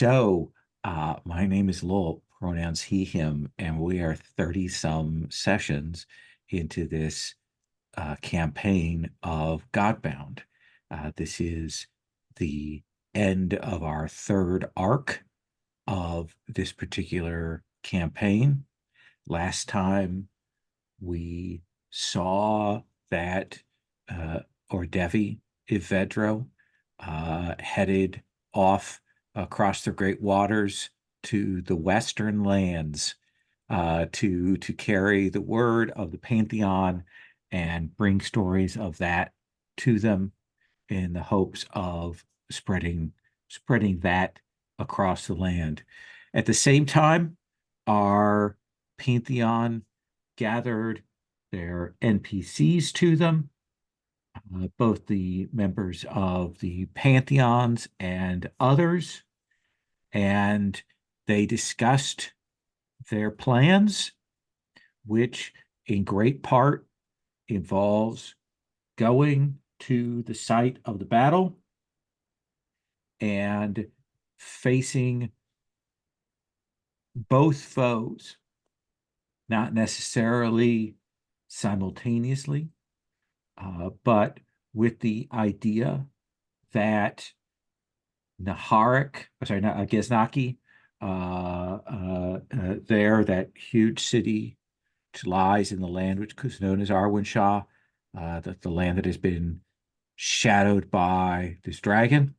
My name is Lowell, pronouns he, him, and we are 30-some sessions into this campaign of Godbound. This is the end of our third arc of this particular campaign. Last time we saw that Ordevi Ivedro headed off across the great waters to the western lands to carry the word of the Pantheon and bring stories of that to them in the hopes of spreading that across the land. At the same time, our Pantheon gathered their NPCs to them, both the members of the Pantheons and others, and they discussed their plans, which in great part involves going to the site of the battle and facing both foes, not necessarily simultaneously, but with the idea that Ghaznaki, there, that huge city which lies in the land which is known as Arwenshaw, the land that has been shadowed by this dragon,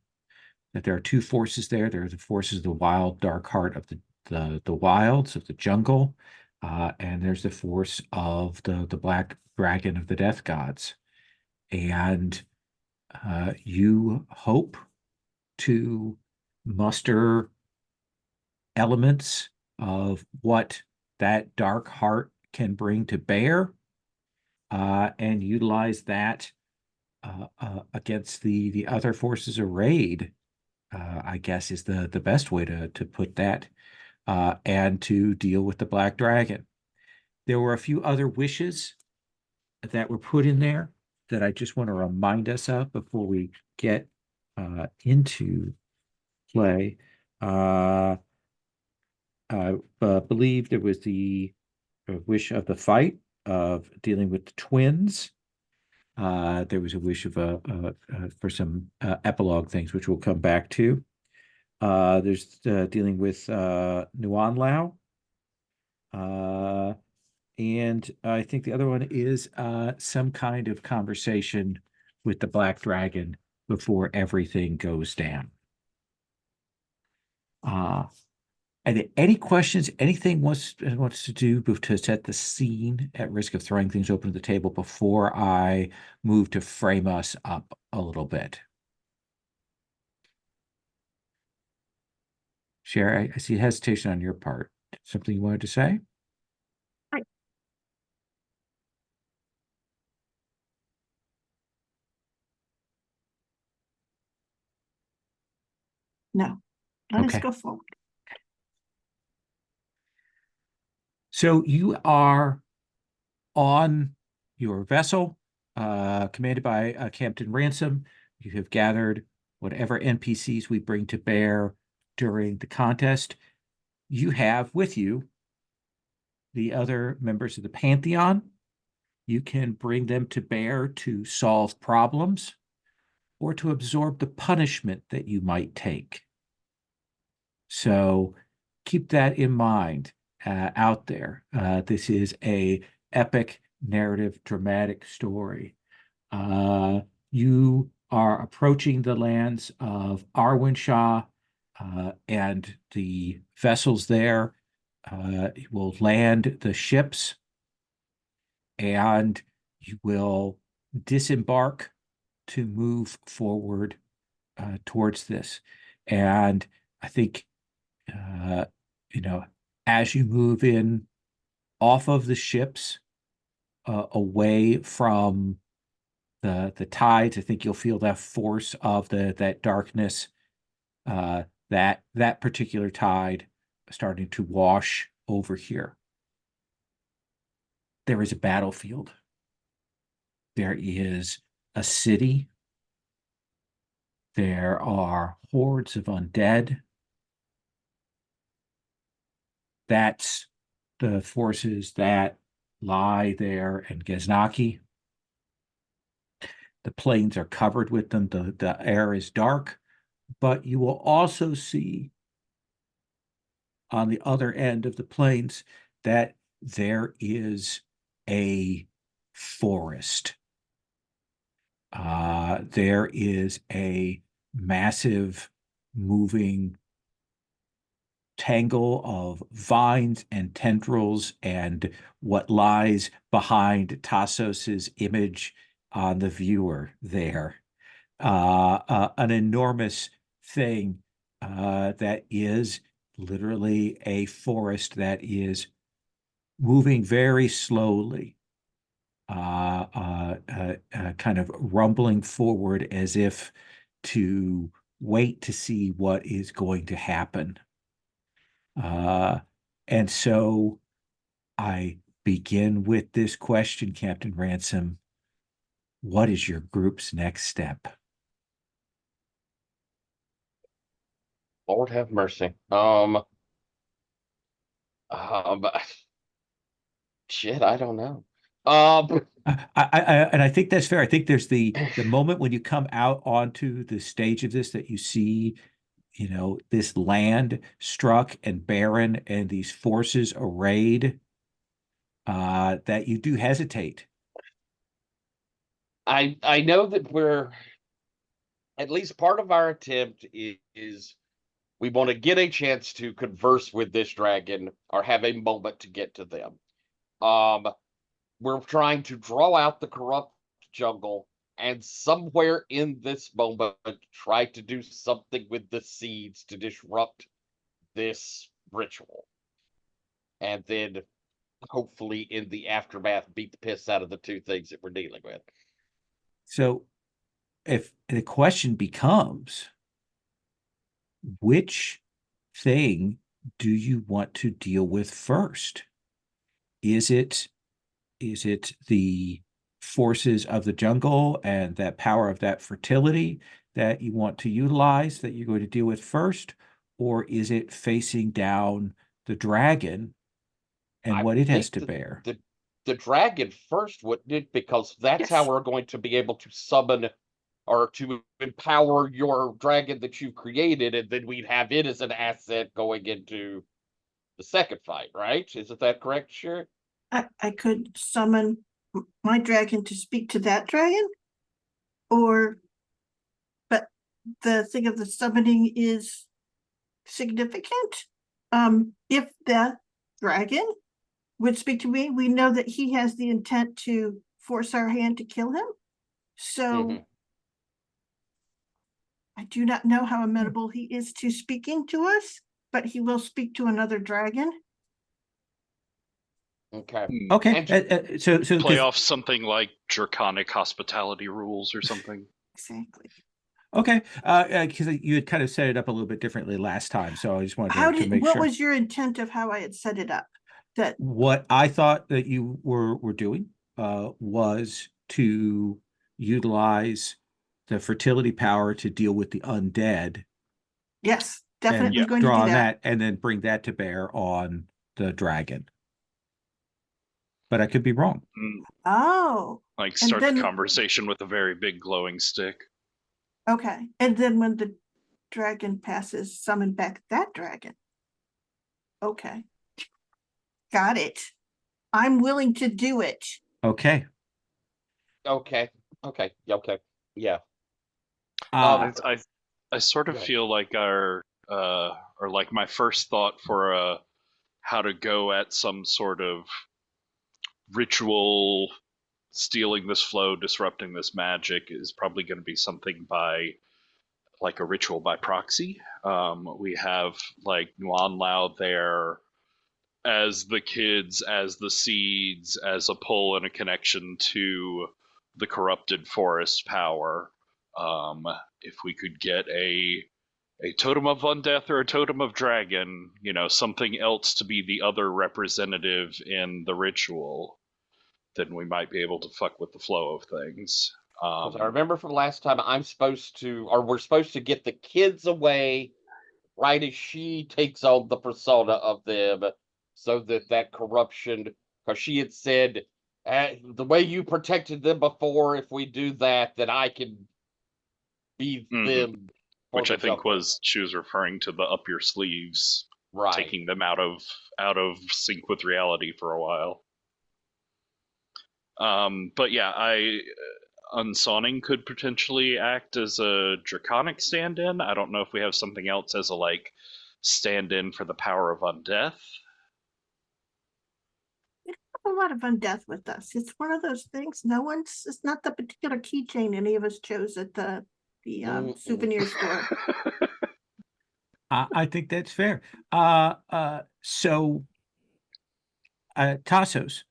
that there are two forces there. There are the forces of the wild, dark heart of the wilds, of the jungle, and there's the force of the black dragon of the death gods. And you hope to muster elements of what that dark heart can bring to bear, and utilize that against the other forces arrayed, I guess is the best way to put that, and to deal with the black dragon. There were a few other wishes that were put in there that I just want to remind us of before we get into play. I believe there was the wish of the fight, of dealing with the twins. There was a wish of for some epilogue things, which we'll come back to. There's dealing with Nuan Lao. And I think the other one is some kind of conversation with the Black Dragon before everything goes down. And any questions, anything wants to do to set the scene at risk of throwing things open to the table before I move to frame us up a little bit? Sherry, I see hesitation on your part. Something you wanted to say? No, let us Okay. go forward. So you are on your vessel, commanded by Captain Ransom. You have gathered whatever NPCs we bring to bear during the contest. You have with you the other members of the Pantheon. You can bring them to bear to solve problems or to absorb the punishment that you might take. So keep that in mind out there. This is a epic, narrative, dramatic story. You are approaching the lands of Arwenshaw, and the vessels there will land the ships, and you will disembark to move forward towards this. And I think, as you move in off of the ships, away from the tides, I think you'll feel that force of that darkness, that particular tide starting to wash over here. There is a battlefield. There is a city. There are hordes of undead. That's the forces that lie there in Ghaznaki. The plains are covered with them. The air is dark, but you will also see on the other end of the plains that there is a forest. There is a massive moving tangle of vines and tendrils and what lies behind Tassos's image on the viewer there. An enormous thing that is literally a forest that is moving very slowly, kind of rumbling forward as if to wait to see what is going to happen. And so I begin with this question, Captain Ransom. What is your group's next step? Lord have mercy. Shit, I don't know. And I think that's fair. I think there's the moment when you come out onto the stage of this that you see, this land struck and barren and these forces arrayed, that you do hesitate. I know that we're at least part of our attempt is we want to get a chance to converse with this dragon or have a moment to get to them. We're trying to draw out the corrupt jungle and somewhere in this moment try to do something with the seeds to disrupt this ritual. And then hopefully in the aftermath beat the piss out of the two things that we're dealing with. So if the question becomes, which thing do you want to deal with first? Is it the forces of the jungle and that power of that fertility that you want to utilize that you're going to deal with first? Or is it facing down the dragon and what it has to bear? The dragon first, wouldn't it? Because that's how we're going to be able to summon or to empower your dragon that you've created, and then we'd have it as an asset going into the second fight, right? Isn't that correct? Sure. I could summon my dragon to speak to that dragon, but the thing of the summoning is significant. If the dragon would speak to me, we know that he has the intent to force our hand to kill him. So I do not know how amenable he is to speaking to us, but he will speak to another dragon. Okay. Okay. So play off something like draconic hospitality rules or something. Exactly. Okay. Because you had kind of set it up a little bit differently last time, so I just wanted to make what sure. was your intent of how I had set it up? What I thought that you were doing was to utilize the fertility power to deal with the undead. Yes, definitely going draw to do on that. and then bring that to bear on the dragon. But I could be wrong. Oh. Like start the conversation with a very big glowing stick. Okay. And then when the dragon passes, summon back that dragon. Okay. Got it. I'm willing to do it. Okay. Okay. Yeah. I sort of feel like or like my first thought for how to go at some sort of ritual stealing this flow, disrupting this magic is probably going to be something by like a ritual by proxy. We have like Nuan Lao there as the kids, as the seeds, as a pull and a connection to the corrupted forest power. If we could get a totem of undeath or a totem of dragon, something else to be the other representative in the ritual, then we might be able to fuck with the flow of things. I remember from last time we're supposed to get the kids away right as she takes on the persona of them so that that corruption, because she had said, the way you protected them before, if we do that, then I can be them. For Which the I think jungle. was she was referring to the up your sleeves, right. taking them out of sync with reality for a while. But yeah, Unsawning could potentially act as a draconic stand-in. I don't know if we have something else as a like stand-in for the power of undeath. A lot of undeath with us. It's one of those things. It's not the particular keychain any of us chose at the souvenir store. I think that's fair. So Tassos,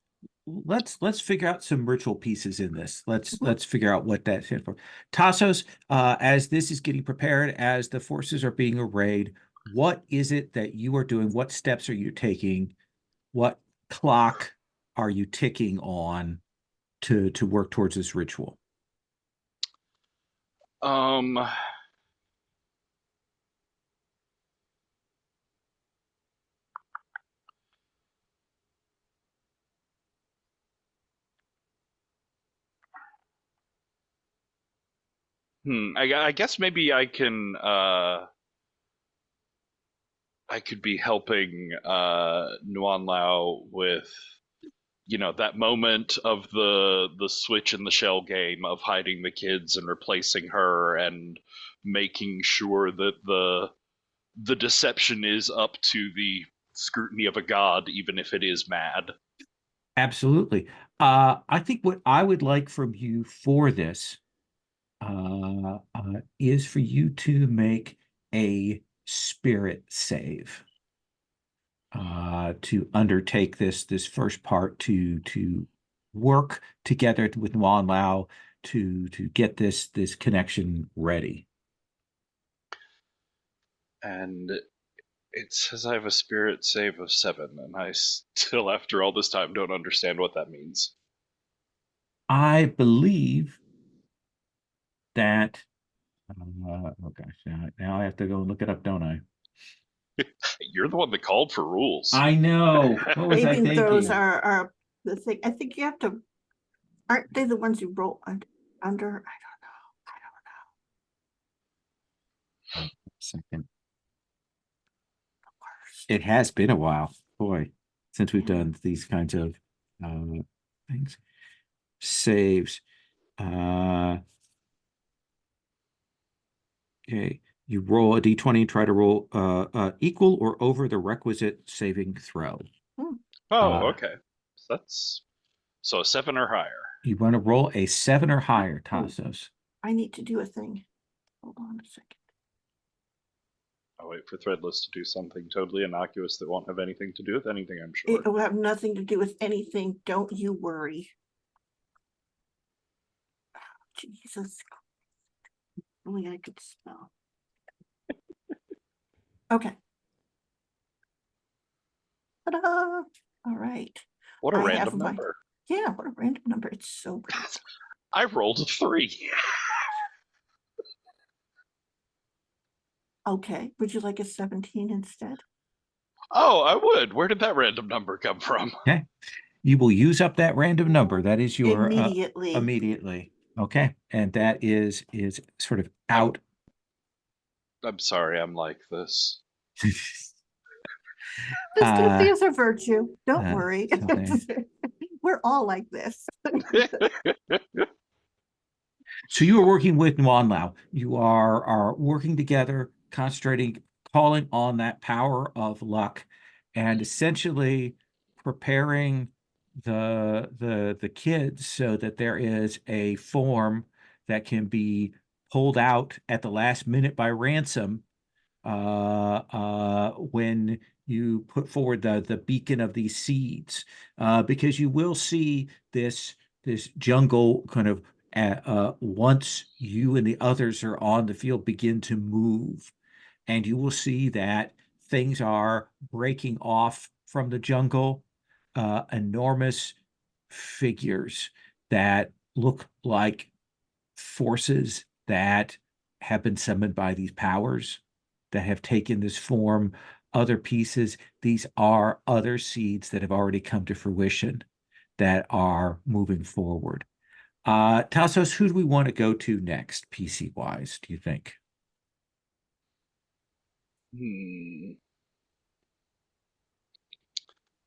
let's figure out some ritual pieces in this. Let's figure out what that stands for. Tassos, as this is getting prepared, as the forces are being arrayed, what is it that you are doing? What steps are you taking? What clock are you ticking on to work towards this ritual? I guess maybe I could be helping Nuan Lao with that moment of the switch in the shell game of hiding the kids and replacing her and making sure that the deception is up to the scrutiny of a god, even if it is mad. Absolutely. I think what I would like from you for this is for you to make a spirit save to undertake this first part to work together with Wan Lao to get this connection ready. And it says I have a spirit save of 7, and I still, after all this time, don't understand what that means. I believe that. Oh gosh, now I have to go look it up, don't I? You're the one that called for rules. I know. What was I Saving throws thinking? are the thing. I think you have to. Aren't they the ones you roll under? I don't know. Second. It has been a while, boy, since we've done these kinds of things. Saves. Okay. You roll a d20 and try to roll equal or over the requisite saving throw. Okay. So a 7 or higher. You want to roll a 7 or higher, Tassos. I need to do a thing. Hold on a second. I'll wait for Threadless to do something totally innocuous that won't have anything to do with anything, I'm sure. It will have nothing to do with anything. Don't you worry. Oh, Jesus. Only I could spell. Okay. Ta-da! All right. What a I have random my- number. Yeah, what a random number. It's so weird. I rolled a 3. Okay. Would you like a 17 instead? Oh, I would. Where did that random number come from? Okay. You will use up that random number. That is your Immediately. immediately. Okay. And that is sort of out. I'm sorry, I'm like this. Consistency is a virtue. Don't worry. something. We're all like this. So you are working with Nuan Lao. You are working together, concentrating, calling on that power of luck, and essentially preparing the kids so that there is a form that can be pulled out at the last minute by Ransom when you put forward the beacon of these seeds, because you will see this jungle kind of once you and the others are on the field begin to move, and you will see that things are breaking off from the jungle, enormous figures that look like forces that have been summoned by these powers that have taken this form other pieces. These are other seeds that have already come to fruition that are moving forward. Tassos, who do we want to go to next, PC wise, do you think?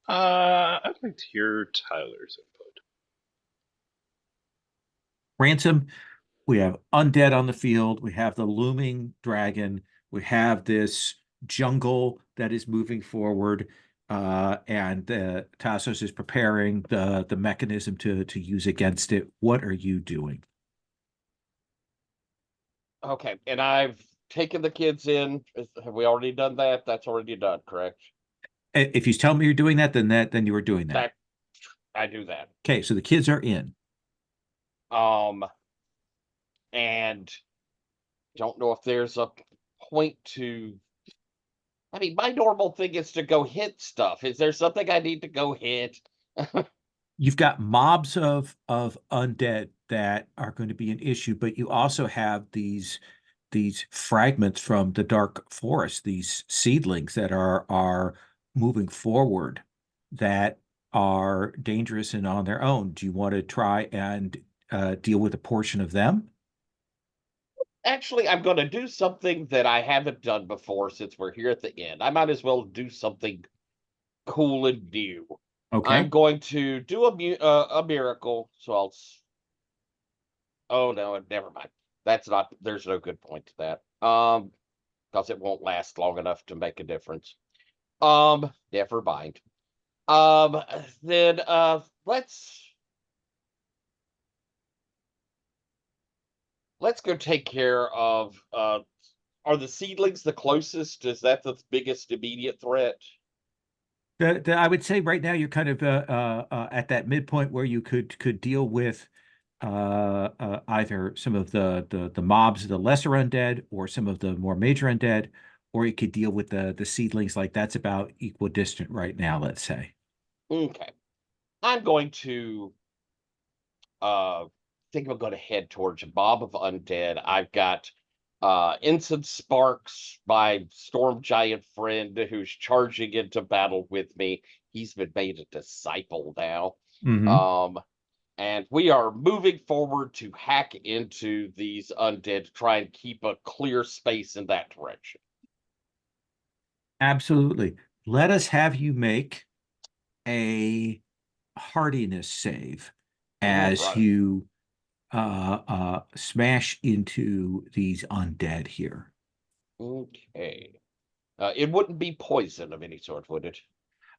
I'd like to hear Tyler's input. Ransom, we have undead on the field, we have the looming dragon, we have this jungle that is moving forward, and Tassos is preparing the mechanism to use against it. What are you doing? Okay, and I've taken the kids in. Have we already done that? That's already done, correct? If you tell me you're doing that, then you are doing that. That I do that. Okay, so the kids are in. And don't know if there's a point to. I mean, my normal thing is to go hit stuff. Is there something I need to go hit? You've got mobs of undead that are going to be an issue, but you also have these fragments from the dark forest, these seedlings that are moving forward that are dangerous and on their own. Do you want to try and deal with a portion of them? Actually, I'm going to do something that I haven't done before since we're here at the end. I might as well do something cool and new. Okay. I'm going to do a miracle. So oh no, never mind. That's not. There's no good point to that. Because it won't last long enough to make a difference. Never mind. Then let's go take care of are the seedlings the closest? Is that the biggest immediate threat? I would say right now you're kind of at that midpoint where you could deal with either some of the mobs, the lesser undead, or some of the more major undead, or you could deal with the seedlings. Like that's about equidistant right now, let's say. Okay. I'm going to think I'm going to head towards a mob of undead. I've got Ensign Sparks, my storm giant friend who's charging into battle with me. He's been made a disciple now. Mm-hmm. And we are moving forward to hack into these undead to try and keep a clear space in that direction. Absolutely. Let us have you make a hardiness save All as right. you smash into these undead here. Okay. It wouldn't be poison of any sort, would it?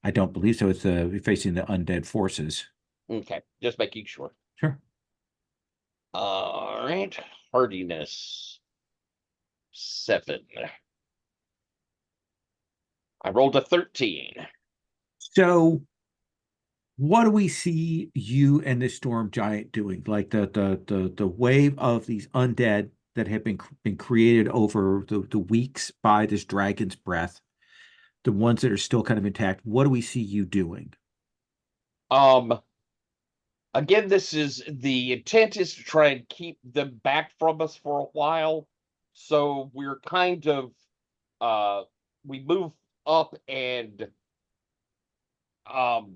I don't believe so. It's facing the undead forces. Okay, just making sure. Sure. All right, hardiness 7. I rolled a 13. So what do we see you and this storm giant doing? Like the wave of these undead that have been created over the weeks by this dragon's breath, the ones that are still kind of intact. What do we see you doing? Again, the intent is to try and keep them back from us for a while. So we're kind of we move up and kind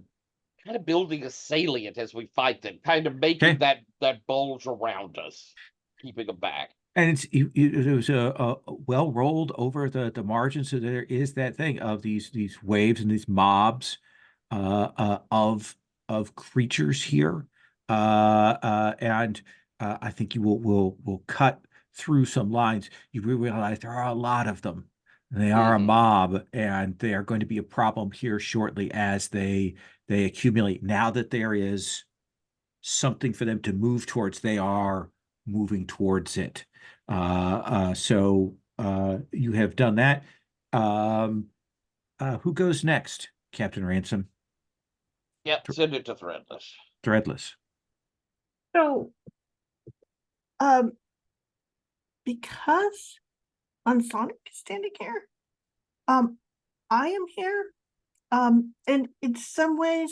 of building a salient as we fight them, kind of making Okay. that bulge around us, keeping them back. And it was a well rolled over the margin, so there is that thing of these waves and these mobs of creatures here, and I think you will cut through some lines. You realize there are a lot of them. They are a mob, and they are going to be a problem here shortly as they accumulate. Now that there is something for them to move towards, they are moving towards it. So you have done that. Who goes next, Captain Ransom? Yep, send it to Threadless. Threadless. So, because Unsonic is standing here, I am here, and in some ways,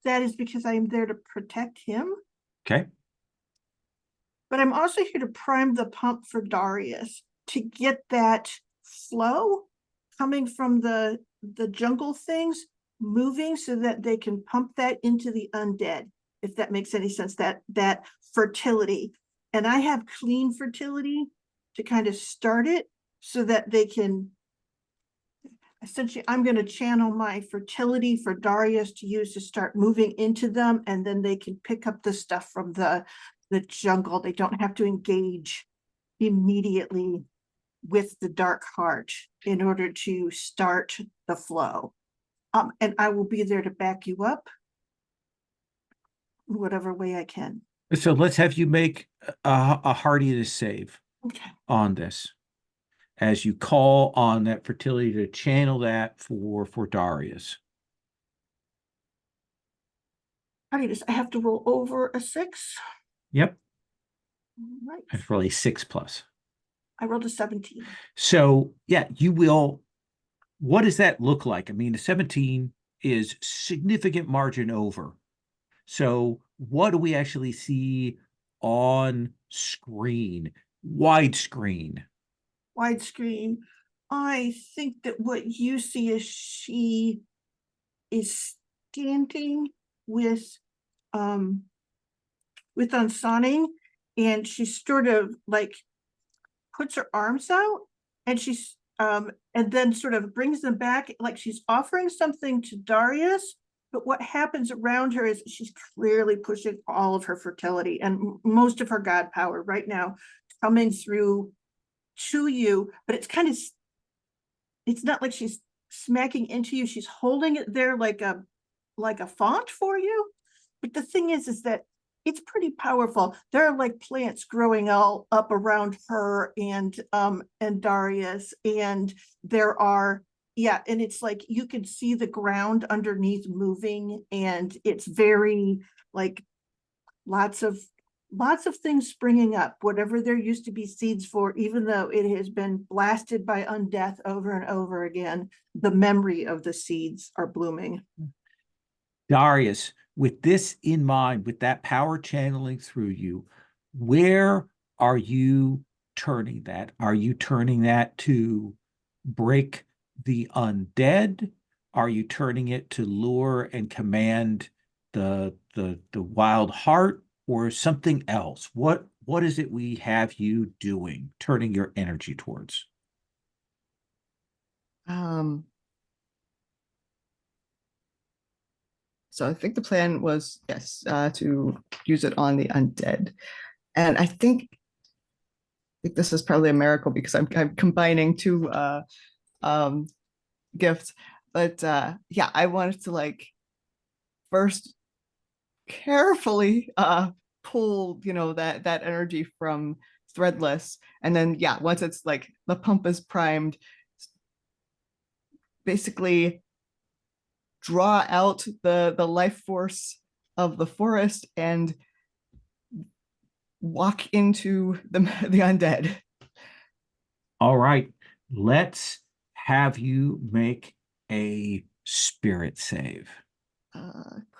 that is because I am there to protect him. Okay. But I'm also here to prime the pump for Darius to get that flow coming from the jungle things, moving so that they can pump that into the undead, if that makes any sense, that fertility. And I have clean fertility to kind of start it so that they can, essentially, I'm going to channel my fertility for Darius to use to start moving into them, and then they can pick up the stuff from the jungle. They don't have to engage immediately with the dark heart in order to start the flow. And I will be there to back you up in whatever way I can. So let's have you make a hardiness save Okay. on this as you call on that fertility to channel that for Darius. I have to roll over a 6. Yep. Right. And for a 6+. I rolled a 17. So yeah, you will. What does that look like? I mean, a 17 is significant margin over. So what do we actually see on screen? Widescreen. Widescreen. I think that what you see is she is standing with Unsunning, and she sort of like puts her arms out, and she's and then sort of brings them back like she's offering something to Darius. But what happens around her is she's clearly pushing all of her fertility and most of her god power right now coming through to you. But it's kind of, it's not like she's smacking into you. She's holding it there like a font for you. But the thing is that it's pretty powerful. There are like plants growing all up around her and Darius, and there are, yeah, and it's like you can see the ground underneath moving, and it's very like lots of things springing up, whatever there used to be seeds for, even though it has been blasted by undeath over and over again, the memory of the seeds are blooming. Darius, with this in mind, with that power channeling through you, where are you turning that? Are you turning that to break the undead? Are you turning it to lure and command the wild heart, or something else? What is it we have you doing, turning your energy towards? So I think the plan was, yes, to use it on the undead. And I think this is probably a miracle because I'm combining two gifts. But yeah, I wanted to like first carefully pull, that energy from Threadless. And then yeah, once it's like the pump is primed, basically draw out the life force of the forest and walk into the undead. All right, let's have you make a spirit save.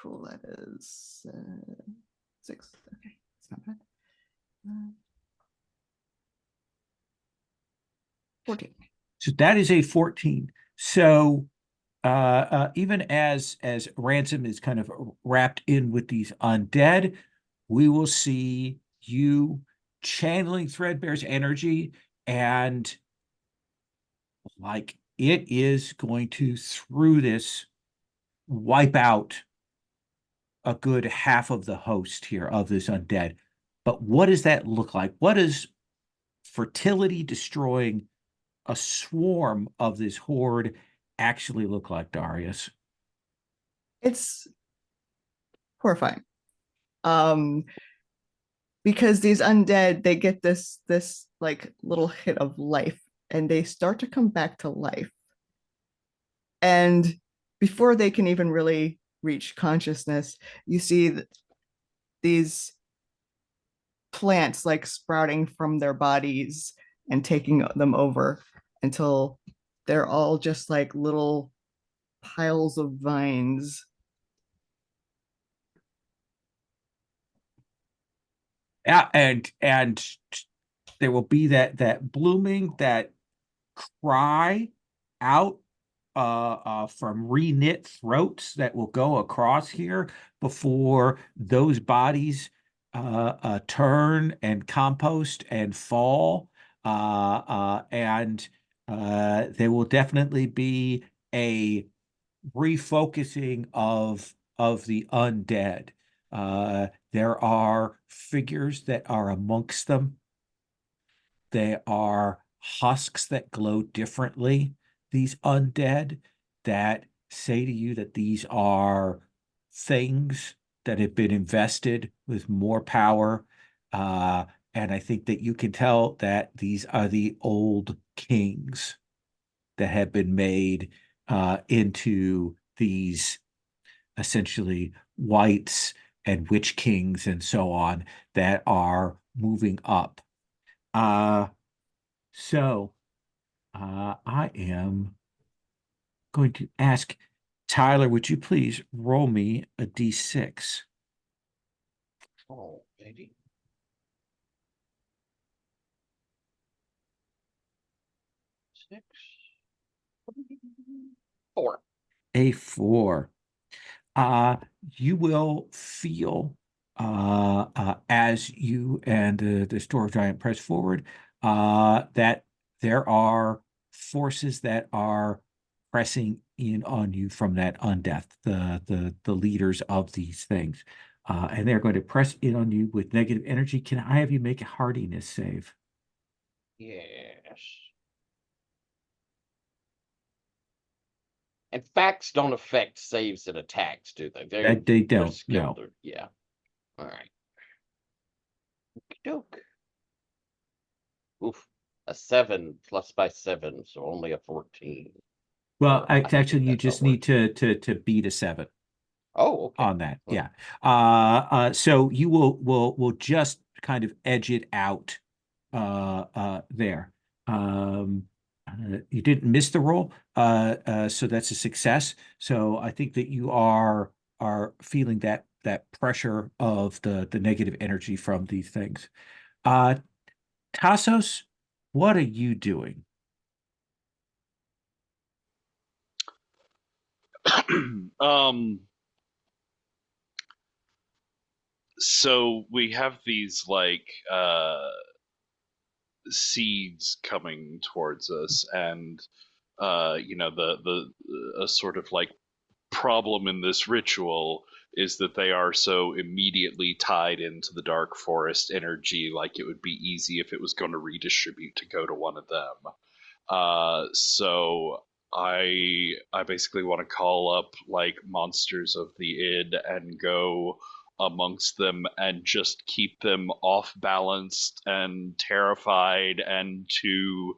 Cool, that is 6. Okay, it's not bad. 14. So that is a 14. So even as Ransom is kind of wrapped in with these undead, we will see you channeling Threadbare's energy, and like it is going to, through this, wipe out a good half of the host here of this undead. But what does that look like? What does fertility destroying a swarm of this horde actually look like, Darius? It's horrifying. Because these undead, they get this like little hit of life and they start to come back to life. And before they can even really reach consciousness, you see these plants like sprouting from their bodies and taking them over until they're all just like little piles of vines. Yeah, and there will be that blooming, that cry out from reknit throats that will go across here before those bodies turn and compost and fall. And there will definitely be a refocusing of the undead. There are figures that are amongst them. There are husks that glow differently, these undead, that say to you that these are things that have been invested with more power. And I think that you can tell that these are the old kings that have been made into these essentially whites and witch kings and so on that are moving up. So I am going to ask Tyler, would you please roll me a d6? Oh, baby. Six. 4. A 4. You will feel as you and the store giant press forward that there are forces that are pressing in on you from that undeath, the leaders of these things. And they're going to press in on you with negative energy. Can I have you make a hardiness save? Yes. And facts don't affect saves and attacks, do they? They They're don't, skill. no. Yeah. All right. Okey-doke. Oof. A 7 plus by 7, so only a 14. Well, I don't actually, think you that's how just it need works. to beat a 7 Oh, okay. on that. Well, Yeah. So you will just kind of edge it out there. You didn't miss the roll, so that's a success. So I think that you are feeling that pressure of the negative energy from these things. Uh, Tassos, what are you doing? um, so we have these like seeds coming towards us, and you know, the a sort of like problem in this ritual is that they are so immediately tied into the dark forest energy, like it would be easy if it was going to redistribute to go to one of them. So I basically want to call up like monsters of the id and go amongst them and just keep them off balanced and terrified and too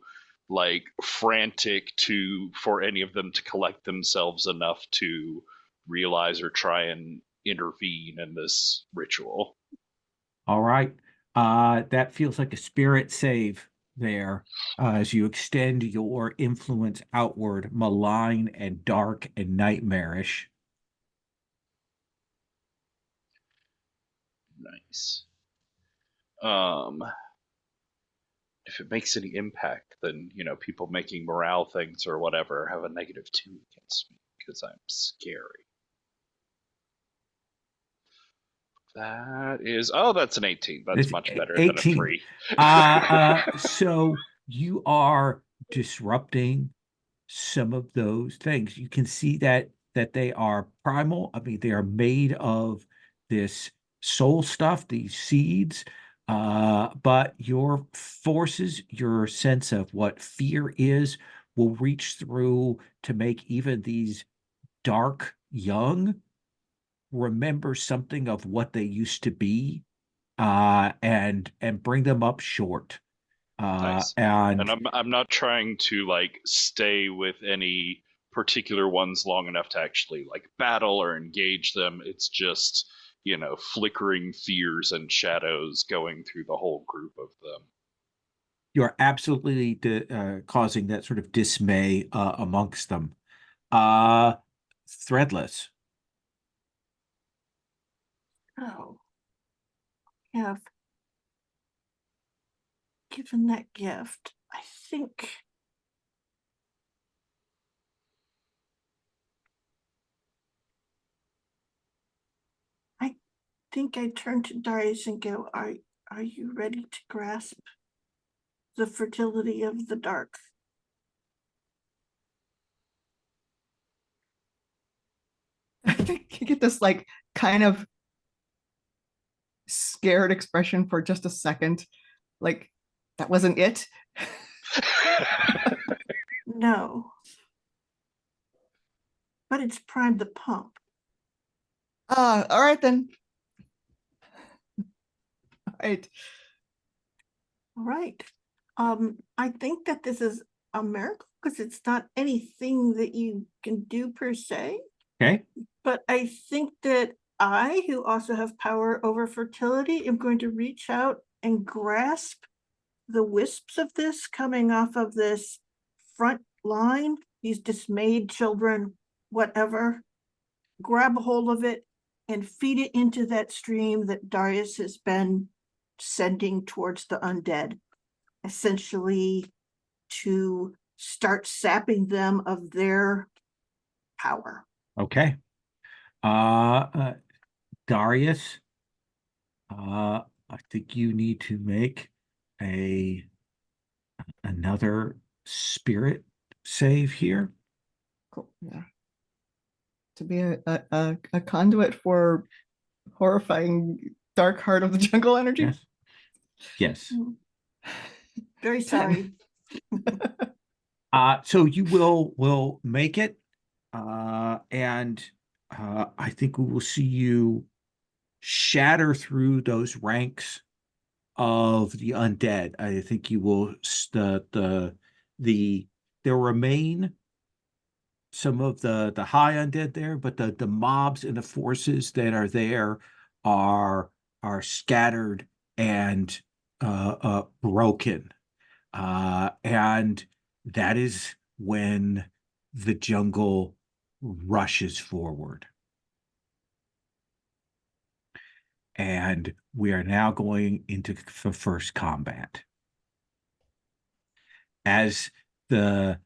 like frantic to for any of them to collect themselves enough to realize or try and intervene in this ritual. All right. That feels like a spirit save there as you extend your influence outward, malign and dark and nightmarish. Nice. Um, if it makes any impact, then you know people making morale things or whatever have a -2 against me because I'm scary. That is, oh, that's an 18. That's It's much better than a 18. 3. So you are disrupting some of those things. You can see that they are primal. I mean, they are made of this soul stuff, these seeds. But your forces, your sense of what fear is, will reach through to make even these dark young remember something of what they used to be, and bring them up short. Nice. And And I'm not trying to like stay with any particular ones long enough to actually like battle or engage them. It's just, you know, flickering fears and shadows going through the whole group of them. you're absolutely causing that sort of dismay amongst them. Uh, Threadless. Oh, have given that gift. I think think I turn to Darius and go, are you ready to grasp the fertility of the dark? I think you get this like kind of scared expression for just a second. Like that wasn't it. No. But it's primed the pump. All right then. All right. All right. I think that this is a miracle because it's not anything that you can do per se. Okay. But I think that I, who also have power over fertility, am going to reach out and grasp the wisps of this coming off of this front line, these dismayed children, whatever, grab a hold of it and feed it into that stream that Darius has been sending towards the undead, essentially to start sapping them of their power. Okay. Darius, I think you need to make another spirit save here. Cool. Yeah. To be a conduit for horrifying dark heart of the jungle energy. Yes. Yes. Very sorry. So you will make it, and I think we will see you shatter through those ranks of the undead. I think you will there remain some of the high undead there, but the mobs and the forces that are there are scattered and broken. And that is when the jungle rushes forward. And we are now going into the first combat. As the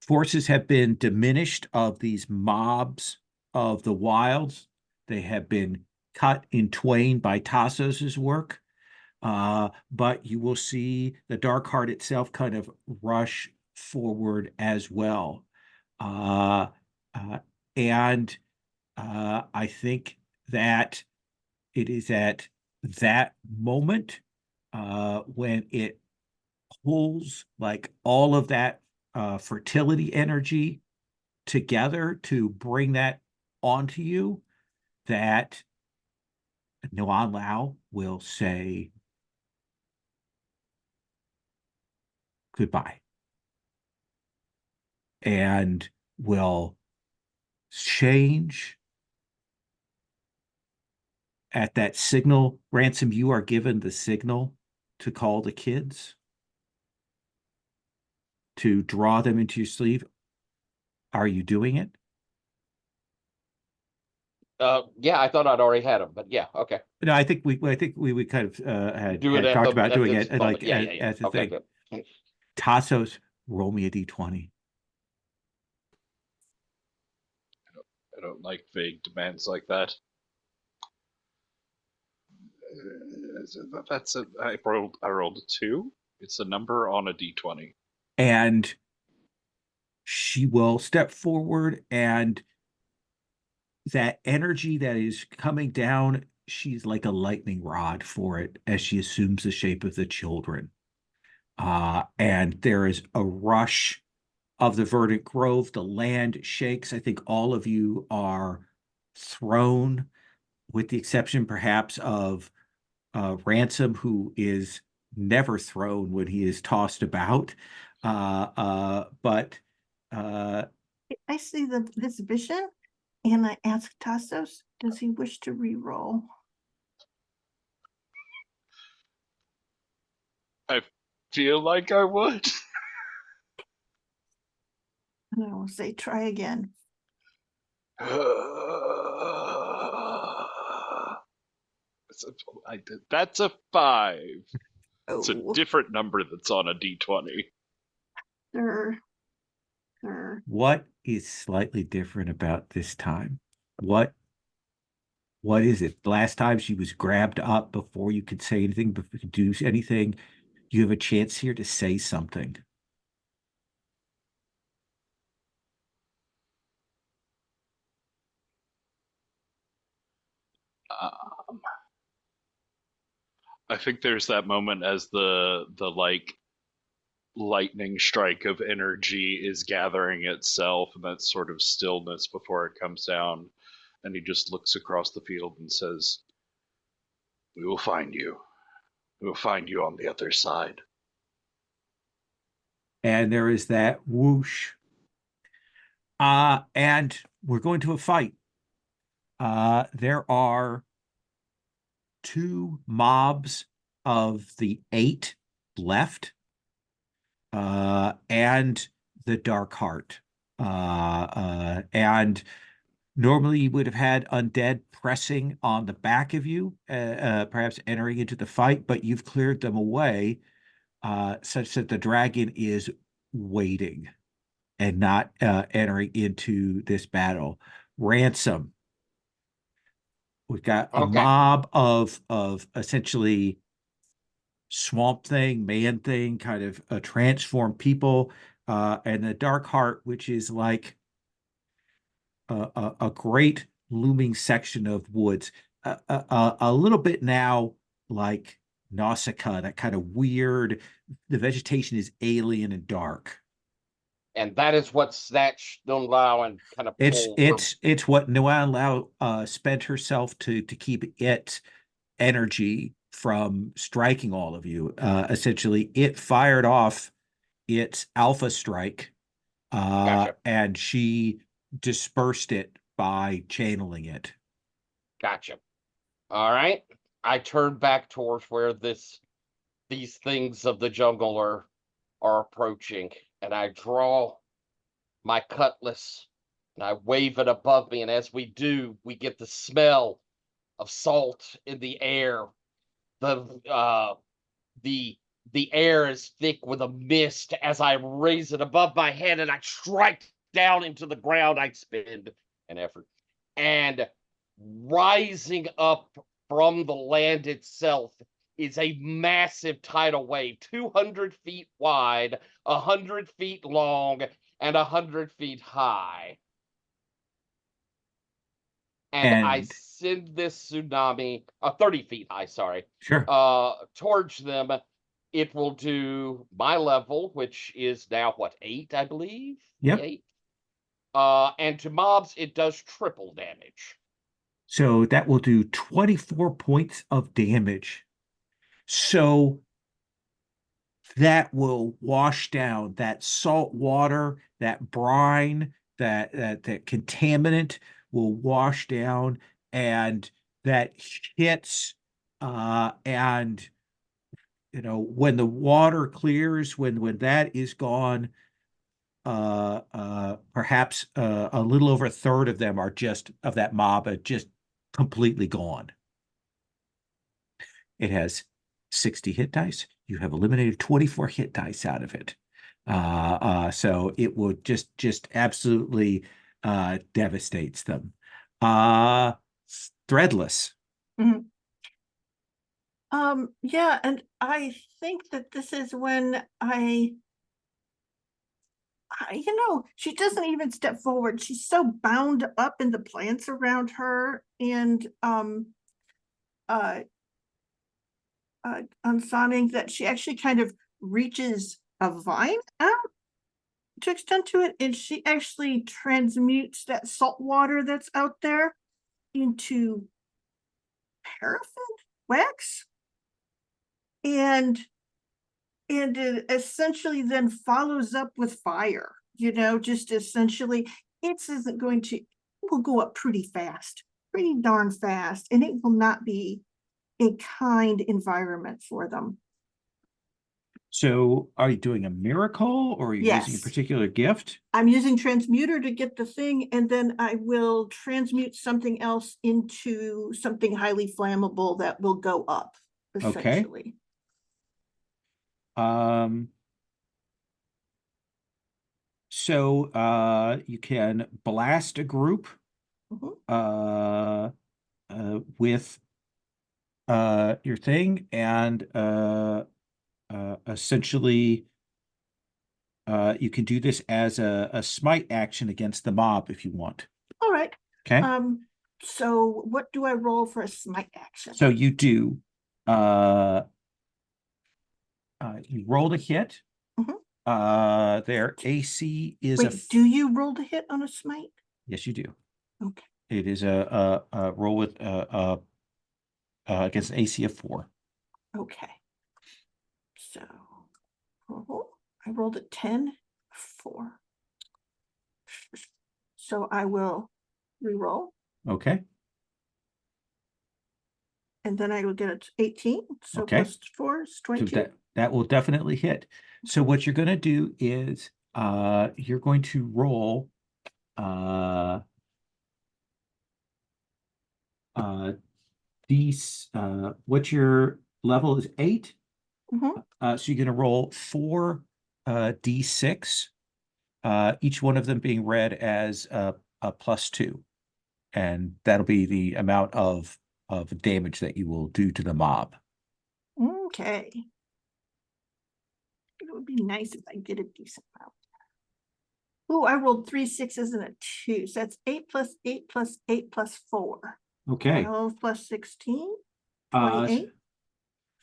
forces have been diminished of these mobs of the wilds, they have been cut in twain by Tassos's work. But you will see the Dark Heart itself kind of rush forward as well. And I think that it is at that moment when it pulls like all of that fertility energy together to bring that onto you that Nuan Lao will say goodbye and will change at that signal. Ransom, you are given the signal to call the kids, to draw them into your sleeve. Are you doing it? Yeah, I thought I'd already had them, but yeah, okay. No, I think we kind of had Do it at talked the- about at doing this it moment. like Yeah, as, yeah, yeah. as a Okay, thing. good. Tassos, roll me a d20. I don't like vague demands like that. I rolled a 2. It's a number on a d20. And she will step forward, and that energy that is coming down, she's like a lightning rod for it as she assumes the shape of the children. And there is a rush of the verdant grove. The land shakes. I think all of you are thrown, with the exception perhaps of Ransom, who is never thrown when he is tossed about. But I see this vision and I ask Tassos, does he wish to re-roll? I feel like I would. And I will say, try again. That's a 5. It's a Oh, different number that's on a d20. sir. what is slightly different about this time? What What is it? Last time she was grabbed up before you could say anything, before you could do anything. You have a chance here to say something. Um, I think there's that moment as the like lightning strike of energy is gathering itself, and that sort of stillness before it comes down, and he just looks across the field and says, "We will find you. We will find you on the other side." And there is that whoosh. And we're going to a fight. There are 2 mobs of the 8 left, and the Dark Heart. And normally you would have had undead pressing on the back of you, perhaps entering into the fight, but you've cleared them away, such that the dragon is waiting and not entering into this battle. Ransom. We've got a Okay. mob of essentially swamp thing, man thing, kind of transformed people, and the Dark Heart, which is like a great looming section of woods, a little bit now like Nausicaa, that kind of weird. The vegetation is alien and dark. And that is what Snatch don't allow and kind of It's pull her. it's what Noan Lao spent herself to keep its energy from striking all of you. Essentially, it fired off its alpha strike, Gotcha. and she dispersed it by channeling it. Gotcha. All right. I turn back towards where these things of the jungle are approaching, and I draw my cutlass and I wave it above me, and as we do, we get the smell of salt in the air. The the air is thick with a mist as I raise it above my head and I strike down into the ground. I spend an effort. And rising up from the land itself is a massive tidal wave, 200 feet wide, 100 feet long, and 100 feet high. And I And send this tsunami, 30 feet high, sorry, sure, towards them. It will do my level, which is now what, 8, I believe? yep. 8. And to mobs, it does triple damage. So that will do 24 points of damage. So that will wash down that salt water, that brine, that contaminant will wash down, and that hits, and when the water clears, when that is gone, perhaps a little over a third of them are just of that mob are just completely gone. It has 60 hit dice. You have eliminated 24 hit dice out of it. So it will just absolutely devastates them. Threadless. Mhm. Yeah, and I think that this is when she doesn't even step forward. She's so bound up in the plants around her, and on Sonic, that she actually kind of reaches a vine out to extend to it, and she actually transmutes that salt water that's out there into paraffin wax, and it essentially then follows up with fire. Just essentially, it isn't going to. It will go up pretty fast, pretty darn fast, and it will not be a kind environment for them. So are you doing a miracle, or are you using a Yes. particular gift? I'm using transmuter to get the thing, and then I will transmute something else into something highly flammable that will go up, Okay. essentially. So you can blast a group. Mhm. with your thing, and essentially you can do this as a smite action against the mob if you want. All right. Okay. So what do I roll for a smite action? So you do you roll a hit. Their AC is Wait, do you roll the hit on a smite? Yes, you do. Okay. It is a roll with against an AC of 4. Okay. So I rolled a 10, 4. So I will re-roll, Okay. and then I will get it 18. So Okay. plus 4 is So 22. that will definitely hit. So what you're going to do is you're going to roll these what your level is 8. Mhm. So you're going to roll 4 d6, each one of them being read as a +2, and that'll be the amount of damage that you will do to the mob. Okay. It would be nice if I get a decent amount. Oh, I rolled 3 6s and a 2. So that's 8 plus 8 plus 8 plus 4. Okay. 12 plus 16, Uh, 28. Is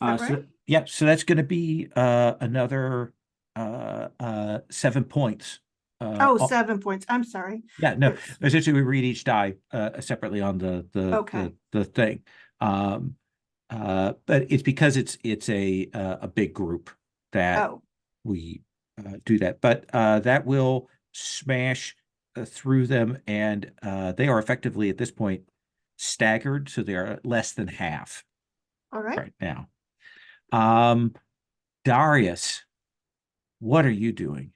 that so right? yep. So that's going to be another 7 points. Oh, 7 points. I'm sorry. Yeah, no. It's- Essentially, we read each die separately on Okay. the thing. But it's because it's a big group that Oh, we do that. But that will smash through them, and they are effectively at this point staggered, so they are less than half all right. right now. Um, Darius, what are you doing?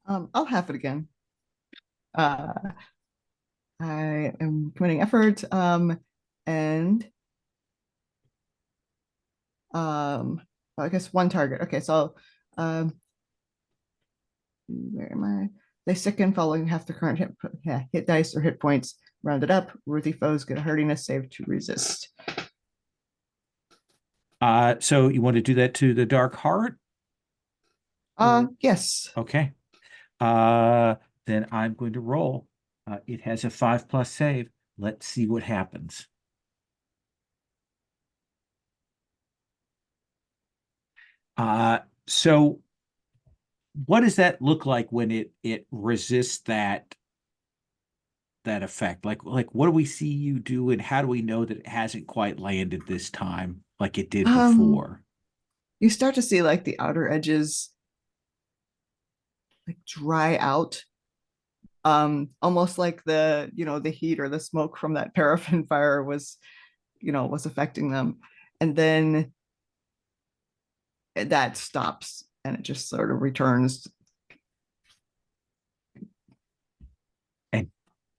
I'll have it again. Uh, I am committing effort, and I guess one target. Okay, so where am I? They sicken following half the current hit dice or hit points. Rounded up, worthy foes get a hardiness save to resist. So you want to do that to the Dark Heart? Yes. Okay. Then I'm going to roll. It has a 5+ save. Let's see what happens. So what does that look like when it resists that effect? Like what do we see you do, and how do we know that it hasn't quite landed this time like it did before? You start to see like the outer edges like dry out, almost like the heat or the smoke from that paraffin fire was affecting them, and then that stops and it just sort of returns.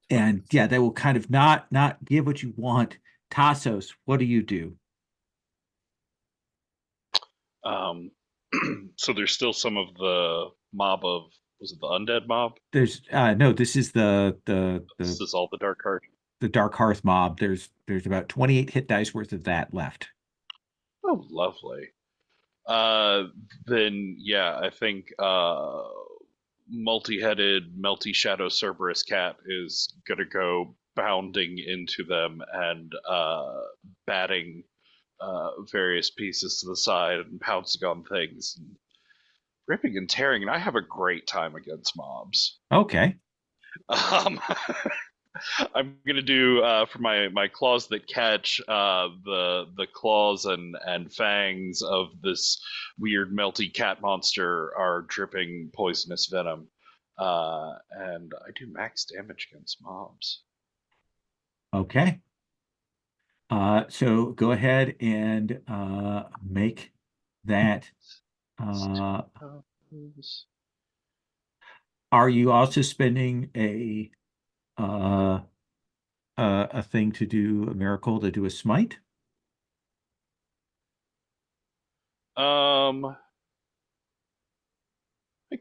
And yeah, that will kind of not give what you want. Tassos, what do you do? Um, so there's still some of the mob of, was it the undead mob? There's no, this is This is all the Dark Heart. the Dark Hearth mob. There's about 28 hit dice worth of that left. Oh, lovely. Then yeah, I think multi-headed, melty shadow Cerberus cat is gonna go bounding into them and batting various pieces to the side and pouncing on things, and ripping and tearing. And I have a great time against mobs. Okay. Um, I'm gonna do for my claws that catch the claws and fangs of this weird melty cat monster are dripping poisonous venom, and I do max damage against mobs. Okay. So go ahead and make that. Are you also spending uh, a thing to do a miracle to do a smite? I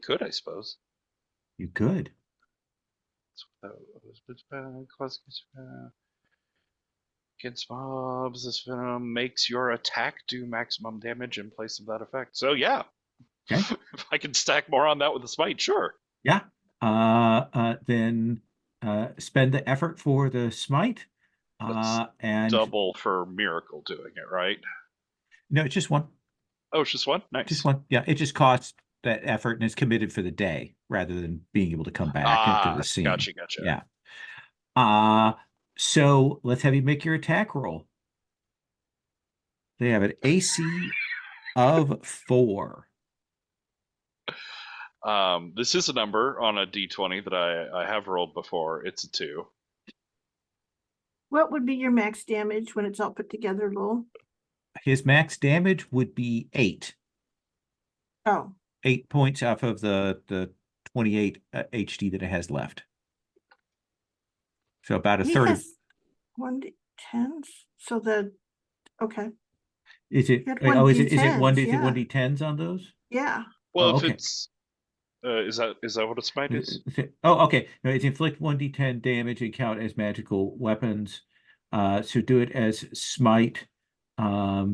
could, I suppose. You could. Against mobs, this venom makes your attack do maximum damage in place of that effect. So yeah, Okay. if I can stack more on that with the smite, sure. Yeah. Then spend the effort for the smite. And Double for miracle doing it, right? no, it's just one. Oh, it's just one? Nice. Just one. Yeah, it just costs that effort and is committed for the day rather than being able to come back into the scene. Gotcha. Yeah. So let's have you make your attack roll. They have an AC of 4. This is a number on a d20 that I have rolled before. It's a 2. What would be your max damage when it's all put together, Lowell? His max damage would be 8. Oh, 8 points off of the 28 HD that it has left. So about a he third of. has 1d10s. So okay. Is it? He had Oh, is it 1d10s, 1d10s on those? Yeah. Well, Oh, if okay. it's is that what a smite is? Oh, okay. No, it's inflict 1d10 damage and count as magical weapons. So do it as smite. Yeah,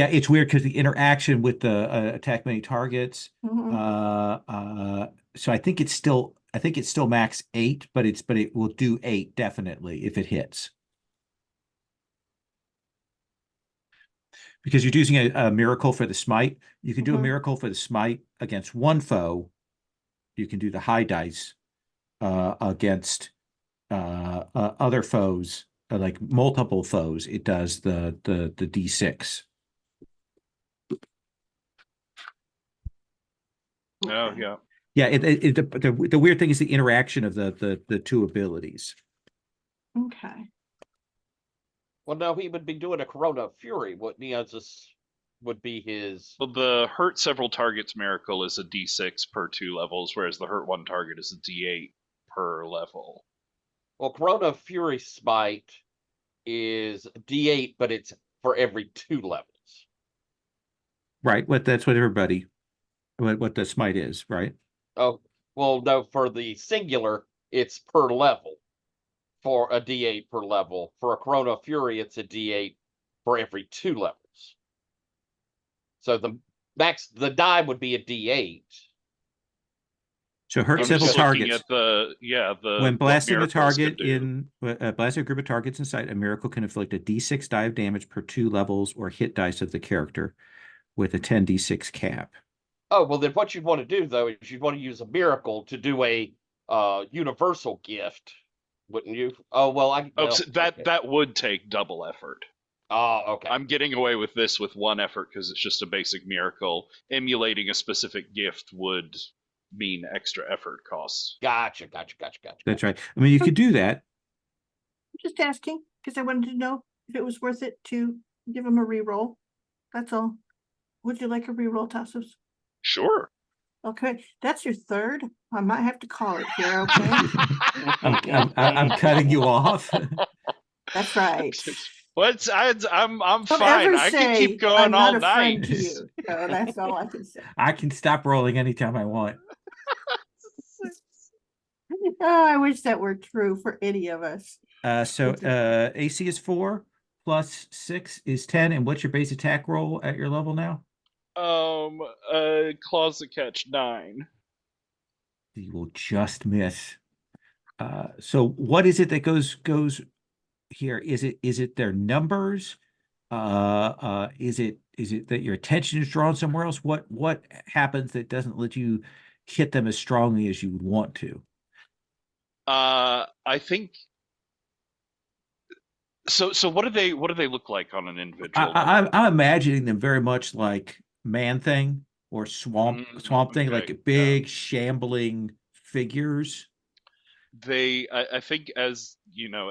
it's weird because the interaction with the attack many targets. So I think it's still max 8, but it will do 8 definitely if it hits. Because you're using a miracle for the smite. You can do a miracle for the smite against one foe. You can do the high dice against other foes, like multiple foes. It does the D6. Oh yeah. Yeah, the weird thing is the interaction of the two abilities. Okay. Well, no, he would be doing a Corona of Fury, wouldn't he? As this would be his. Well, the hurt several targets miracle is a d6 per 2 levels, whereas the hurt one target is a d8 per level. Well, Corona of Fury Smite is D8, but it's for every 2 levels. Right. That's what everybody, what the smite is, right? Oh, well, no, for the singular, it's per level. For a D8 per level. For a Corona of Fury, it's a D8 for every 2 levels. So the die would be a D8. So hurt I'm several just looking targets. at the When blasting a miracles target can do. blasting a group of targets in sight, a miracle can inflict a D6 die of damage per 2 levels or hit dice of the character with a 10d6 cap. Oh, well, then what you'd want to do, though, is you'd want to use a miracle to do a universal gift, wouldn't you? Oh, well, So that would take double effort. Oh, okay. I'm getting away with this with one effort because it's just a basic miracle. Emulating a specific gift would mean extra effort costs. Gotcha. That's right. I mean, you could do that. I'm just asking because I wanted to know if it was worth it to give him a reroll. That's all. Would you like a reroll, Tassos? Sure. Okay, that's your third. I might have to call it here. Okay. I'm cutting you off. That's right. I'm Don't fine. ever I can say keep going I'm not all a friend night. to you. No, that's all I can say. I can stop rolling anytime I want. Oh, I wish that were true for any of us. So AC is 4 plus 6 is 10. And what's your base attack roll at your level now? Claws that catch 9. You will just miss. So what is it that goes here? Is it their numbers? Is it that your attention is drawn somewhere else? What happens that doesn't let you hit them as strongly as you would want to? I think so what do they look like on an individual level? I'm imagining them very much like Man-Thing or Swamp Thing, okay, like big shambling figures. I think as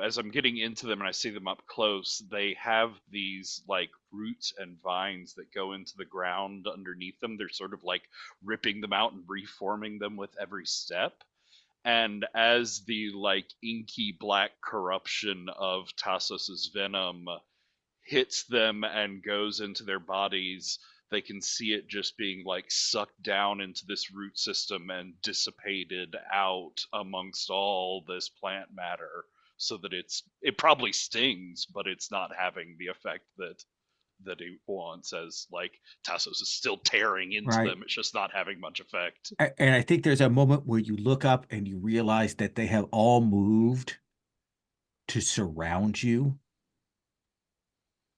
as I'm getting into them and I see them up close, they have these like roots and vines that go into the ground underneath them. They're sort of like ripping them out and reforming them with every step. And as the like inky black corruption of Tassos's venom hits them and goes into their bodies, they can see it just being like sucked down into this root system and dissipated out amongst all this plant matter, so that it probably stings, but it's not having the effect that it wants, as like Tassos is still tearing into Right. them. It's just not having much effect. And I think there's a moment where you look up and you realize that they have all moved to surround you.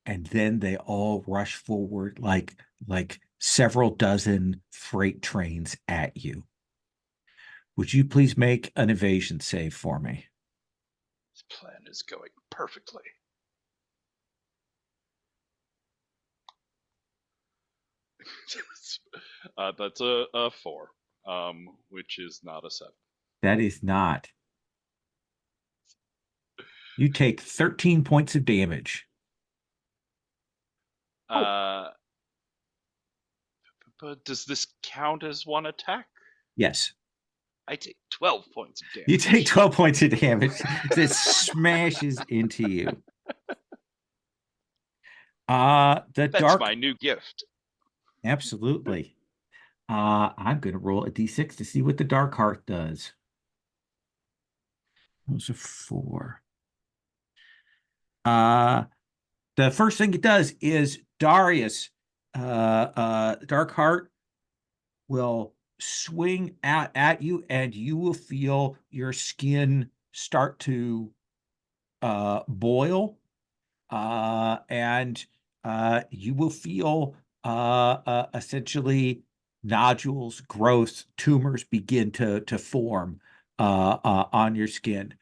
And then they all rush forward like several dozen freight trains at you. Would you please make an evasion save for me? This plan is going perfectly. That's a 4, which is not a 7. That is not. You take 13 points of damage. But does this count as one attack? Yes. I take 12 points of damage. You take 12 points of damage. It smashes into you. That's my new gift. Absolutely. I'm going to roll a d6 to see what the Dark Heart does. Those are 4. The first thing it does is Darius, Dark Heart will swing out at you, and you will feel your skin start to boil, and you will feel essentially nodules, growths, tumors begin to form on your skin.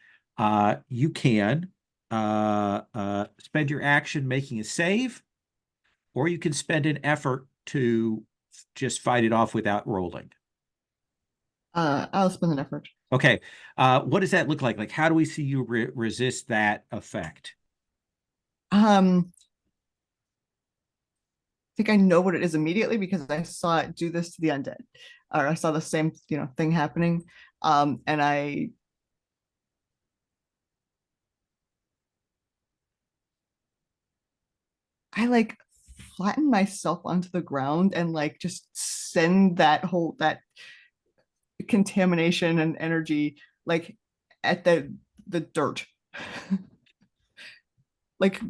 You can spend your action making a save, or you can spend an effort to just fight it off without rolling. I'll spend an effort. Okay. What does that look like? Like, how do we see you resist that effect? I think I know what it is immediately because I saw it do this to the undead, or I saw the same, thing happening. And I like flatten myself onto the ground and like just send that contamination and energy like at the dirt. Like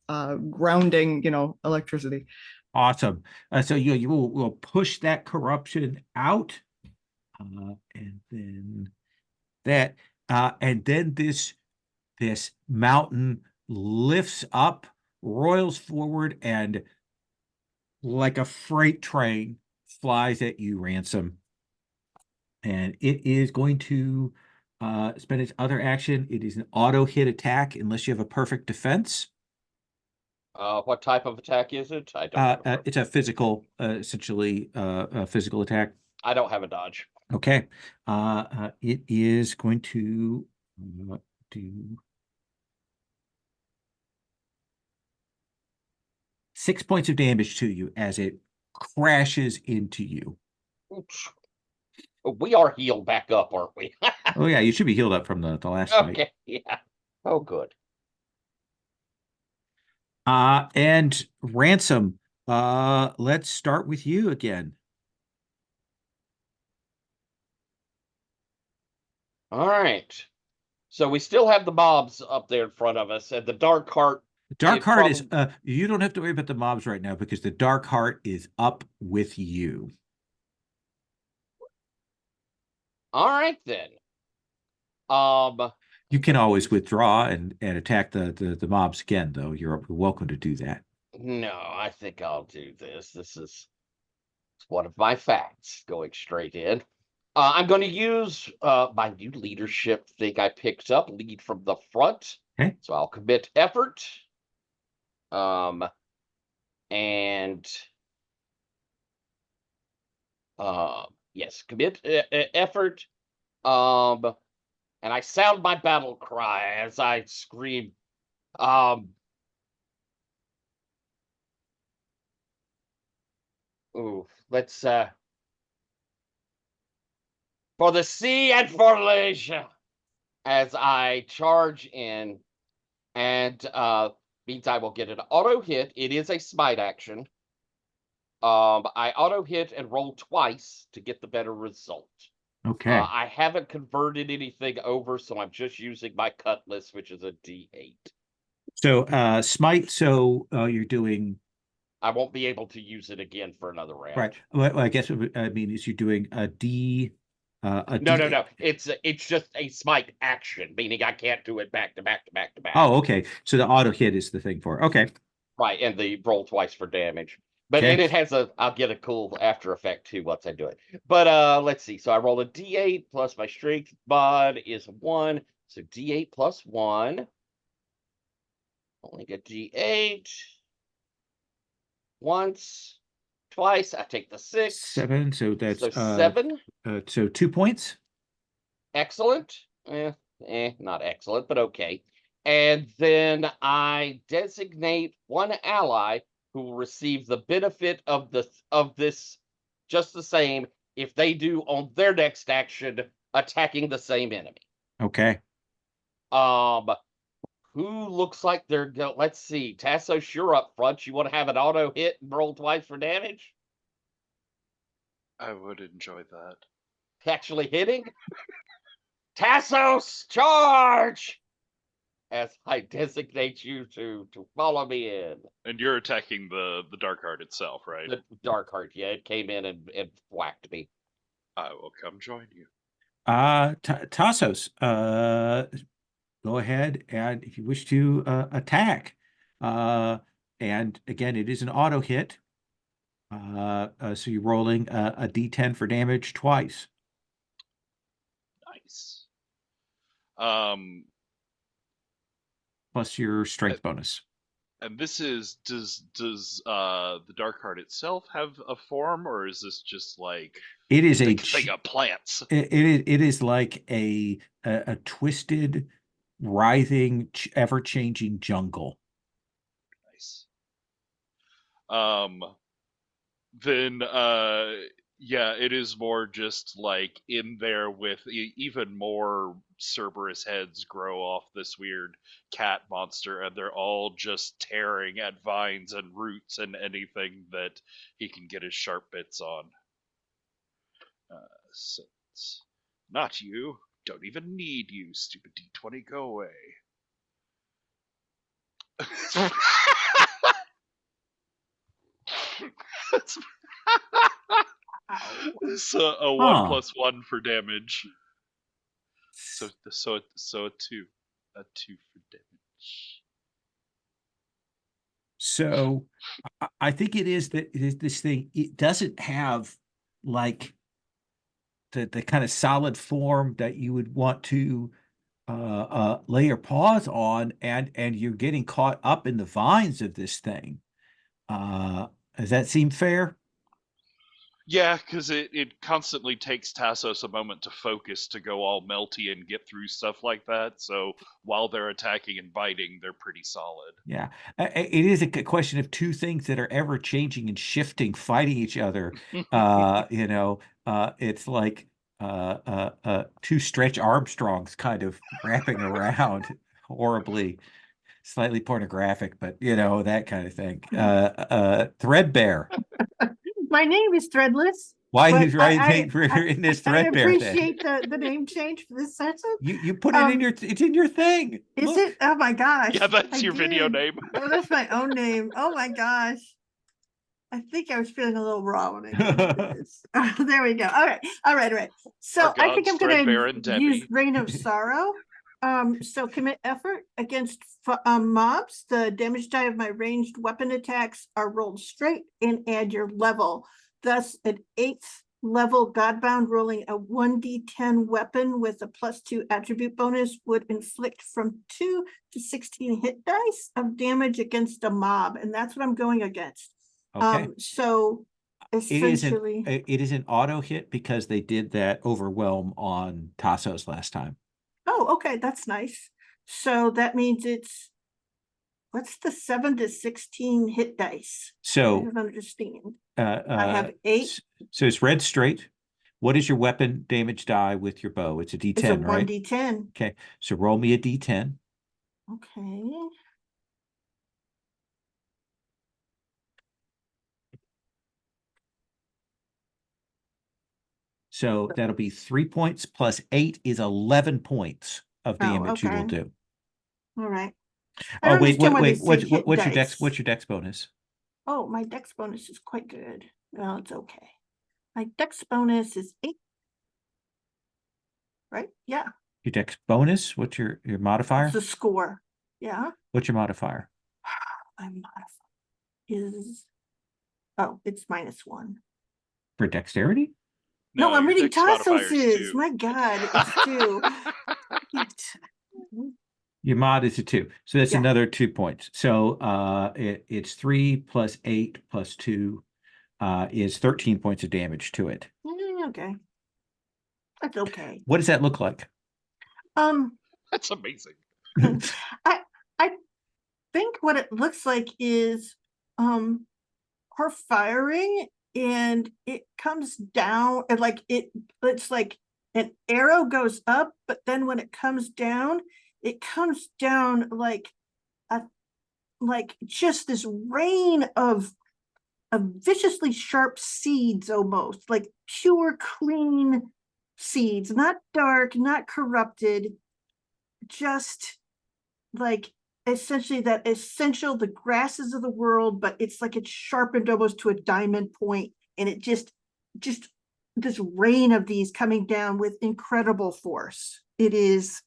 grounding, electricity. Awesome. So you will push that corruption out, and then that, and then this mountain lifts up, roils forward, and like a freight train flies at you, Ransom. And it is going to spend its other action. It is an auto hit attack unless you have a perfect defense. What type of attack is it? I don't. It's a physical, essentially, a physical attack. I don't have a dodge. Okay. It is going to do 6 points of damage to you as it crashes into you. Oops. We are healed back up, aren't we? Oh yeah, you should be healed up from the last fight. Okay, yeah. Oh, good. And Ransom, let's start with you again. All right. So we still have the mobs up there in front of us, and the Dark Heart. The Dark Heart is you don't have to worry about the mobs right now because the Dark Heart is up with you. All right then. You can always withdraw and attack the mobs again, though. You're welcome to do that. No, I think I'll do this. This is one of my facts going straight in. I'm going to use my new leadership thing I picked up, lead from the front. Okay. So I'll commit effort. And yes, commit effort. And I sound my battle cry as I scream. Let's for the sea and for Malaysia, as I charge in, and means I will get an auto hit. It is a smite action. I auto hit and roll twice to get the better result. Okay. I haven't converted anything over, so I'm just using my cutlass, which is a D8. So smite, so you're doing I won't be able to use it again for another round. right. Well, I guess what I mean is you're doing a D No, no, no. It's just a smite action, meaning I can't do it back to back to back to back. Oh, okay. So the auto hit is the thing for it. Okay. Right, and the roll twice for damage. But Okay. and it has I'll get a cool after effect too once I do it. But let's see. So I roll a D8 plus my strength mod is 1. So D8 plus 1. Only get D8. Once, twice. I take the 6. 7. So that's So 7. So 2 points. Excellent. Not excellent, but okay. And then I designate one ally who will receive the benefit of this just the same if they do on their next action attacking the same enemy. Okay. Who looks like they're go? Let's see. Tassos, you're up front. You want to have an auto hit and roll twice for damage? I would enjoy that. Actually hitting? Tassos, charge! As I designate you to follow me in. And you're attacking the Dark Heart itself, right? The Dark Heart, yeah, it came in and whacked me. I will come join you. Tassos, go ahead and if you wish to attack. And again, it is an auto hit. So you're rolling a D10 for damage twice. Nice. Plus your strength bonus. And this is does the Dark Heart itself have a form, or is this just like It is a thing of plants? it is like a twisted, writhing, ever-changing jungle. Nice. Then yeah, it is more just like in there with even more Cerberus heads grow off this weird cat monster, and they're all just tearing at vines and roots and anything that he can get his sharp bits on. So it's not you. Don't even need you, stupid D20. Go away. So a 1+1 for damage. So a 2. A 2 for damage. So I think it is that this thing, it doesn't have like the kind of solid form that you would want to lay your paws on, and you're getting caught up in the vines of this thing. Does that seem fair? Yeah, because it constantly takes Tassos a moment to focus to go all melty and get through stuff like that. So while they're attacking and biting, they're pretty solid. Yeah, it is a question of two things that are ever changing and shifting, fighting each other. It's like two Stretch Armstrongs kind of wrapping around horribly, slightly pornographic, but that kind of thing. Threadbare. My name is Threadless. Why but is in this I Threadbare thing? appreciate the name change for this session. You put it in it's in your thing. Is Look. it? Oh my gosh. Yeah, that's I your video did. name. Oh, that's my own name. Oh my gosh. I think I was feeling a little raw when I did this. There we go. All right. So Our I think I'm gods, Threadbare going and to use Debbie. Reign of Sorrow. So commit effort against mobs. The damage die of my ranged weapon attacks are rolled straight and add your level. Thus, an 8th level Godbound rolling a 1d10 weapon with a +2 attribute bonus would inflict from 2 to 16 hit dice of damage against a mob, and that's what I'm going against. Okay. So essentially, it is an auto hit because they did that overwhelm on Tassos last time. oh, okay, that's nice. So that means it's what's the 7 to 16 hit dice? I So don't understand. I have 8. So it's red straight. What is your weapon damage die with your bow? It's a D10, It's a right? 1d10. Okay. So roll me a D10. Okay. So that'll be 3 points plus 8 is 11 points of Oh, damage you will okay. do. All right. I Oh, don't wait, understand why they wait, say hit what's your dex? dice. What's your dex bonus? Oh, my dex bonus is quite good. Well, it's okay. My dex bonus is 8. Right? Yeah. Your dex bonus? What's your modifier? It's the score. Yeah. What's your modifier? My modifier is, oh, it's -1. For dexterity? No, I'm your reading dex modifier's Tasos's. 2. My God, it's 2. Your mod is a 2. So that's Yeah. another 2 points. So it's 3 plus 8 plus 2 is 13 points of damage to it. Okay. That's okay. What does that look like? That's amazing. I I think what it looks like is her firing, and it comes down, and like it's like an arrow goes up, but then when it comes down like a like just this rain of viciously sharp seeds, almost like pure clean seeds, not dark, not corrupted, just like essentially that essential the grasses of the world, but it's like it's sharpened almost to a diamond point, and it just this rain of these coming down with incredible force. It is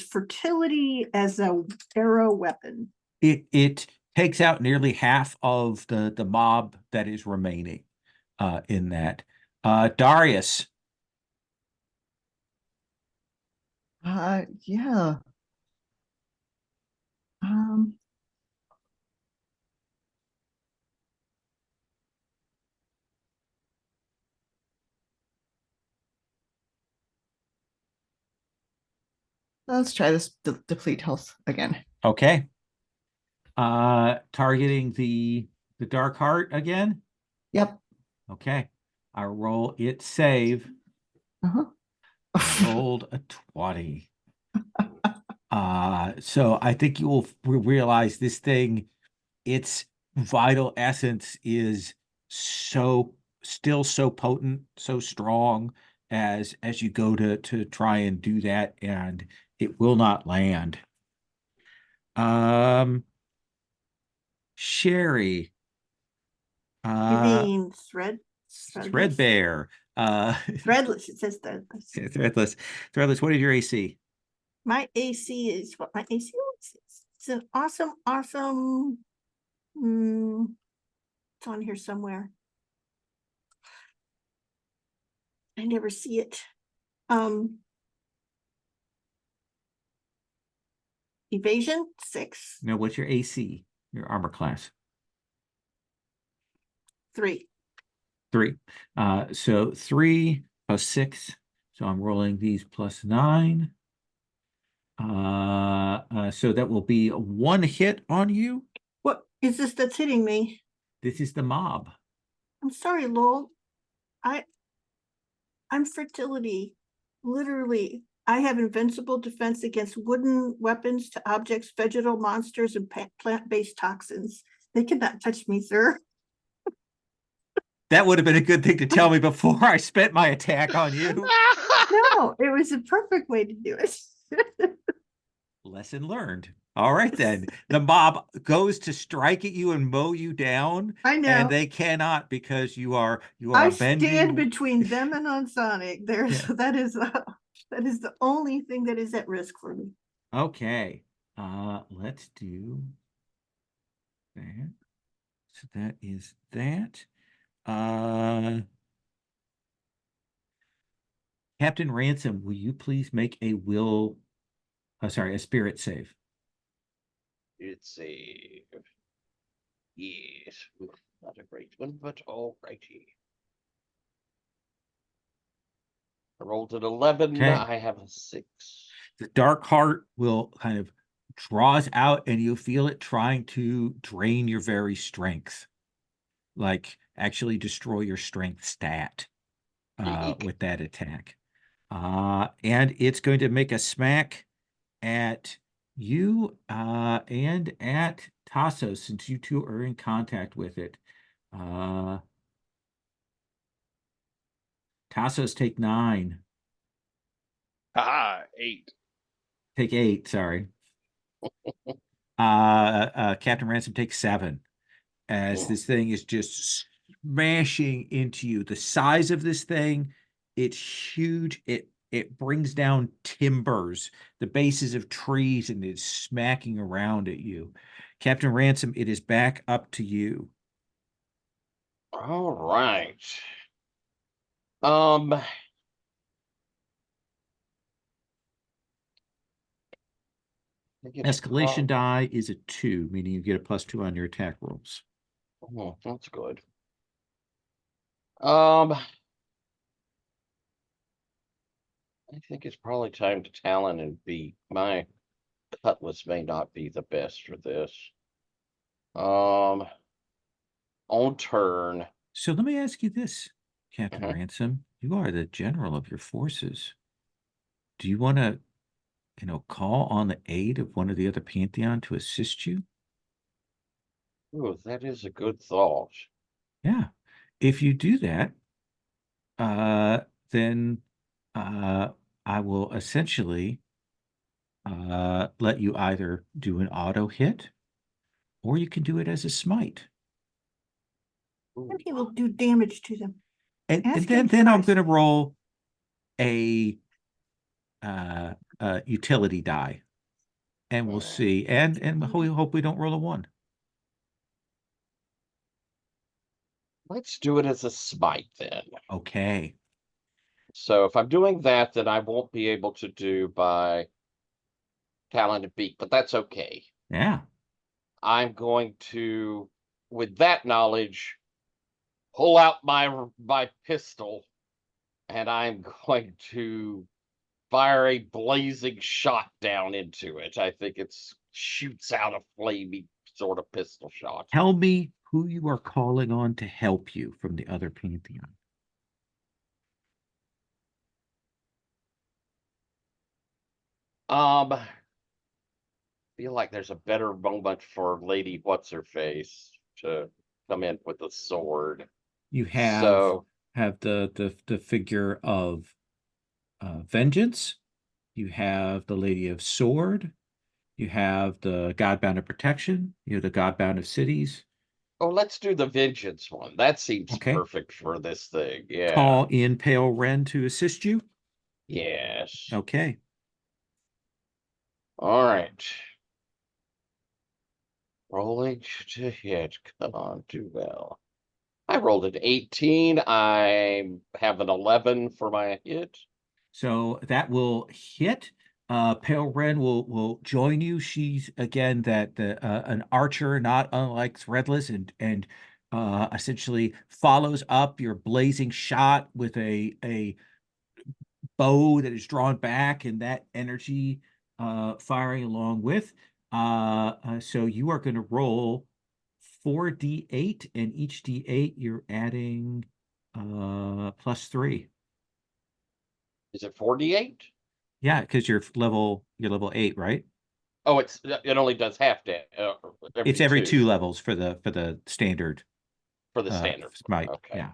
fertility as a arrow weapon. It takes out nearly half of the mob that is remaining in that. Darius. Yeah. Let's try this deplete health again. Okay. Targeting the dark heart again. Yep. Okay. I roll its save. Uh-huh. Rolled a 20. So I think you will realize this thing, its vital essence is still so potent, so strong as you go to try and do that, and it will not land. Sherry. You mean Threadbare. Threadless. It says threadless. Threadless. What is your AC? My AC is what my AC is. It's an awesome. It's on here somewhere. I never see it. Evasion 6. No, what's your AC? Your armor class? 3. 3. So 3 plus 6. So I'm rolling these plus 9. So that will be 1 hit on you. What is this that's hitting me? This is the mob. I'm sorry, Lowell. I'm fertility. Literally, I have invincible defense against wooden weapons to objects, vegetal monsters, and plant-based toxins. They cannot touch me, sir. That would have been a good thing to tell me before I spent my attack on you. No, it was a perfect way to do it. Lesson learned. All right, then. The mob goes to strike at you and mow you down. I know. And they cannot, because you are I bending. stand between them and Onsonic. That is the only thing that is at risk for me. Okay. Let's do that. So that is that. Captain Ransom, will you please make a a spirit save? It's a yes, not a great one, but all righty. I rolled an 11. Okay. I have a 6. The dark heart will kind of draws out, and you feel it trying to drain your very strength, like actually destroy your strength stat with that attack. And it's going to make a smack at you and at Tasso, since you two are in contact with it. Tassos take 9. Ah, 8. Take 8, sorry. Captain Ransom takes 7. As this thing is just smashing into you. The size of this thing, it's huge. It brings down timbers, the bases of trees, and it's smacking around at you. Captain Ransom, it is back up to you. All right. I think it's Escalation die is a 2, meaning you get a +2 on your attack rolls. Oh, that's good. I think it's probably time to Talon and beat. My cutlass may not be the best for this. On turn. So let me ask you this, Captain Mhm. Ransom. You are the general of your forces. Do you want to, call on the aid of one of the other Pantheon to assist you? Ooh, that is a good thought. Yeah. If you do that, then I will essentially let you either do an auto hit or you can do it as a smite. Ooh, And he will do damage to them. And Ask then, him then I'm twice. going to roll a utility die and we'll see. And we hope we don't roll a 1. let's do it as a smite then. Okay. So if I'm doing that, then I won't be able to do by Talon and beat, but that's okay. Yeah. I'm going to, with that knowledge, pull out my pistol, and I'm going to fire a blazing shot down into it. I think it's shoots out a flamey sort of pistol shot. Tell me who you are calling on to help you from the other Pantheon. Feel like there's a better moment for Lady What's Her Face to come in with a sword. You So have the figure of vengeance. You have the Lady of Sword. You have the Godbound of Protection. You have the Godbound of Cities. let's do the vengeance one. That seems Okay. perfect for this thing. Yeah. Call in Pale Ren to assist you. Yes. Okay. All right. Rolling to hit. Come on, do well. I rolled an 18. I have an 11 for my hit. So that will hit. Pale Ren will join you. She's again that the an archer, not unlike Threadless, and essentially follows up your blazing shot with a bow that is drawn back and that energy firing along with. So you are going to roll 4d8, and each d8 you're adding +3. Is it 48? Yeah, because you're level 8, right? Oh, it only does half damage It's every every 2 2 levels for the standard for the standard. smite. Okay. Yeah.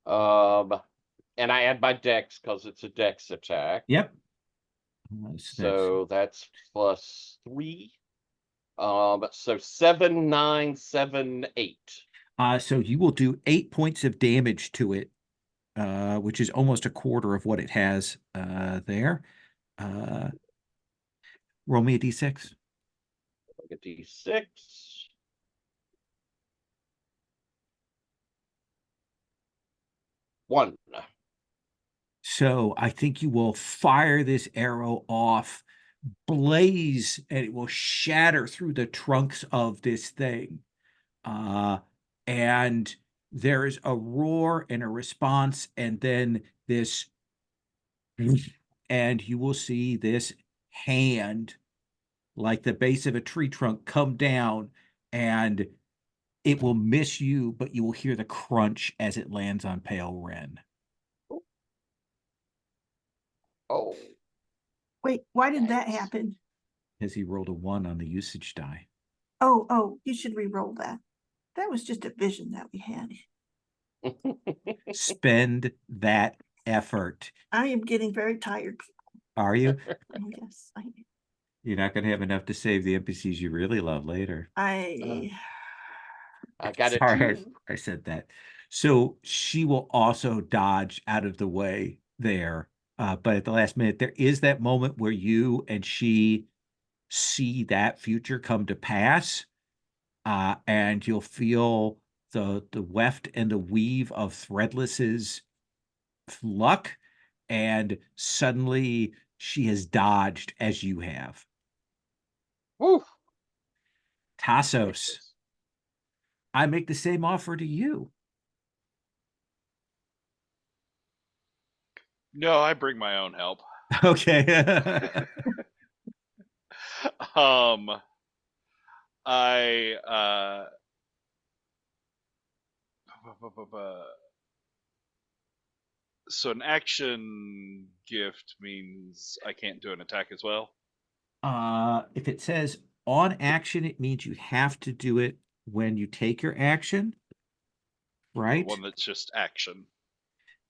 All right. And I add my dex because it's a dex attack. Yep. So that's +3. So 7, 9, 7, 8. So you will do 8 points of damage to it, which is almost a quarter of what it has there. Roll me a d6. Like a d6. 1. So I think you will fire this arrow off, blaze, and it will shatter through the trunks of this thing. And there is a roar and a response, and then this, and you will see this hand, like the base of a tree trunk, come down, and it will miss you, but you will hear the crunch as it lands on Pale Ren. Oh, Wait, why did that Yikes. happen? As he rolled a 1 on the usage die. Oh, you should re-roll that. That was just a vision that we had. Spend that effort. I am getting very tired. Are you? Yes, I am. You're not going to have enough to save the NPCs you really love later. I I got it Sorry, too. I said that. So she will also dodge out of the way there. But at the last minute, there is that moment where you and she see that future come to pass. And you'll feel the weft and the weave of Threadless's luck. And suddenly she has dodged as you have. Woo. Tassos, I make the same offer to you. No, I bring my own help. Okay. I so an action gift means I can't do an attack as well. If it says on action, it means you have to do it when you take your action, The right? one that's just action.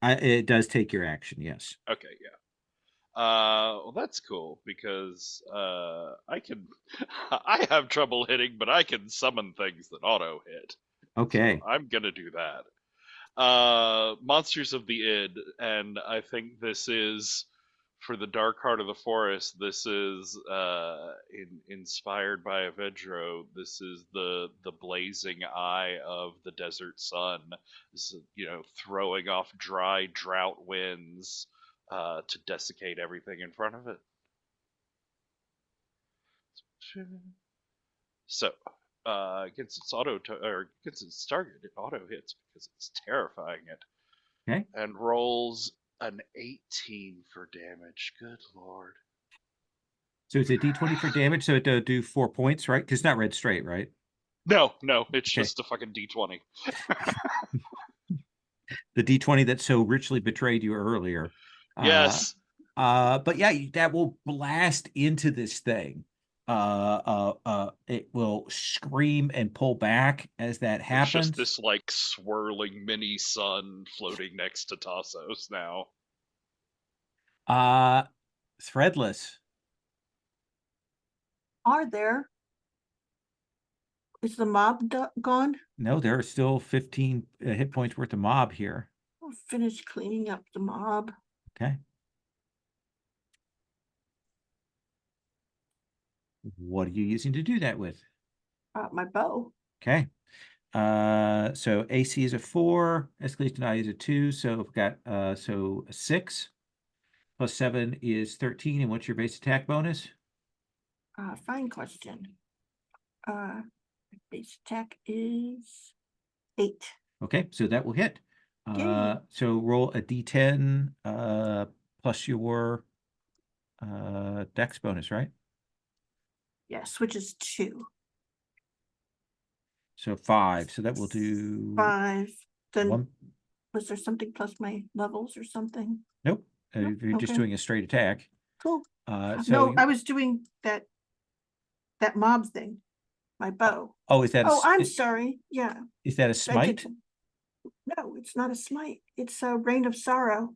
It does take your action, yes. Okay, yeah. Well, that's cool because I can. I have trouble hitting, but I can summon things that auto hit. Okay. So I'm gonna do that. Monsters of the Id, and I think this is for the Dark Heart of the Forest. This is inspired by Avedro. This is the blazing eye of the desert sun. This is, throwing off dry drought winds to desiccate everything in front of it. So, against its against its target, it auto hits because it's terrifying it. Okay. And rolls an 18 for damage. Good lord. So it's a D20 for damage, so it'll do 4 points, right? Because it's not red straight, right? No, it's Okay. just a fucking D20. The D20 that so richly betrayed you earlier. Yes. But yeah, that will blast into this thing. It will scream and pull back as that happens. It's just this like swirling mini sun floating next to Tassos now. Threadless. are there. Is the mob gone? No, there are still 15 hit points worth of mob here. I'll finish cleaning up the mob. Okay. What are you using to do that with? My bow. Okay. So AC is a 4, escalation die is a 2, so we've got so a 6 plus 7 is 13. And what's your base attack bonus? Fine question. Base attack is 8. Okay, so that will hit. Yay. So roll a D10 plus your dex bonus, right? Yes, which is 2. So 5. So that will do 5. Then 1. was there something plus my levels or something? Nope. Nope, You're just okay. doing a straight attack. Cool. So No, I was doing that mob thing. My bow. oh, is that I'm sorry. Yeah. is that a I smite? did- No, it's not a smite. It's a rain of sorrow.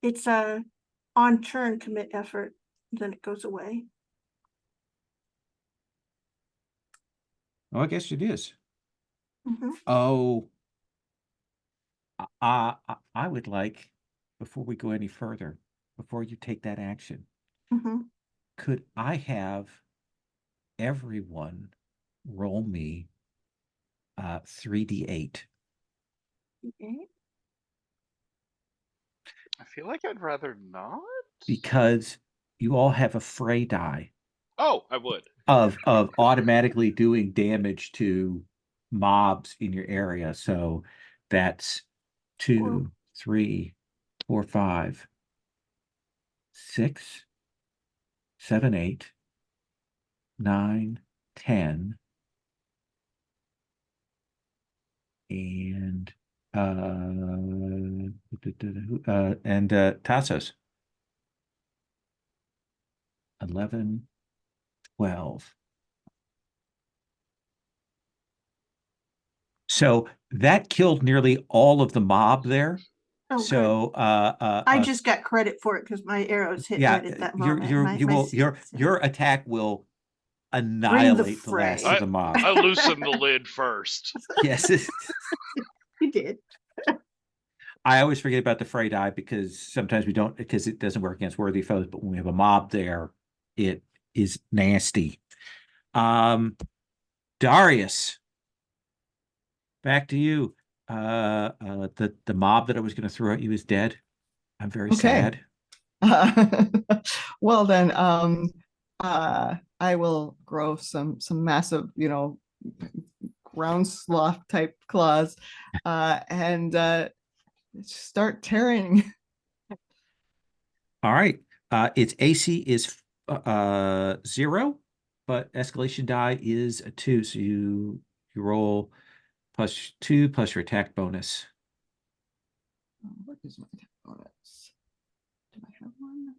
It's a on turn commit effort, then it goes away. Oh, I guess it is. Mhm. Oh, I would like, before we go any further, before you take that action, Mhm. could I have everyone roll me 3d8? Okay. I feel like I'd rather not. Because you all have a fray die Oh, I would. of automatically doing damage to mobs in your area. So that's 2, 3, 4, 5, 6, 7, 8, 9, 10, and Tassos. 11, 12. So that killed nearly all of the mob there. Oh, good. So I just got credit for it because my arrows hit yeah, right at that moment. your attack will Bring annihilate the last fray. of the mob. I loosened the lid first. Yes. You did. I always forget about the fray die because sometimes we don't, because it doesn't work against worthy foes, but when we have a mob there, it is nasty. Darius, back to you. The mob that I was going to throw at you is dead. I'm very Okay. sad. Well then, I will grow some massive, ground sloth type claws, and start tearing. All right. Its AC is 0, but escalation die is a 2. So you roll +2 plus your attack bonus. What is my attack bonus? Do I have one?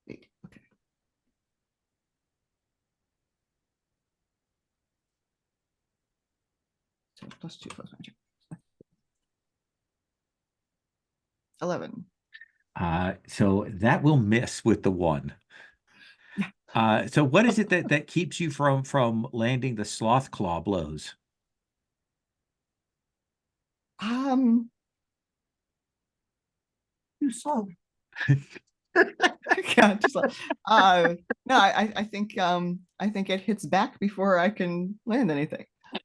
8. Okay. So +2 plus my attack. 11. So that will miss with the 1. Yeah. So what is it that keeps you from landing the sloth claw blows? Too slow. Yeah, just like, no, I think it hits back before I can land anything. You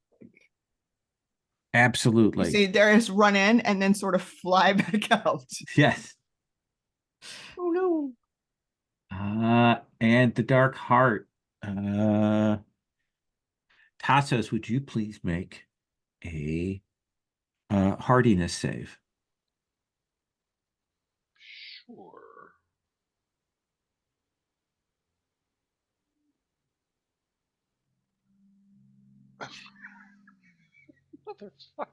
Absolutely. see, Darius run in and then sort of fly back out. Yes. Oh no. And the dark heart. Tassos, would you please make a hardiness save? Sure. Motherfucker.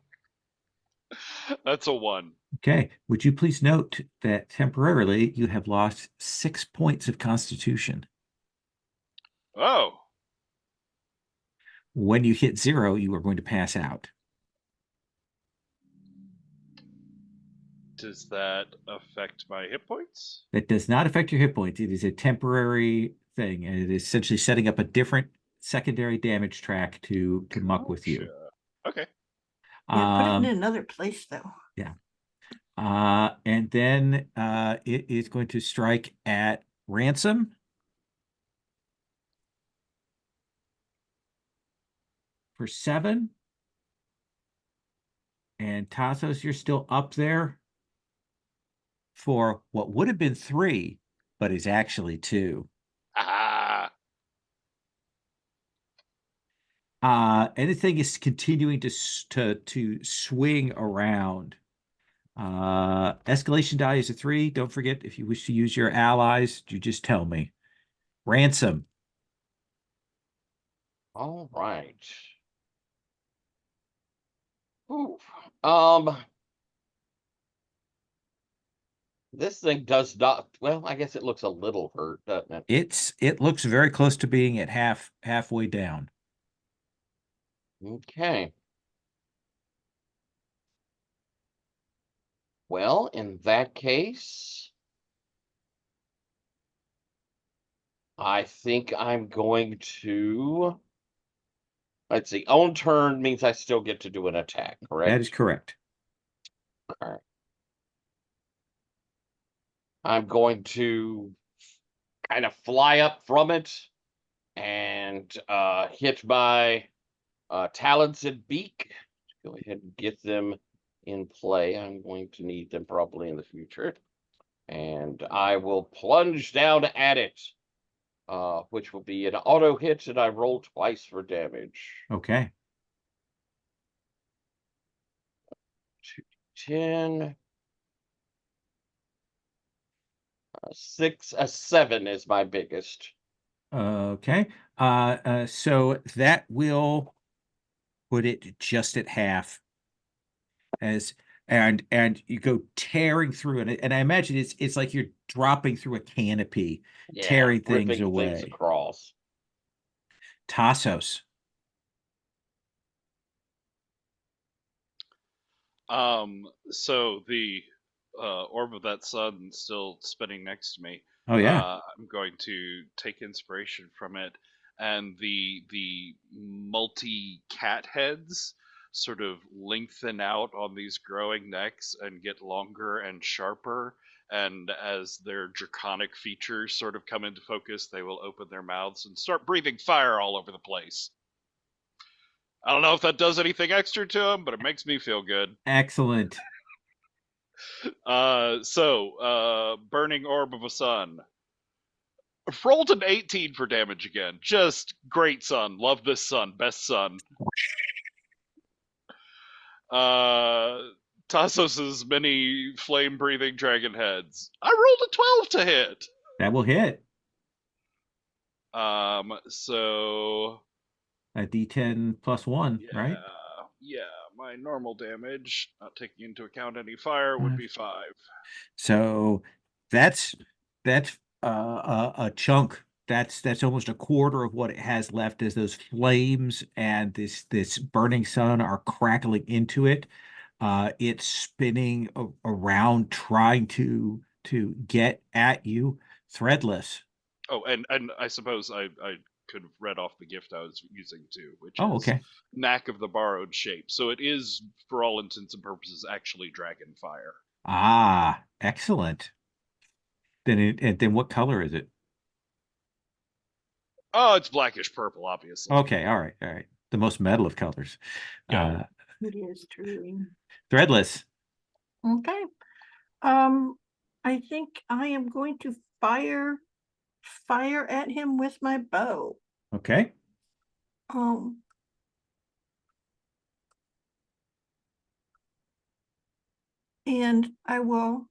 That's a 1. Okay. Would you please note that temporarily you have lost 6 points of constitution? Oh. When you hit 0, you are going to pass out. Does that affect my hit points? That does not affect your hit points. It is a temporary thing, and it is essentially setting up a different secondary damage track to muck with you. Gotcha. Okay. Yeah, put it in another place though. Yeah. And then it is going to strike at Ransom. For 7. And Tassos, you're still up there for what would have been 3, but is actually 2. Ah. Anything is continuing to swing around. Escalation die is a 3. Don't forget, if you wish to use your allies, you just tell me. Ransom. All right. Ooh. This thing does not. Well, I guess it looks a little hurt, doesn't it? It looks very close to being at halfway down. Okay. Well, in that case, I think I'm going to. Let's see. Own turn means I still get to do an attack, correct? That is correct. All right. I'm going to kind of fly up from it and hit my talons and beak. Go ahead and get them in play. I'm going to need them probably in the future. And I will plunge down at it, which will be an auto hit, and I roll twice for damage. Okay. 10. 7 is my biggest. Okay. So that will put it just at half and you go tearing through it. And I imagine it's like you're dropping through a canopy, Yeah, tearing things ripping away. things across. Tassos. So the orb of that sun still spinning next to me. Oh yeah. I'm going to take inspiration from it, and the multi cat heads sort of lengthen out on these growing necks and get longer and sharper. And as their draconic features sort of come into focus, they will open their mouths and start breathing fire all over the place. I don't know if that does anything extra to them, but it makes me feel good. Excellent. Burning Orb of a Sun. Rolled an 18 for damage again. Just great sun. Love this sun. Best sun. Tassos's many flame-breathing dragon heads. I rolled a 12 to hit. That will hit. So A D10 plus 1, right? Yeah, my normal damage, not taking into account any fire, would be 5. So that's a chunk. That's almost a quarter of what it has left as those flames and this burning sun are crackling into it. It's spinning around trying to get at you, threadless. Oh, and I suppose I could have read off the gift I was using too, which Oh, is okay. Knack of the Borrowed Shape. So it is, for all intents and purposes, actually dragon fire. Ah, excellent. Then what color is it? Oh, it's blackish purple, obviously. Okay, all right. The most metal of colors. Yeah. It is truly. Threadless. Okay. I think I am going to fire at him with my bow. Okay. And I will,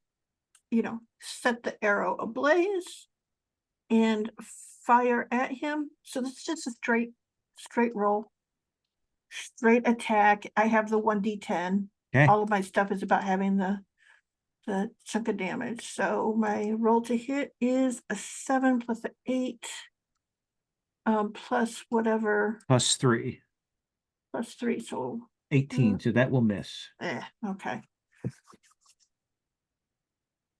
set the arrow ablaze and fire at him. So this is just a straight roll, straight attack. I have the 1d10. Okay. All of my stuff is about having the chunk of damage. So my roll to hit is a 7 plus an 8, plus whatever, Plus 3. plus 3. So 18. So that will miss. okay.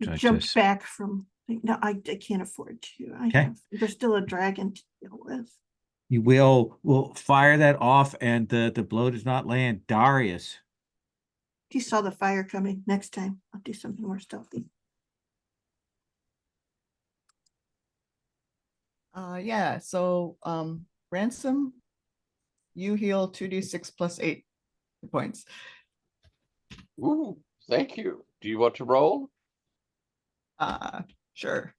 So Jumped just- back from. No, I can't afford to. Okay. There's still a dragon to deal with. You will fire that off, and the blow does not land. Darius. You saw the fire coming. Next time, I'll do something more stealthy. Yeah. So, Ransom, you heal 2d6 plus 8 points. Ooh, thank you. Do you want to roll? Sure.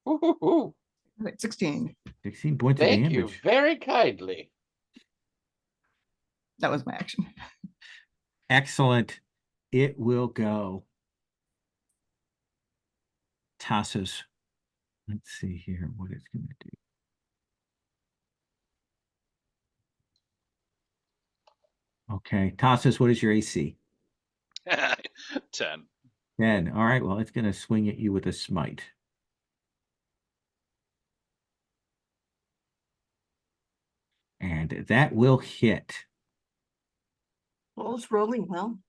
Ooh, Right, 16. 16 points of thank you damage. very kindly. That was my action. Excellent. It will go. Tassos. Let's see here what it's going to do. Okay. Tassos, what is your AC? 10. 10. All right. Well, it's going to swing at you with a smite. And that will hit. Well, it's rolling well.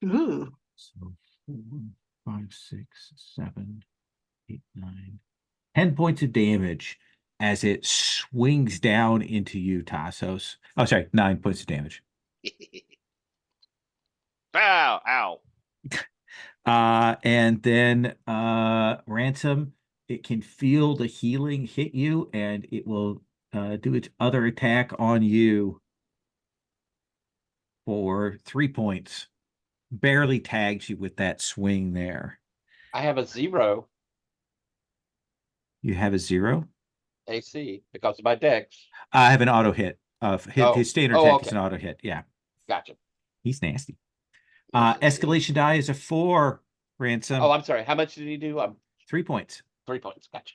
Ooh. So 4, 5, 6, 7, 8, 9, 10 points of damage as it swings down into you, Tassos. Oh, sorry, 9 points of damage. Ow. And then Ransom, it can feel the healing hit you, and it will do its other attack on you for 3 points. Barely tags you with that swing there. I have a 0 You have a 0? AC because of my dex. I have an auto hit. His standard attack is okay. an auto hit. Yeah, Gotcha. he's nasty. Escalation die is a 4, Ransom. Oh, I'm sorry. How much did he do? 3 points. 3 points. Gotcha.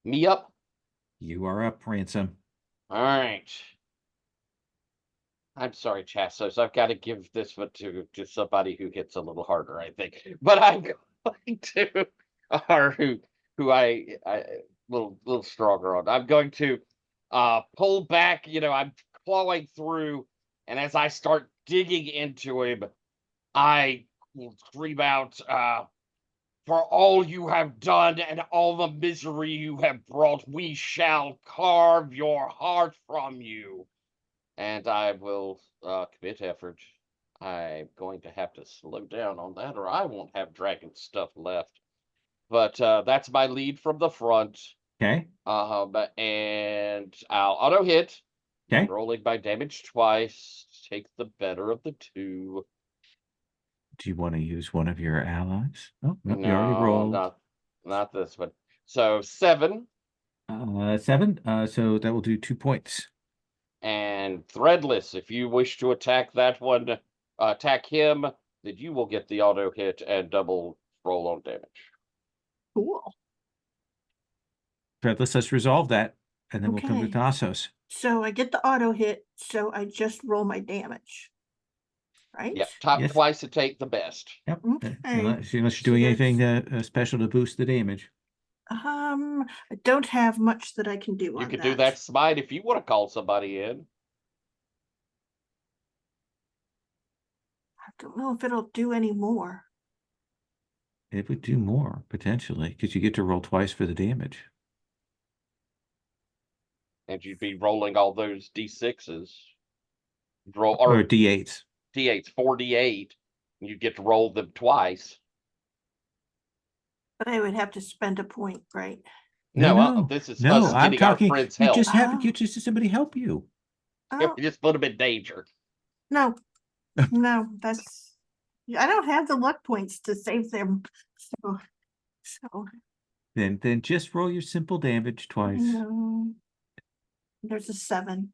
Me up? You are up, Ransom. All right. I'm sorry, Chassos. I've got to give this one to somebody who hits a little harder, I think. But I'm going to, or who I little stronger on. I'm going to pull back. I'm clawing through, and as I start digging into him, I will scream out, "For all you have done and all the misery you have brought, we shall carve your heart from you." And I will commit effort. I'm going to have to slow down on that, or I won't have dragon stuff left. But that's my lead from the front. Okay. And I'll auto hit. Okay. Rolling my damage twice. Take the better of the two. Do you want to use one of your allies? Oh, no, you already No, rolled. not this one. So 7. 7. So that will do 2 points. And Threadless, if you wish to attack that one, attack him, then you will get the auto hit and double roll on damage. Cool. But let's resolve that, and then we'll come to Okay. Tassos. So I get the auto hit, so I just roll my damage. Right? Yeah, top Yes. twice to take the best. Yep. Okay. Unless you're So doing anything special to boost the damage. I don't have much that I can do You on can do that smite if you want to call somebody in. I don't know if it'll do any more. It would do more, potentially, because you get to roll twice for the damage. And you'd be rolling all those D6s. Roll Or or D8s. D8s, 4D8. And you get to roll them twice. But I would have to spend a point, right? No, this is us I'm getting our talking. friends' You help. just have Oh. you just somebody help you. Oh, We just put them in danger. no, no, that's, I don't have the luck points to save them. So, Then just roll your simple damage twice. no. There's a 7.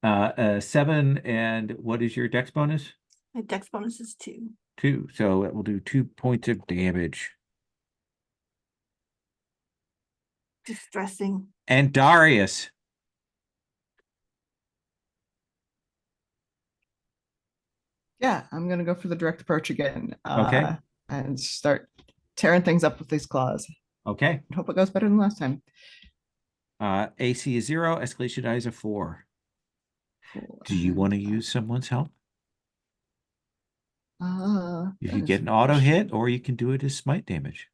7, and what is your dex bonus? My dex bonus is 2. 2. So it will do 2 points of damage. Distressing. And Darius. Yeah, I'm gonna go for the direct approach again. Okay. And start tearing things up with these claws. Okay. Hope it goes better than last time. AC is 0, escalation die is a 4. Do you want to use someone's help? You can get an auto hit, or you can do it as smite damage.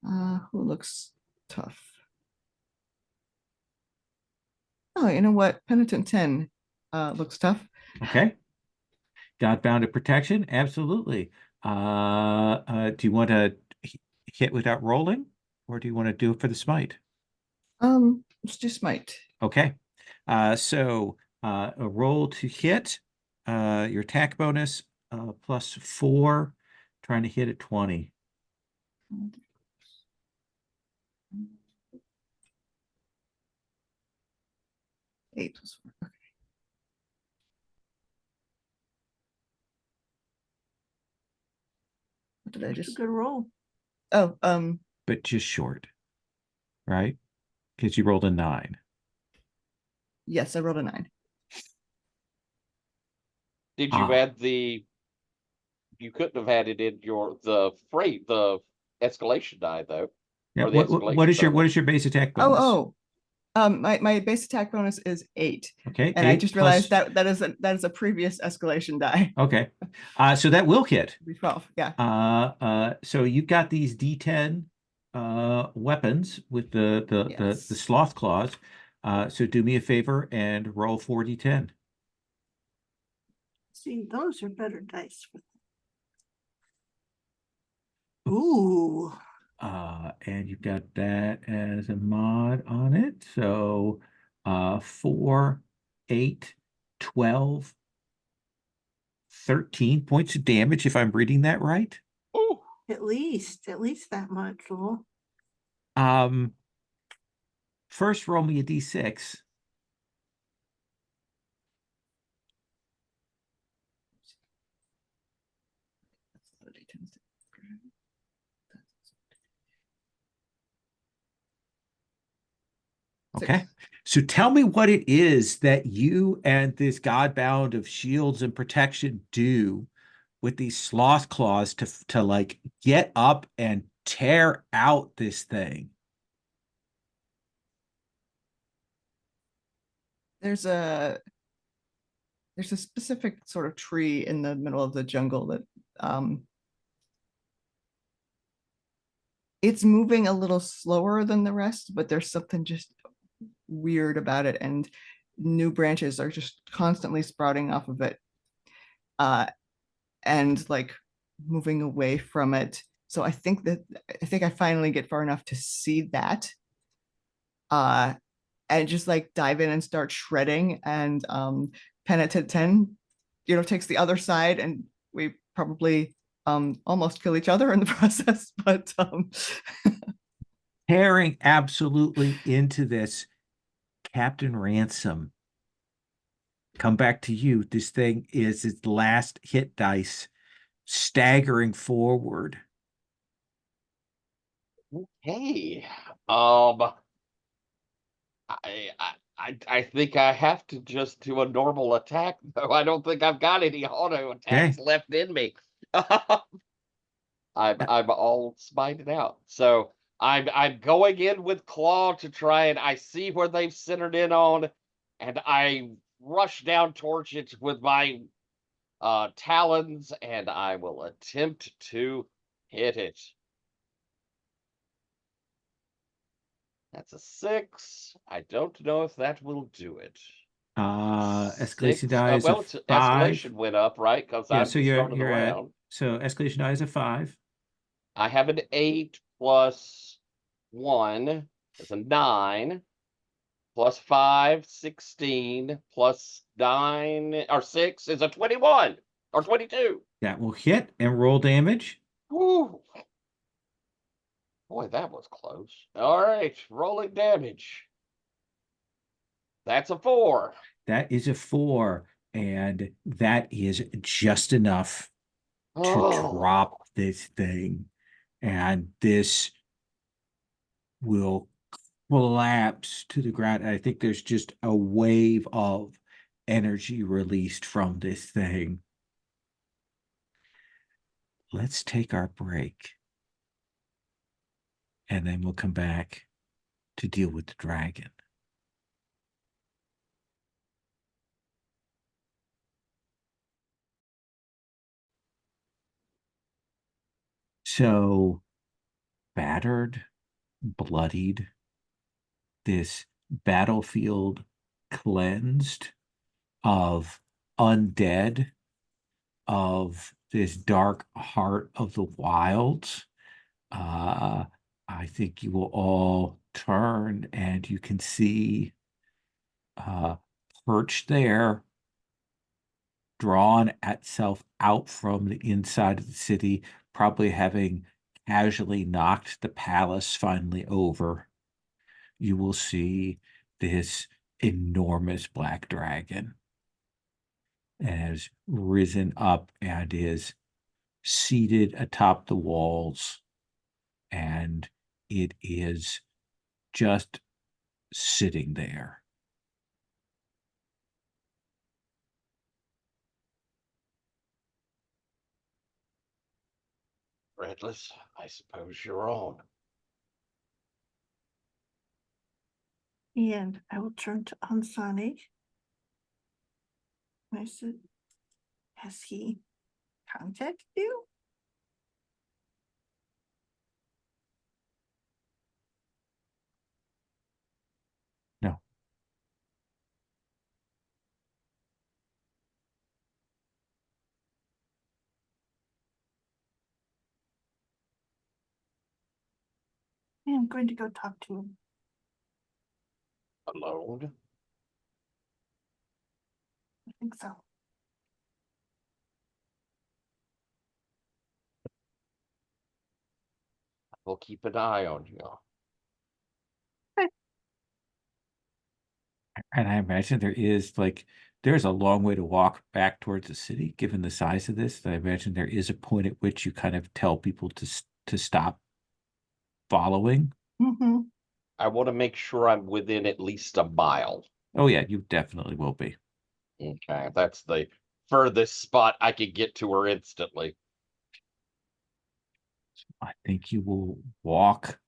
Who looks tough? Oh, you know what? Penitent 10 looks tough. Okay. Godbound to protection? Absolutely. Do you want to hit without rolling, or do you want to do it for the smite? Let's do smite. Okay. So a roll to hit, your attack bonus +4, trying to hit at 20. Eight plus 4. Okay. What did I It's a just? good roll. Oh, But just short, right? Because you rolled a 9. yes, I rolled a 9. Did you add the? You couldn't have had it in the escalation die though. Yeah. Or the What is your base attack bonus? My base attack bonus is 8. Okay. And 8 I just realized that is a previous escalation die. Okay. So that will hit. 12, yeah. So you've got these D10 weapons with the Yes. sloth claws. So do me a favor and roll 4d10. See, those are better dice. Ooh. And you've got that as a mod on it. So 4, 8, 12, 13 points of damage, if I'm reading that right. Ooh. At least that much. Lol. First roll me a d6. Okay. 6. So tell me what it is that you and this Godbound of shields and protection do with these sloth claws to like get up and tear out this thing. There's a specific sort of tree in the middle of the jungle that it's moving a little slower than the rest, but there's something just weird about it, and new branches are just constantly sprouting off of it, and like moving away from it. So I think I finally get far enough to see that, and just like dive in and start shredding. And Penitent 10, takes the other side, and we probably almost kill each other in the process. But Tearing absolutely into this, Captain Ransom. Come back to you. This thing is its last hit dice, staggering forward. Okay. I think I have to just do a normal attack, though. I don't think I've got any auto attacks left in me. I'm all smited out. So I'm going in with claw to try, and I see where they've centered in on, and I rush down towards it with my talons, and I will attempt to hit it. That's a 6. I don't know if that will do it. Escalation 6. die is Well, a it's 5. escalation went up, right? Because Yeah, I'm so the start of the you're at round. so escalation die is a 5. I have an 8 plus 1 is a 9. Plus 5, 16, plus 9 or 6 is a 21 or 22. That will hit and roll damage. Woo. Boy, that was close. All right, rolling damage. That's a 4. That is a 4, and that is just enough to Oh, drop this thing. And this will collapse to the ground. I think there's just a wave of energy released from this thing. Let's take our break. And then we'll come back to deal with the dragon. So, battered, bloodied, this battlefield cleansed of undead, of this dark heart of the wilds. I think you will all turn and you can see perched there, drawn itself out from the inside of the city, probably having casually knocked the palace finally over. You will see this enormous black dragon has risen up and is seated atop the walls, and it is just sitting there. Redless, I suppose you're on. And I will turn to Ansani. I said, has he contacted you? No. I'm going to go talk to him. Alone? I think so. We'll keep an eye on you. And I imagine there's a long way to walk back towards the city, given the size of this. I imagine there is a point at which you kind of tell people to stop following. Mm-hmm. I want to make sure I'm within at least a mile. Oh yeah, you definitely will be. Okay, that's the furthest spot I could get to her instantly. I think you will walk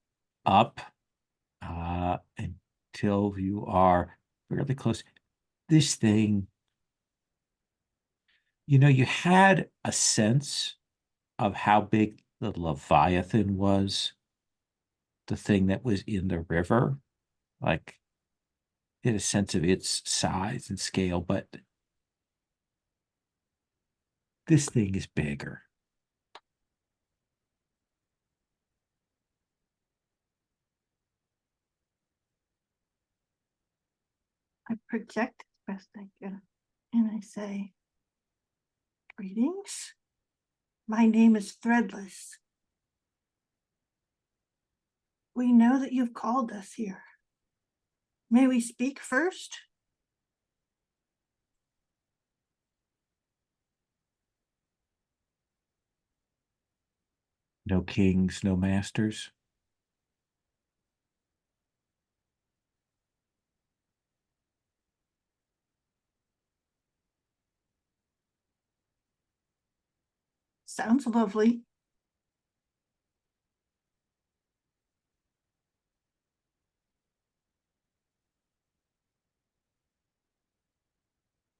up until you are fairly close. This thing, you had a sense of how big the Leviathan was, the thing that was in the river. Like, you had a sense of its size and scale, but this thing is bigger. I project as best I can, and I say, "Greetings. My name is Threadless. We know that you've called us here. May we speak first?" No kings, no masters. Sounds lovely.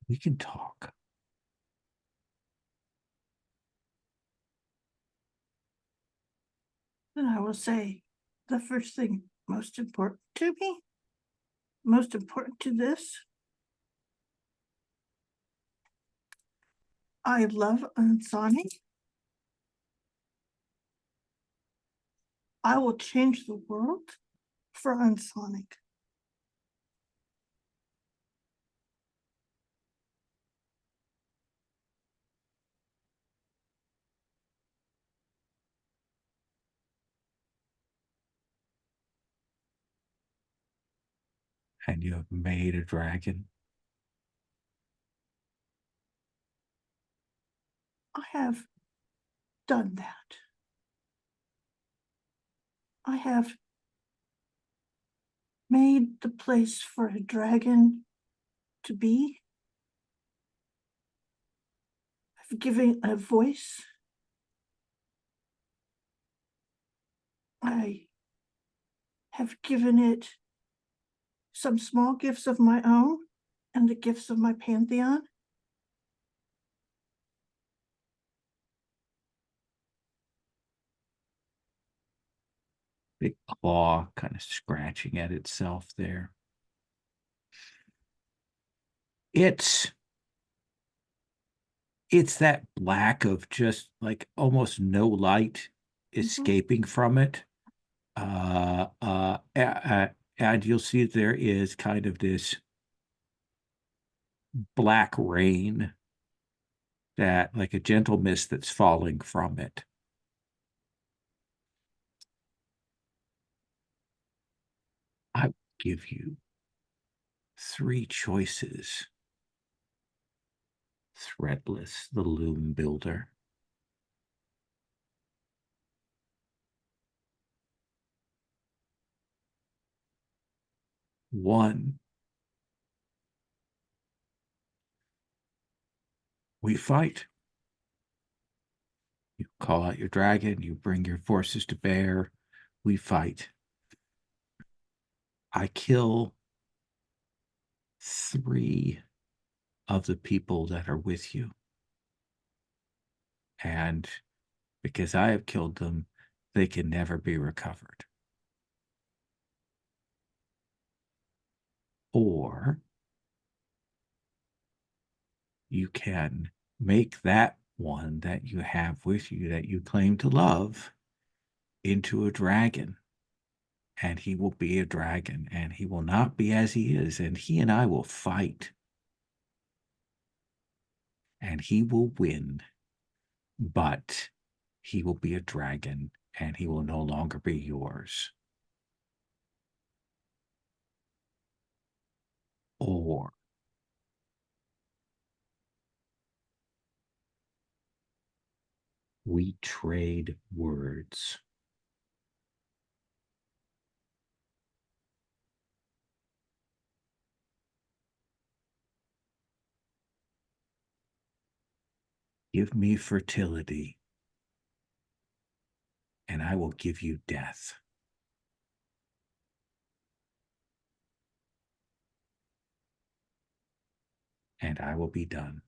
We can talk. Then I will say, the first thing most important to me, most important to this, I love Unsonic. I will change the world for Unsonic. And you have made a dragon. I have done that. I have made the place for a dragon to be. I've given a voice. I have given it some small gifts of my own and the gifts of my pantheon. Big claw kind of scratching at itself there. It's that black of just like almost no light escaping from it. And you'll see there is kind of this black rain, that like a gentle mist that's falling from it. I will give you 3 choices. Threadless, the loom builder. 1, we fight. You call out your dragon, you bring your forces to bear, we fight. I kill 3 of the people that are with you. And because I have killed them, they can never be recovered. Or you can make that one that you have with you that you claim to love into a dragon. And he will be a dragon, and he will not be as he is, and he and I will fight. And he will win, but he will be a dragon, and he will no longer be yours. Or we trade words. Give me fertility, and I will give you death. And I will be done.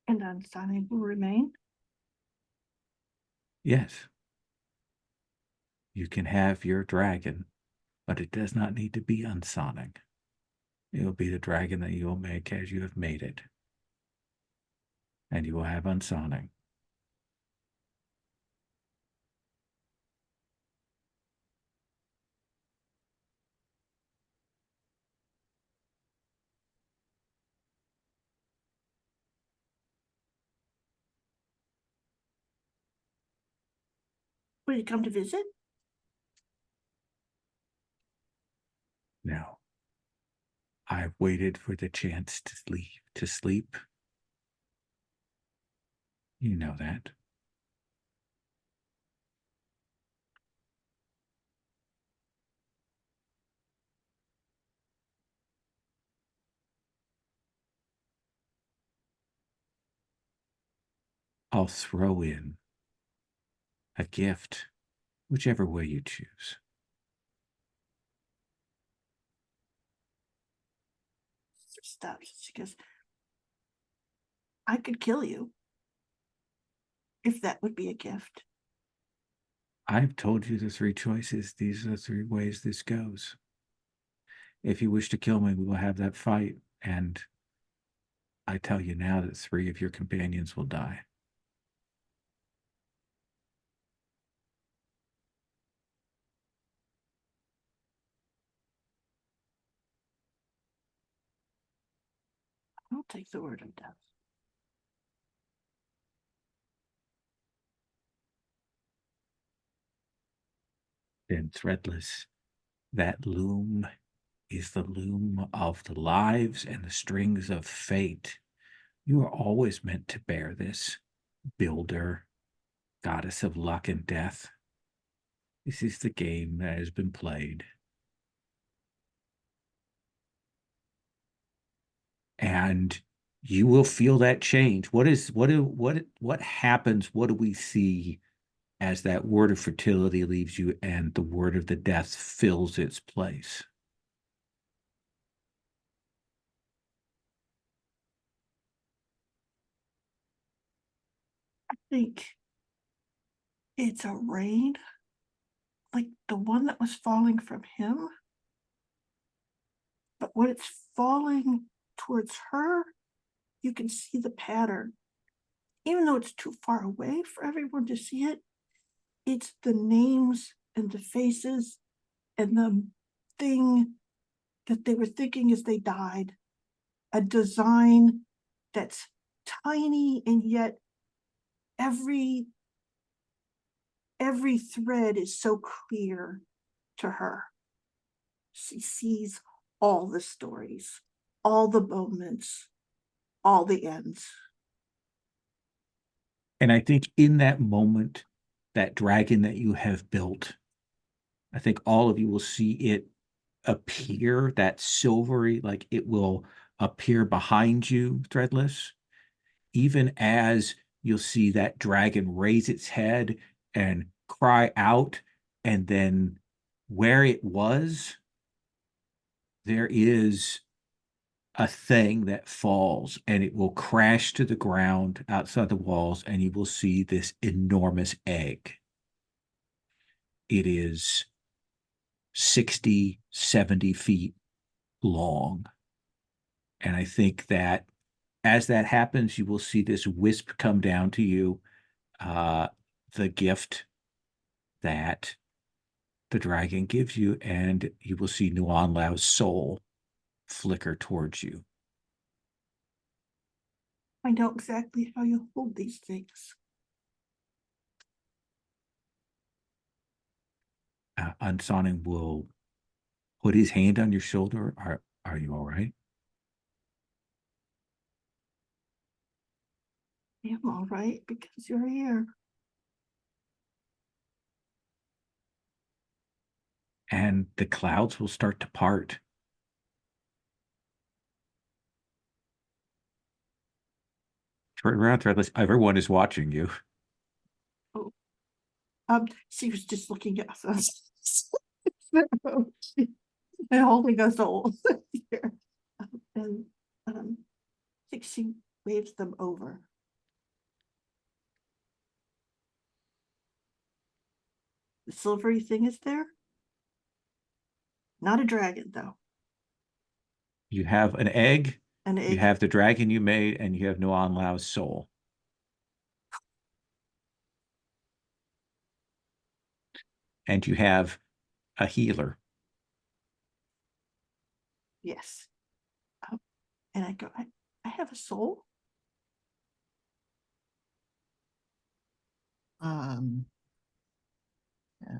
And Unsunning will remain. Yes, you can have your dragon, but it does not need to be unsonic. It will be the dragon that you will make as you have made it. And you will have unsonic. Will you come to visit? No. I've waited for the chance to sleep. You know that. I'll throw in a gift, whichever way you choose. Stops. She goes, I could kill you if that would be a gift. I've told you the three choices. These are the three ways this goes. If you wish to kill me, we will have that fight. And I tell you now that 3 of your companions will die. I'll take the word of death. Then threadless, that loom is the loom of the lives and the strings of fate. You are always meant to bear this, builder, goddess of luck and death. This is the game that has been played. And you will feel that change. What happens? What do we see as that word of fertility leaves you and the word of the death fills its place? I think it's a rain, like the one that was falling from him. But when it's falling towards her, you can see the pattern. Even though it's too far away for everyone to see it, it's the names and the faces and the thing that they were thinking as they died. A design that's tiny, and yet every thread is so clear to her. She sees all the stories, all the moments, all the ends. And I think in that moment, that dragon that you have built, I think all of you will see it appear, that silvery, like it will appear behind you, Threadless, even as you'll see that dragon raise its head and cry out, and then where it was, there is a thing that falls and it will crash to the ground outside the walls, and you will see this enormous egg. It is 60, 70 feet long. And I think that as that happens, you will see this wisp come down to you, the gift that the dragon gives you, and you will see Nuan Lao's soul flicker towards you. I know exactly how you hold these things. Ansanin will put his hand on your shoulder. Are you all right? I'm all right because you're here. And the clouds will start to part. Turn around, Threadless. Everyone is watching you. She was just looking at us. And holding us all here. And I think she waves them over. The silvery thing is there. Not a dragon, though. You have an egg, An you egg. have the dragon you made, and you have Nuan Lao's soul. And you have a healer. Yes. And I go, I have a soul. Yeah.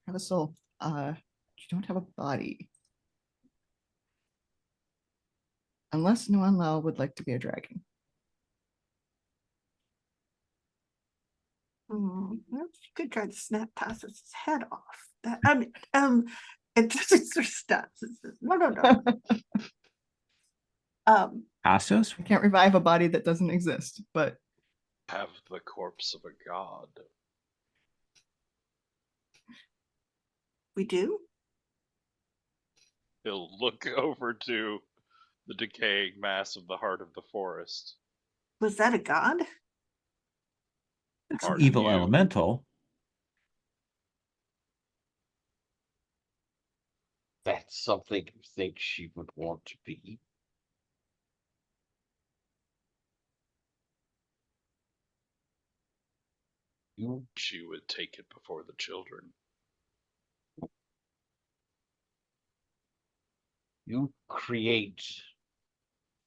Have a soul. You don't have a body. Unless Nuan Lao would like to be a dragon. Well, you could try to snap Tassos' head off. That it doesn't sort of stops. No. Tassos? I can't revive a body that doesn't exist, but Have the corpse of a god. We do. He'll look over to the decaying mass of the heart of the forest. Was that a god? It's an Part of evil you. elemental. That's something you think she would want to be. You She would take it before the children. you create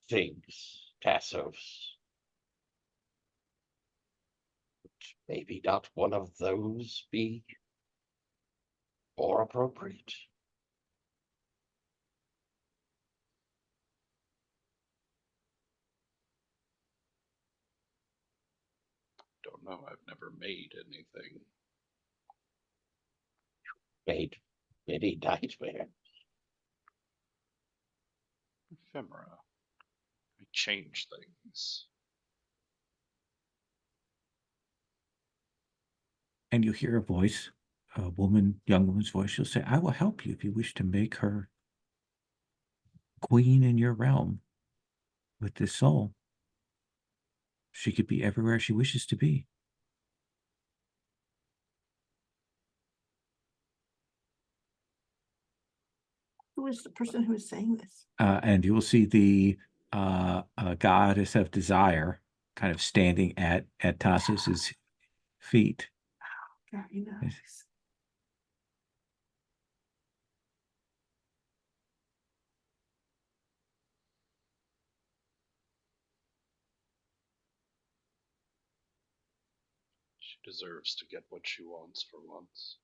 things, Tassos. Maybe not one of those be more appropriate. Don't know, I've never made anything. Made many nightmares. Ephemera. I change things. And you hear a voice, a young woman's voice. She'll say, I will help you if you wish to make her queen in your realm with this soul. She could be everywhere she wishes to be. Who is the person who is saying this? And you will see the goddess of desire kind of standing at Tassos's feet. Very nice. She deserves to get what she wants for once.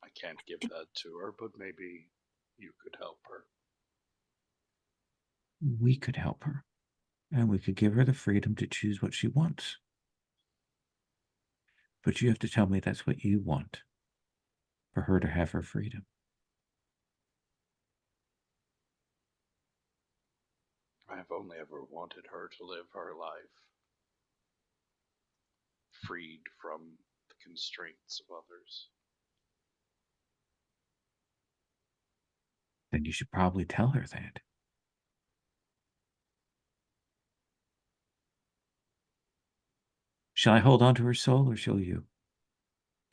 I can't give that to her, but maybe you could help her. We could help her, and we could give her the freedom to choose what she wants. But you have to tell me that's what you want for her to have her freedom. I've only ever wanted her to live her life freed from the constraints of others. Then you should probably tell her that. Shall I hold on to her soul, or shall you?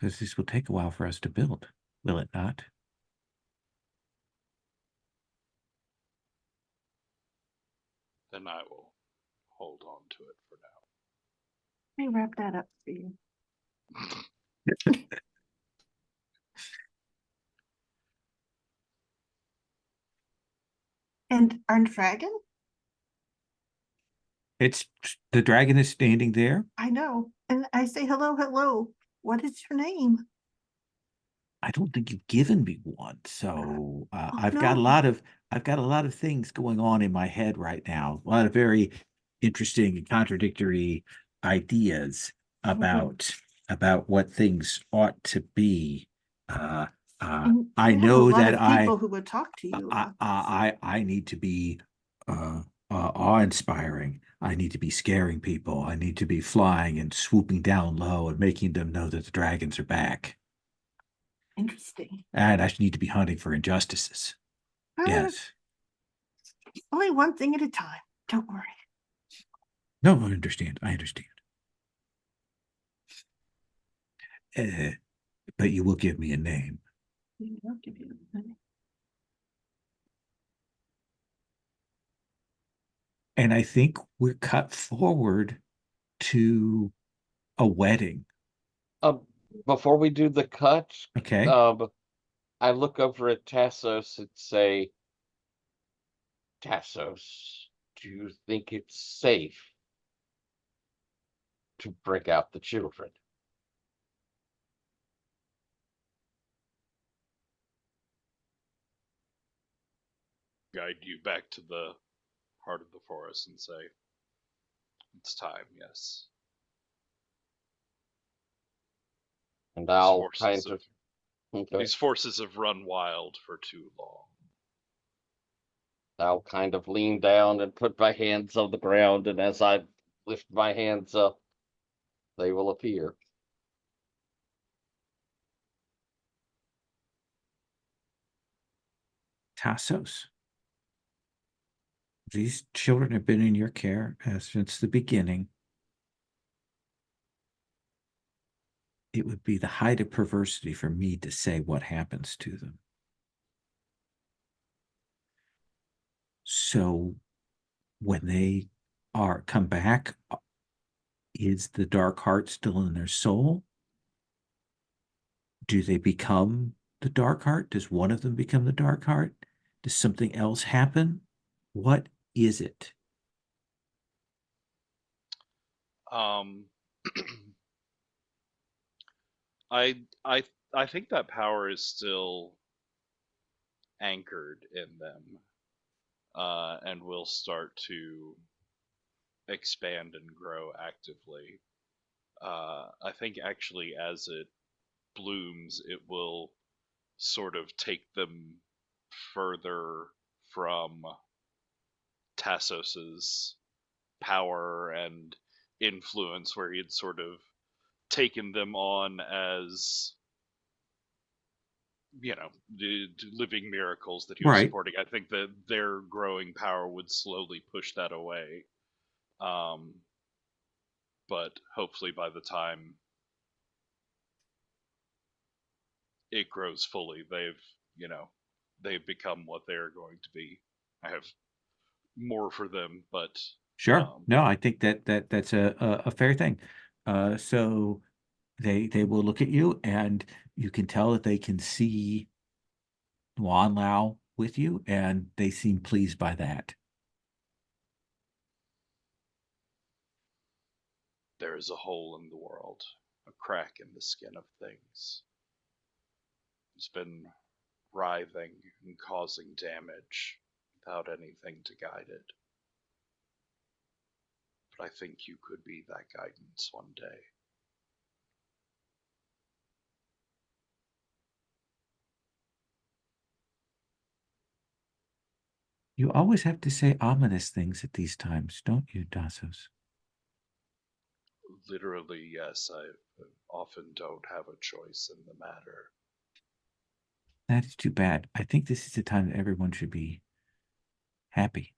Because this will take a while for us to build, will it not? Then I will hold on to it for now. Let me wrap that up for you. And our dragon? It's the dragon is standing there. I know. And I say, hello, hello. What is your name? I don't think you've given me one, so Oh, I've got a no. lot of things going on in my head right now. A lot of very interesting and contradictory ideas about what things ought to be. And I you have a know lot that of people who would talk to you about this. I need to be awe-inspiring. I need to be scaring people. I need to be flying and swooping down low and making them know that the dragons are back. Interesting. And I need to be hunting for injustices. Yes. Only one thing at a time. Don't worry. No, I understand. I understand. But you will give me a name. I'll give you a minute. And I think we're cut forward to a wedding. Before we do the cut, Okay. I look over at Tassos and say, Tassos, do you think it's safe to bring out the children? Guide you back to the heart of the forest and say, it's time, yes. And I'll kind of These forces have run wild for too long. I'll kind of lean down and put my hands on the ground, and as I lift my hands up, they will appear. Tassos, these children have been in your care since the beginning. It would be the height of perversity for me to say what happens to them. So when they come back, is the dark heart still in their soul? Do they become the dark heart? Does one of them become the dark heart? Does something else happen? What is it? I think that power is still anchored in them, and will start to expand and grow actively. I think actually as it blooms, it will sort of take them further from Tassos's power and influence, where he had sort of taken them on as, you know, the living miracles that he was Right. supporting. I think that their growing power would slowly push that away. But hopefully by the time it grows fully, they've become what they're going to be. I have more for them, but Sure. No, I think that's a fair thing. So they will look at you, and you can tell that they can see Wan Lao with you, and they seem pleased by that. there is a hole in the world, a crack in the skin of things. It's been writhing and causing damage without anything to guide it. But I think you could be that guidance one day. You always have to say ominous things at these times, don't you, Tassos? Literally, yes, I often don't have a choice in the matter. That is too bad. I think this is the time that everyone should be happy.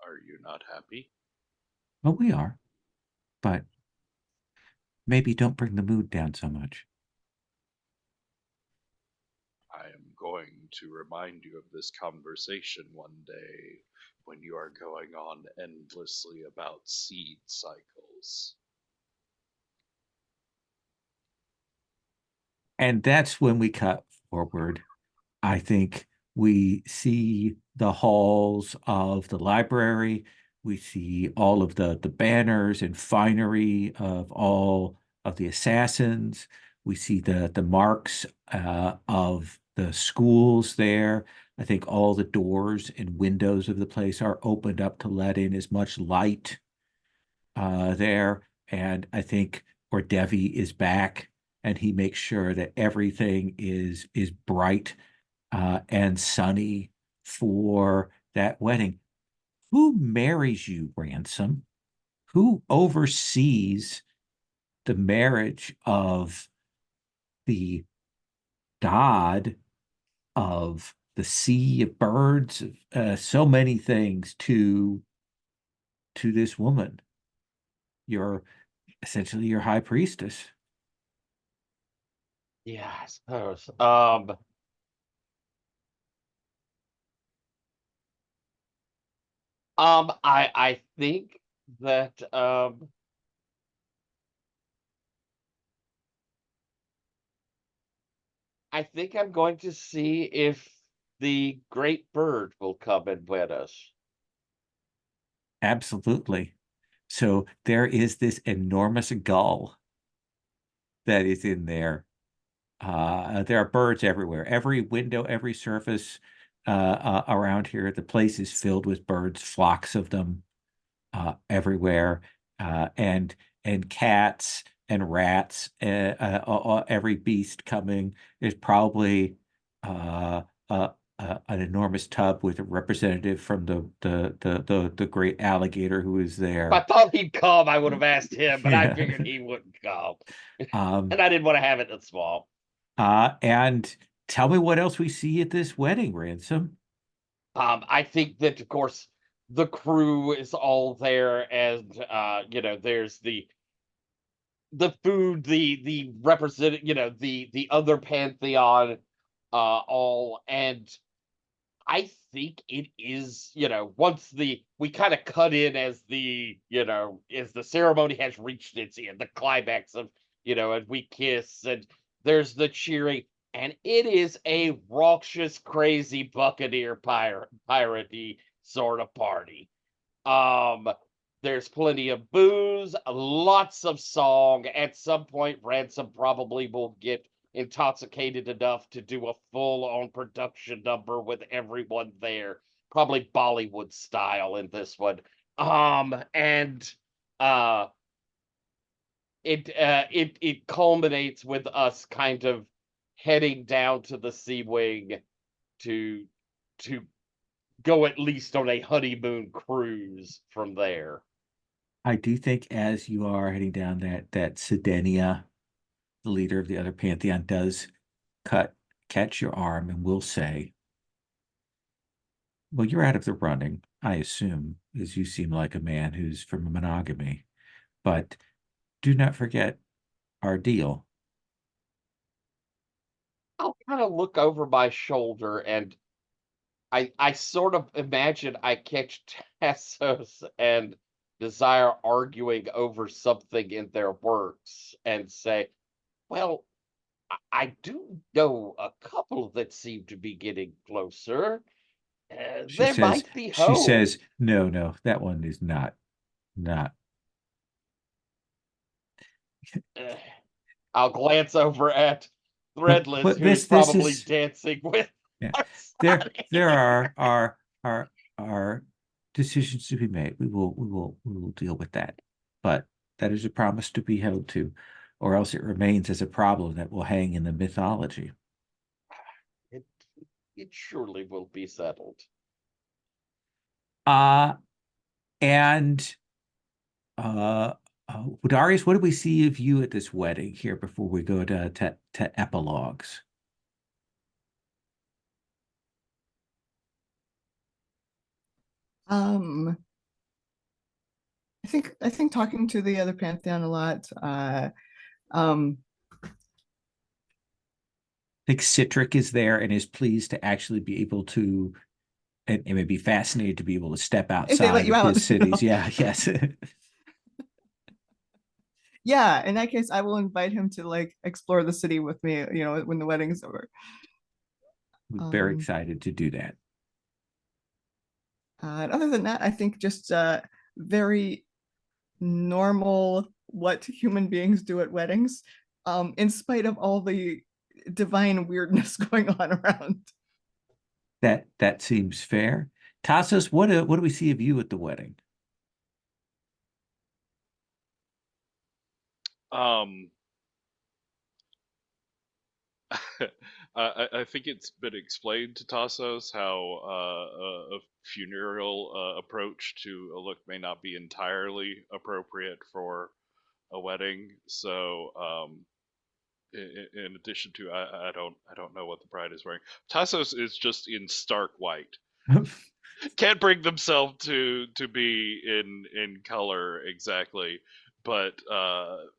Are you not happy? Well, we are, but maybe don't bring the mood down so much. I am going to remind you of this conversation one day when you are going on endlessly about seed cycles. And that's when we cut forward. I think we see the halls of the library. We see all of the banners and finery of all of the assassins. We see the marks of the schools there. I think all the doors and windows of the place are opened up to let in as much light there. And I think Ordevi is back, and he makes sure that everything is bright and sunny for that wedding. Who marries you, Ransom? Who oversees the marriage of the god of the sea, of birds, so many things to this woman? You're essentially your high priestess. Yeah, I suppose. I think that I think I'm going to see if the great bird will come and wed us. Absolutely. So there is this enormous gull that is in there. There are birds everywhere. Every window, every surface around here, the place is filled with birds, flocks of them everywhere, and cats and rats. Every beast coming. There's probably an enormous tub with a representative from the great alligator who is If I there. thought he'd come, I would have asked him, but I Yeah. figured he wouldn't come. Um, And I didn't want to have it in small. and tell me what else we see at this wedding, Ransom. I think that of course the crew is all there, and there's the food, the represent, the other pantheon, all, and I think it is, once we kind of cut in as as the ceremony has reached its end, the climax of, and we kiss, and there's the cheering, and it is a raucous, crazy Buccaneer piratey sort of party. Um, there's plenty of booze, lots of song. At some point, Ransom probably will get intoxicated enough to do a full-on production number with everyone there, probably Bollywood style in this one. And uh, it culminates with us kind of heading down to the Sea Wing to to go at least on a honeymoon cruise from there. I do think as you are heading down that Sedenia, the leader of the other pantheon, does catch your arm and will say, "Well, you're out of the running, I assume, as you seem like a man who's from monogamy. But do not forget our deal." I'll kind of look over my shoulder, and I sort of imagine I catch Tassos and Desire arguing over something in their works and say, well, I do know a couple that seem to be getting closer. There might be She hope. says, no, no, that one is not. Uh, I'll glance over at Threadless, But who's this probably is dancing with yeah. Arsani. There are decisions to be made. We will deal with that. But that is a promise to be held to, or else it remains as a problem that will hang in the mythology. It, it surely will be settled. Uh and uh Darius, what do we see of you at this wedding here before we go to epilogues? Um, I think talking to the other pantheon a lot. Um, I think Citric is there and is pleased to actually be able to And it would be fascinating to be able to step If they let outside you of out, his you know. cities. Yeah, yes. Yeah, in that case, I will invite him to like explore the city with me, you know, when the wedding's over. We're very Um, excited to do that. and other than that, I think just very normal what human beings do at weddings, in spite of all the divine weirdness going on around. That seems fair. Tassos, what do we see of you at the wedding? Um, I think it's been explained to Tassos how a funereal approach to a look may not be entirely appropriate for a wedding. So, in addition to, I don't know what the bride is wearing. Tassos is just in stark white. Can't bring themselves to be in color exactly, but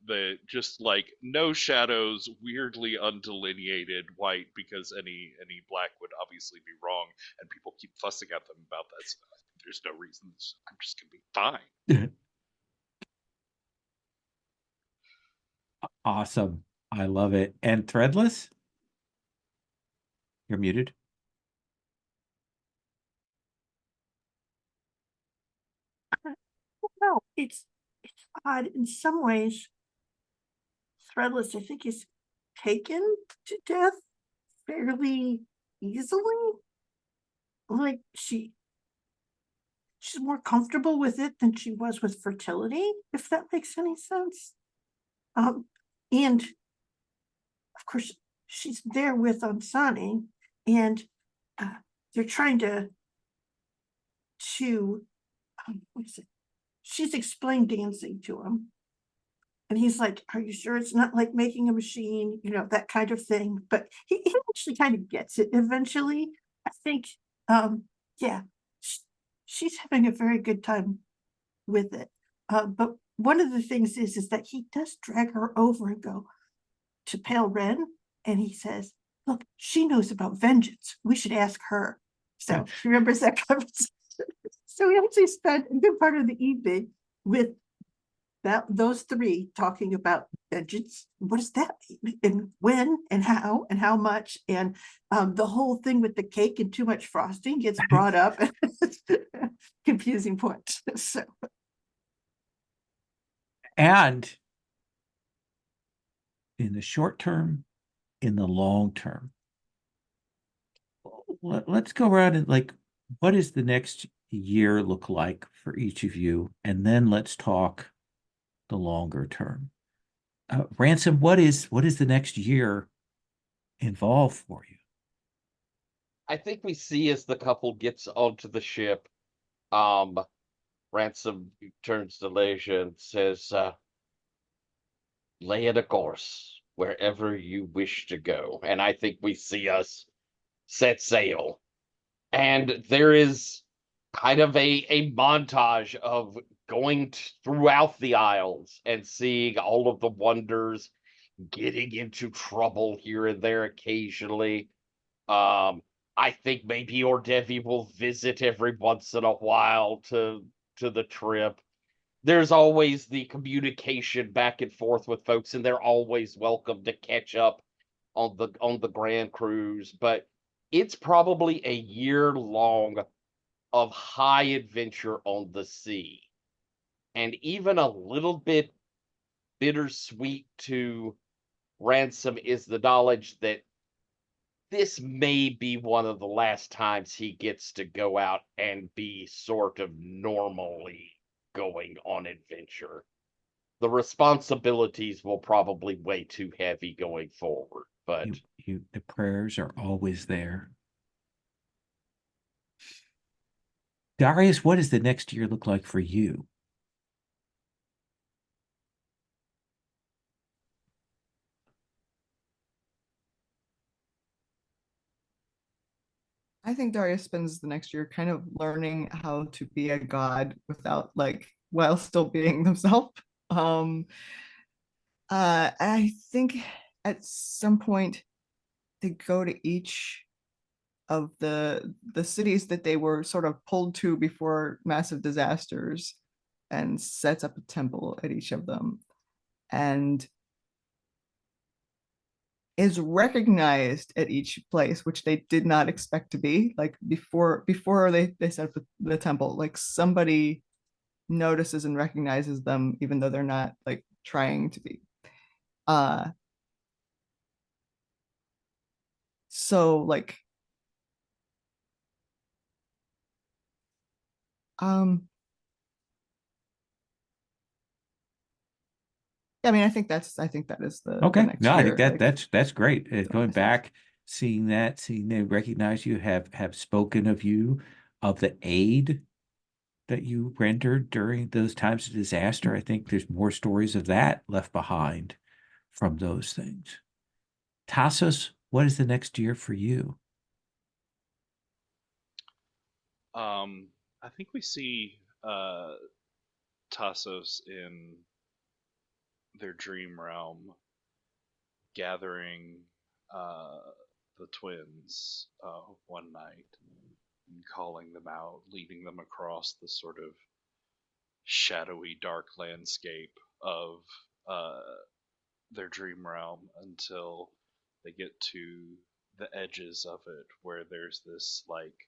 the just like no shadows, weirdly undelineated white, because any black would obviously be wrong, and people keep fussing at them about that. So there's no reason. I'm just gonna be fine. Awesome. I love it. And Threadless? You're muted. No, it's odd in some ways. Threadless, I think, is taken to death fairly easily. Like she's more comfortable with it than she was with fertility, if that makes any sense. And of course, she's there with Ansani, and they're trying to what is it? She's explained dancing to him. And he's like, are you sure it's not like making a machine, you know, that kind of thing? But he actually kind of gets it eventually. I think, yeah, she's having a very good time with it. But one of the things is that he does drag her over and go to Pale Ren, and he says, look, she knows about vengeance. We should ask her. So he remembers that conversation. So we actually spent a good part of the evening with those three talking about vengeance. What does that mean? And when and how much? And the whole thing with the cake and too much frosting gets brought up. Confusing point. So And in the short term, in the long term, let's go around and like, what does the next year look like for each of you? And then let's talk the longer term. Ransom, what is the next year involve for you? I think we see as the couple gets onto the ship, um, Ransom turns to Leisha and says, lay it a course wherever you wish to go. And I think we see us set sail. And there is kind of a montage of going throughout the Isles and seeing all of the wonders, getting into trouble here and there occasionally. I think maybe Ordevi will visit every once in a while to the trip. There's always the communication back and forth with folks, and they're always welcome to catch up on the Grand Cruise. But it's probably a year long of high adventure on the sea, and even a little bit bittersweet to Ransom is the knowledge that this may be one of the last times he gets to go out and be sort of normally going on adventure. The responsibilities will probably weigh too heavy going forward, but The prayers are always there. Darius, what does the next year look like for you? I think Darius spends the next year kind of learning how to be a god without like while still being themselves. Um, I think at some point they go to each the cities that they were sort of pulled to before massive disasters, and sets up a temple at each of them, and is recognized at each place, which they did not expect to be. Like before they set up the temple, like somebody notices and recognizes them, even though they're not like trying to be. So like I mean, I think that is the Okay. next No, I think year. Like, that's great. Going message. back, seeing them recognize you, have spoken of you, of the aid that you rendered during those times of disaster. I think there's more stories of that left behind from those things. Tassos, what is the next year for you? I think we see Tassos in their dream realm gathering the twins one night and calling them out, leading them across the sort of shadowy, dark landscape of their dream realm until they get to the edges of it, where there's this like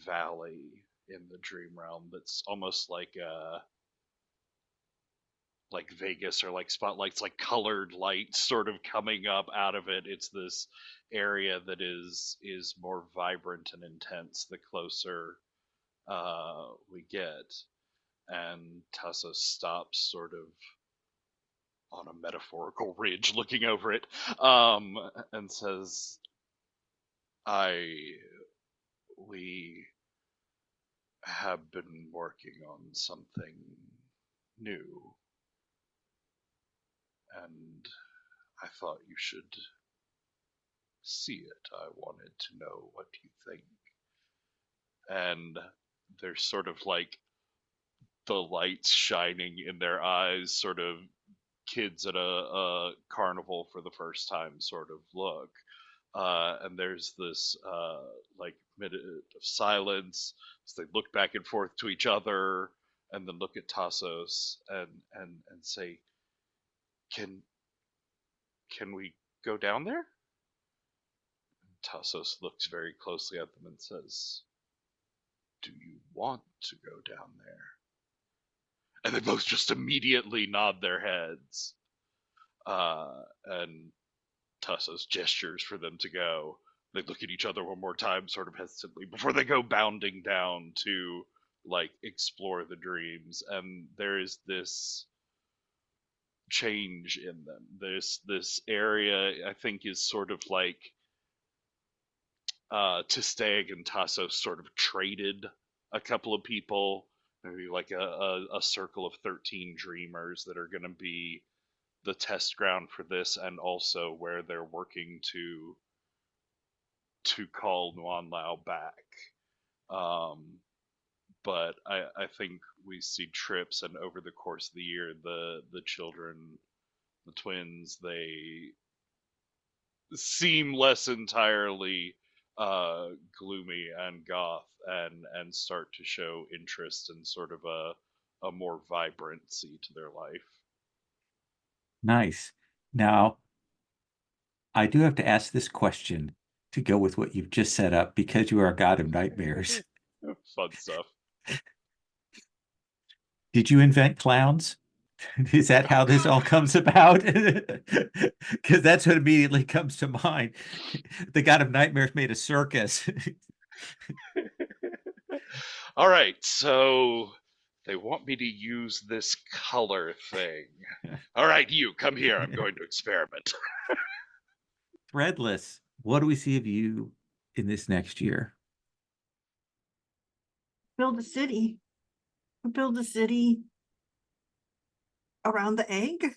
valley in the dream realm that's almost like Vegas or like spotlights, like colored lights sort of coming up out of it. It's this area that is more vibrant and intense the closer we get. And Tessa stops sort of on a metaphorical ridge looking over it, and says, we have been working on something new, and I thought you should see it. I wanted to know what you think. And there's sort of like the lights shining in their eyes, sort of kids at a carnival for the first time sort of look. And there's this like minute of silence as they look back and forth to each other, and then look at Tassos and say, "Can we go down there?" Tassos looks very closely at them and says, "Do you want to go down there?" And they both just immediately nod their heads. And Tassos gestures for them to go. They look at each other one more time, sort of hesitantly, before they go bounding down to like explore the dreams. And there is this change in them. There's this area I think is sort of like Tisteg and Tassos sort of traded a couple of people, maybe like a circle of 13 dreamers that are going to be the test ground for this, and also where they're working to call Nuan Lao back. But I think we see trips, and over the course of the year, the children, the twins, they seem less entirely gloomy and goth, and start to show interest in sort of a more vibrancy to their life. Nice. Now, I do have to ask this question to go with what you've just set up, because you are a god of nightmares. Fun stuff. Did you invent clowns? Is that how this all comes about? Because that's what immediately comes to mind. The god of nightmares made a circus. All right, so they want me to use this color thing. All right, you come here. I'm going to experiment. Threadless, what do we see of you in this next year? Build a city. Build a city around the egg.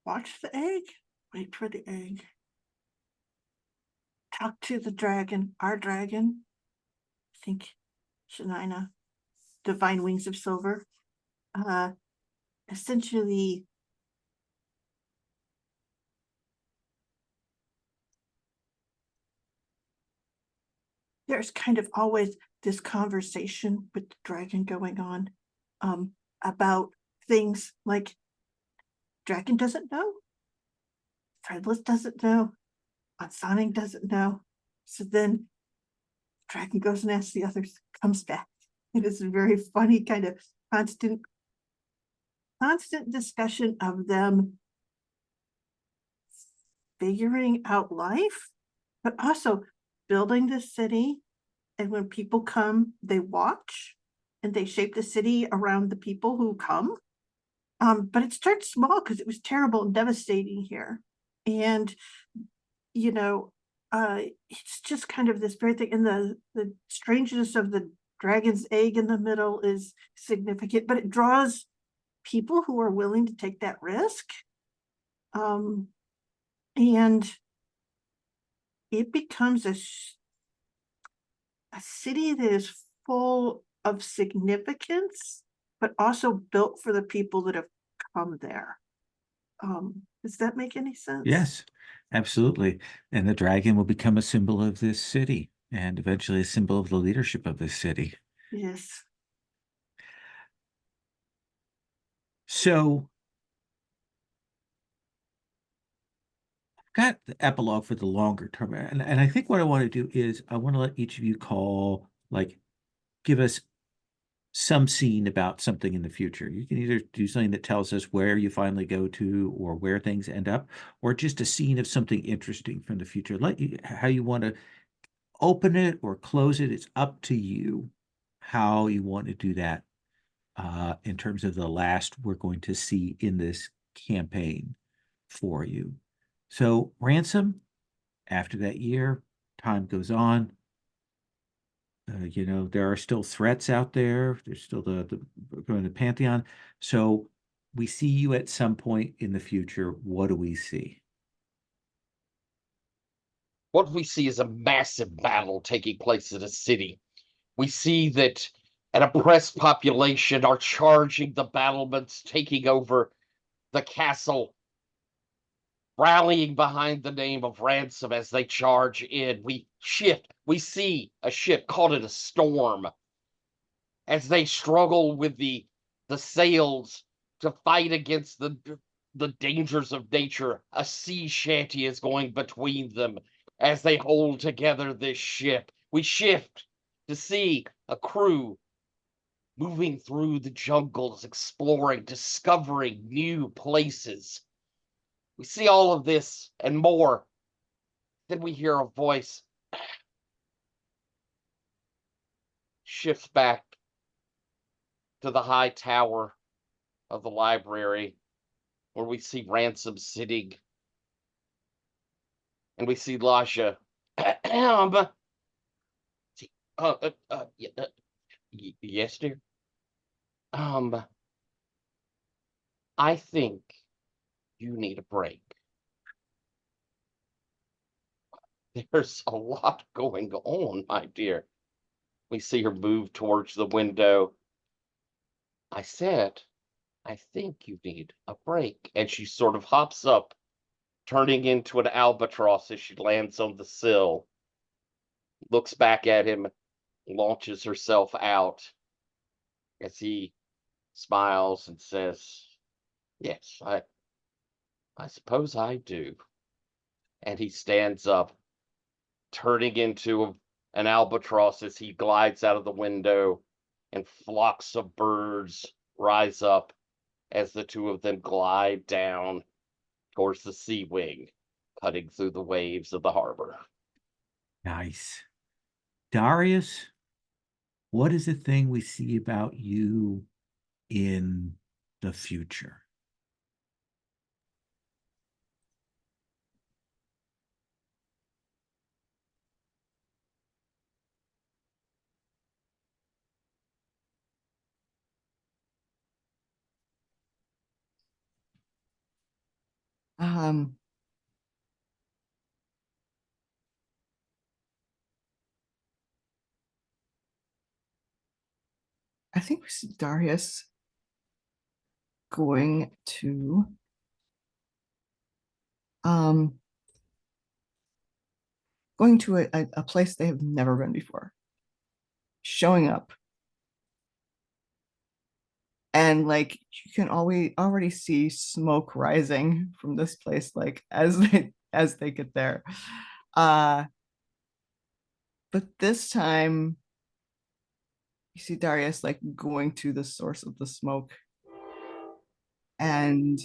Watch the egg. Wait for the egg. Talk to the dragon, our dragon. I think Shania, Divine Wings of Silver. Essentially there's kind of always this conversation with the dragon going on about things like dragon doesn't know, Threadless doesn't know, Sonic doesn't know. So then dragon goes and asks the others, comes back. It is a very funny kind of constant discussion of them figuring out life, but also building the city. And when people come, they watch and they shape the city around the people who come. But it starts small because it was terrible and devastating here. And, you know, it's just kind of this very thing. And the strangeness of the dragon's egg in the middle is significant, but it draws people who are willing to take that risk. And it becomes a city that is full of significance, but also built for the people that have come there. Does that make any sense? Yes, absolutely. And the dragon will become a symbol of this city and eventually a symbol of the leadership of this city. Yes. So I've got the epilogue for the longer term. And I think what I want to do is I want to let each of you give us some scene about something in the future. You can either do something that tells us where you finally go to or where things end up, or just a scene of something interesting from the future. How you want to open it or close it. It's up to you how you want to do that in terms of the last we're going to see in this campaign for you. So Ransom, after that year, time goes on. There are still threats out there. There's still the going to Pantheon. So we see you at some point in the future. What do we see? What we see is a massive battle taking place in a city. We see that an oppressed population are charging the battlements, taking over the castle, rallying behind the name of Ransom as they charge in. We see a ship, called it a storm, as they struggle with the sails to fight against the dangers of nature. A sea shanty is going between them as they hold together this ship. We shift to see a crew moving through the jungles, exploring, discovering new places. We see all of this and more. Then we hear a voice. Shifts back to the high tower of the library where we see Ransom sitting. And we see Lasha. Yes, dear. I think you need a break. There's a lot going on, my dear. We see her move towards the window. I said, I think you need a break. And she sort of hops up, turning into an albatross as she lands on the sill, looks back at him, launches herself out as he smiles and says, yes, I suppose I do. And he stands up, turning into an albatross as he glides out of the window, and flocks of birds rise up as the two of them glide down towards the sea wing, cutting through the waves of the harbor. Nice. Darius, what is the thing we see about you in the future? Um, I think we see Darius going to going to a place they have never been before, showing up. And like you can already see smoke rising from this place, like as they get there. But this time you see Darius like going to the source of the smoke and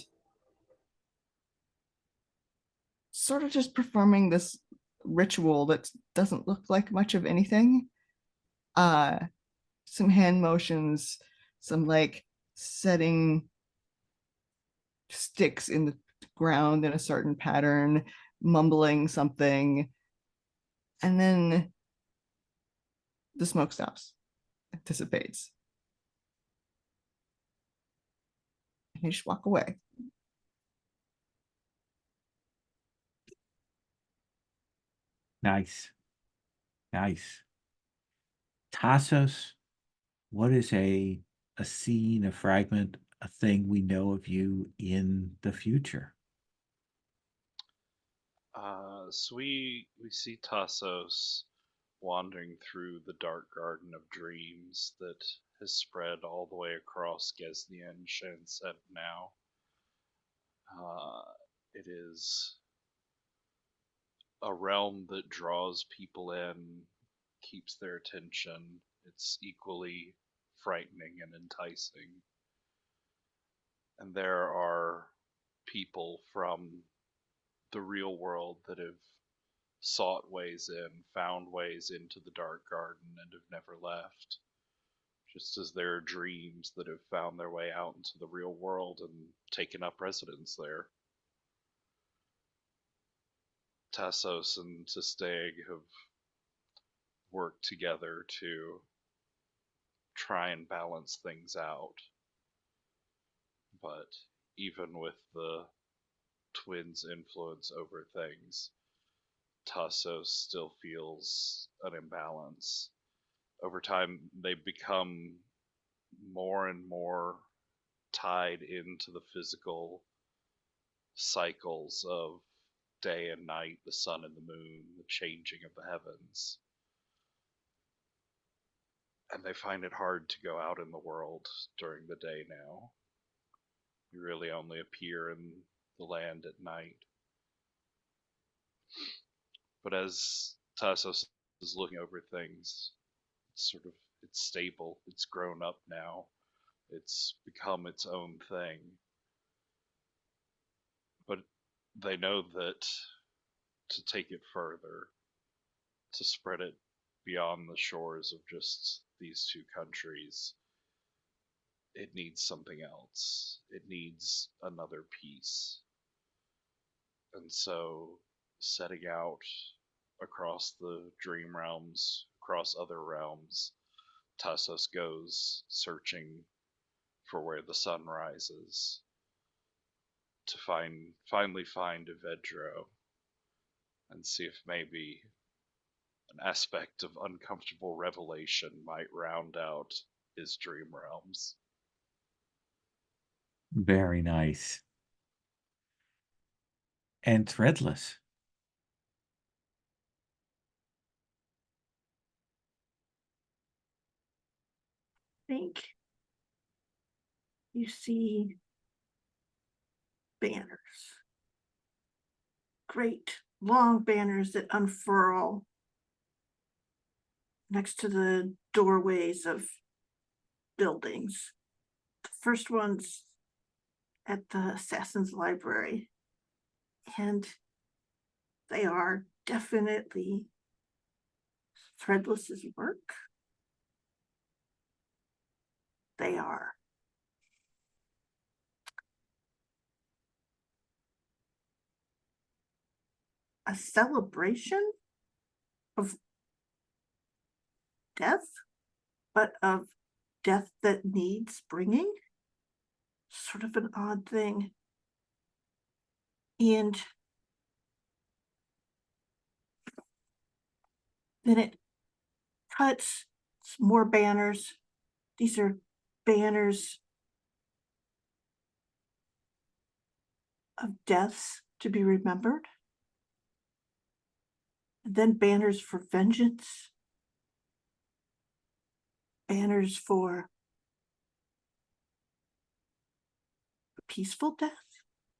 sort of just performing this ritual that doesn't look like much of anything. Some hand motions, some like setting sticks in the ground in a certain pattern, mumbling something, and then the smoke stops, it dissipates, and you just walk away. Nice. Nice. Tassos, what is a scene, a fragment, a thing we know of you in the future? So we see Tassos wandering through the dark garden of dreams that has spread all the way across Gesnia and Shenset now. It is a realm that draws people in, keeps their attention. It's equally frightening and enticing. And there are people from the real world that have sought ways in, found ways into the dark garden, and have never left. Just as there are dreams that have found their way out into the real world and taken up residence there. Tassos and Sisteg have worked together to try and balance things out. But even with the twins' influence over things, Tassos still feels an imbalance. Over time, they become more and more tied into the physical cycles of day and night, the sun and the moon, the changing of the heavens. And they find it hard to go out in the world during the day now. You really only appear in the land at night. But as Tassos is looking over things, it's stable, it's grown up now, it's become its own thing. But they know that to take it further, to spread it beyond the shores of just these two countries, it needs something else. It needs another piece. And so, setting out across the dream realms, across other realms, Tassos goes searching for where the sun rises to finally find Evedro and see if maybe an aspect of uncomfortable revelation might round out his dream realms. Very nice. And Threadless. Think you see banners, great long banners that unfurl next to the doorways of buildings. The first one's at the Assassin's Library, and they are definitely Threadless's work. They are a celebration of death, but of death that needs bringing. Sort of an odd thing. And then it cuts some more banners. These are banners of deaths to be remembered. And then banners for vengeance, banners for a peaceful death,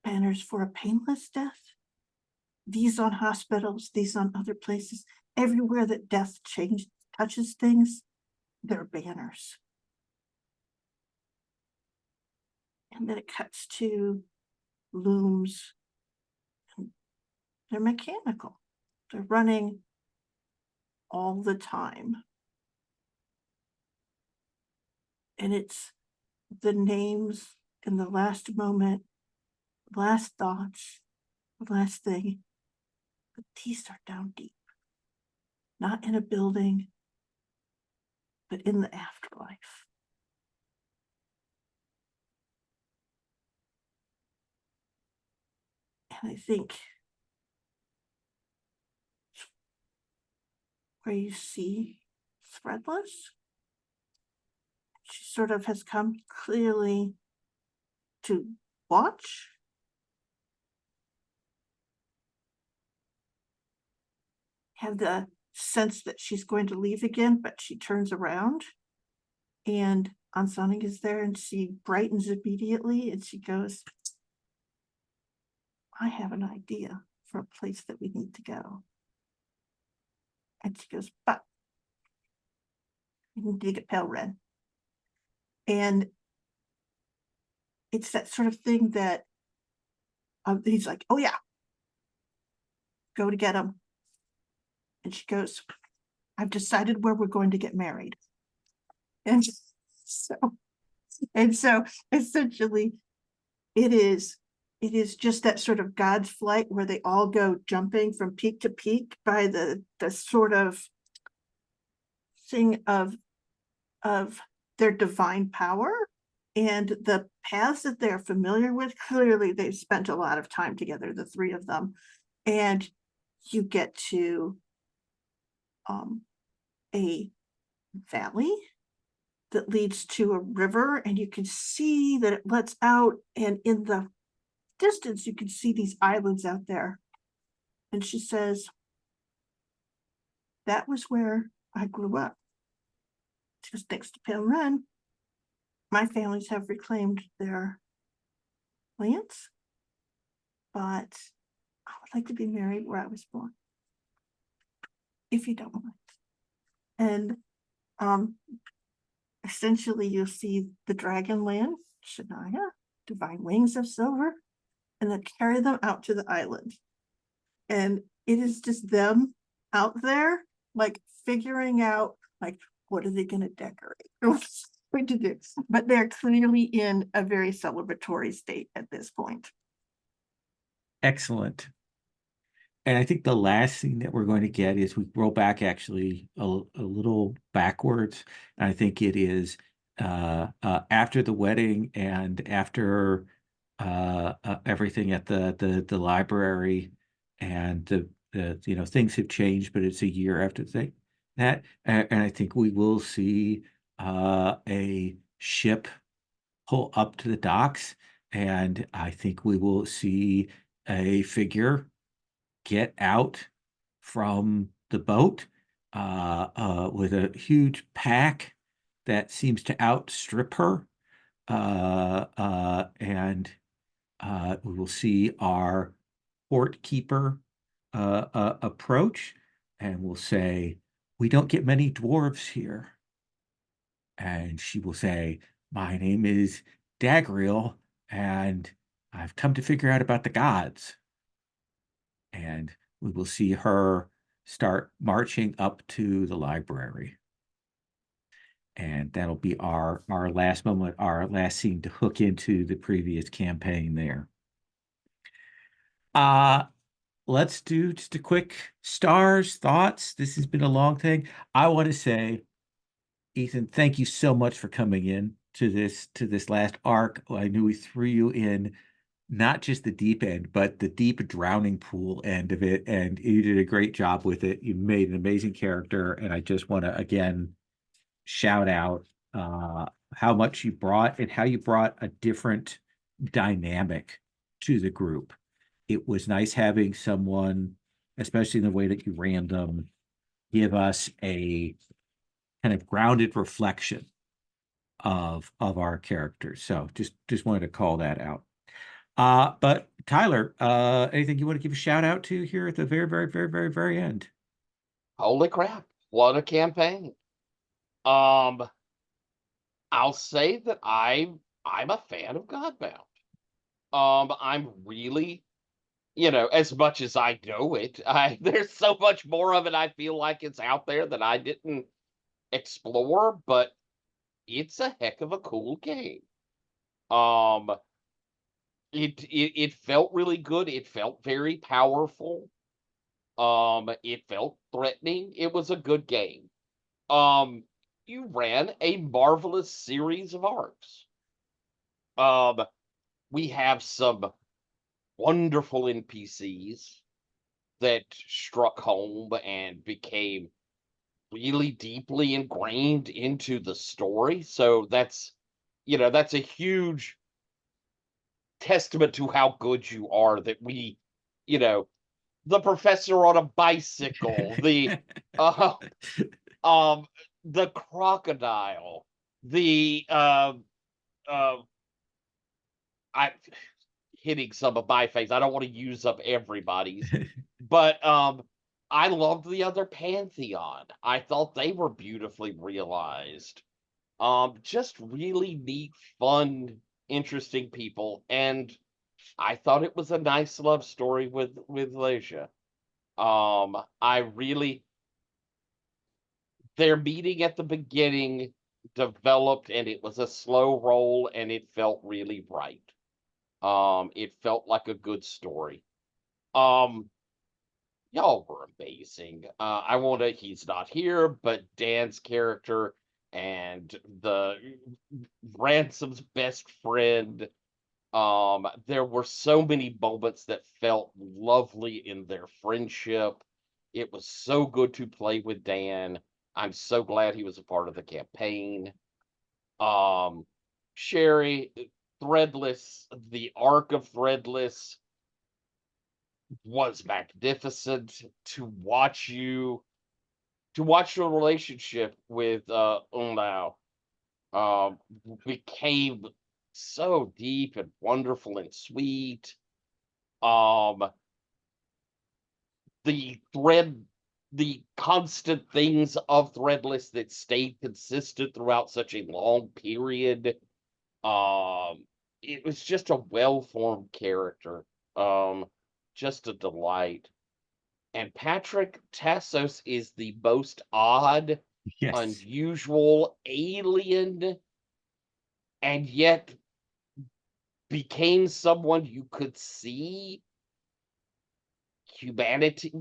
banners for a painless death. These on hospitals, these on other places, everywhere that death touches things, there are banners. And then it cuts to looms. They're mechanical. They're running all the time. And it's the names in the last moment, last thoughts, the last thing. But these are down deep. Not in a building, but in the afterlife. And I think where you see Threadless, she sort of has come clearly to watch. Have the sense that she's going to leave again, but she turns around and Ansonic is there and she brightens immediately and she goes, I have an idea for a place that we need to go. And she goes, but we need to get pale red. And it's that sort of thing that he's like, oh yeah, go to get him. And she goes, I've decided where we're going to get married. And so essentially it is just that sort of God's flight where they all go jumping from peak to peak by the sort of thing of their divine power and the paths that they're familiar with. Clearly they've spent a lot of time together, the three of them, and you get to a valley that leads to a river, and you can see that it lets out, and in the distance you can see these islands out there. And she says, that was where I grew up. She goes, thanks to Pale Ren, my families have reclaimed their lands, but I would like to be married where I was born, if you don't mind. And essentially you'll see the dragon land, Shania, divine wings of silver, and then carry them out to the island. And it is just them out there, like figuring out, like, what are they going to decorate? What's going to do? But they're clearly in a very celebratory state at this point. Excellent. And I think the last thing that we're going to get is we roll back actually a little backwards. And I think it is after the wedding and after everything at the library, and the things have changed, but it's a year after that, and I think we will see a ship pull up to the docks, and I think we will see a figure get out from the boat with a huge pack that seems to outstrip her, and we will see our port keeper approach, and we'll say, we don't get many dwarves here. And she will say, my name is Dagriel, and I've come to figure out about the gods. And we will see her start marching up to the library. And that'll be our last moment, our last scene to hook into the previous campaign there. Let's do just a quick stars, thoughts. This has been a long thing. I want to say, Ethan, thank you so much for coming in to this last arc. I knew we threw you in not just the deep end, but the deep drowning pool end of it, and you did a great job with it. You made an amazing character, and I just want to again shout out how much you brought and how you brought a different dynamic to the group. It was nice having someone especially in the way that you ran them, give us a kind of grounded reflection of our characters. So just wanted to call that out. But Tyler, anything you want to give a shout out to here at the very, very, very, very, very end? Holy crap, what a campaign. I'll say that I'm a fan of Godbound. I'm really, as much as I know it, there's so much more of it I feel like it's out there that I didn't explore, but it's a heck of a cool game. It felt really good. It felt very powerful. It felt threatening. It was a good game. You ran a marvelous series of arcs. We have some wonderful NPCs that struck home and became really deeply ingrained into the story. So that's a huge testament to how good you are that we, the professor on a bicycle, uh, the crocodile, the I hitting some of my face. I don't want to use up everybody's, but I loved the other Pantheon. I thought they were beautifully realized. Just really neat, fun, interesting people, and I thought it was a nice love story with Leisha. I really their meeting at the beginning developed, and it was a slow roll, and it felt really right. It felt like a good story. Um, y'all were amazing. I want to. He's not here, but Dan's character and the Ransom's best friend. There were so many moments that felt lovely in their friendship. It was so good to play with Dan. I'm so glad he was a part of the campaign. Um, Sherry, Threadless, the arc of Threadless was magnificent to watch your relationship with Unlao became so deep and wonderful and sweet. Um, the constant things of Threadless that stayed consistent throughout such a long period. It was just a well-formed character. Just a delight. And Patrick Tassos is the most odd, Yes. unusual alien, and yet became someone you could see humanity.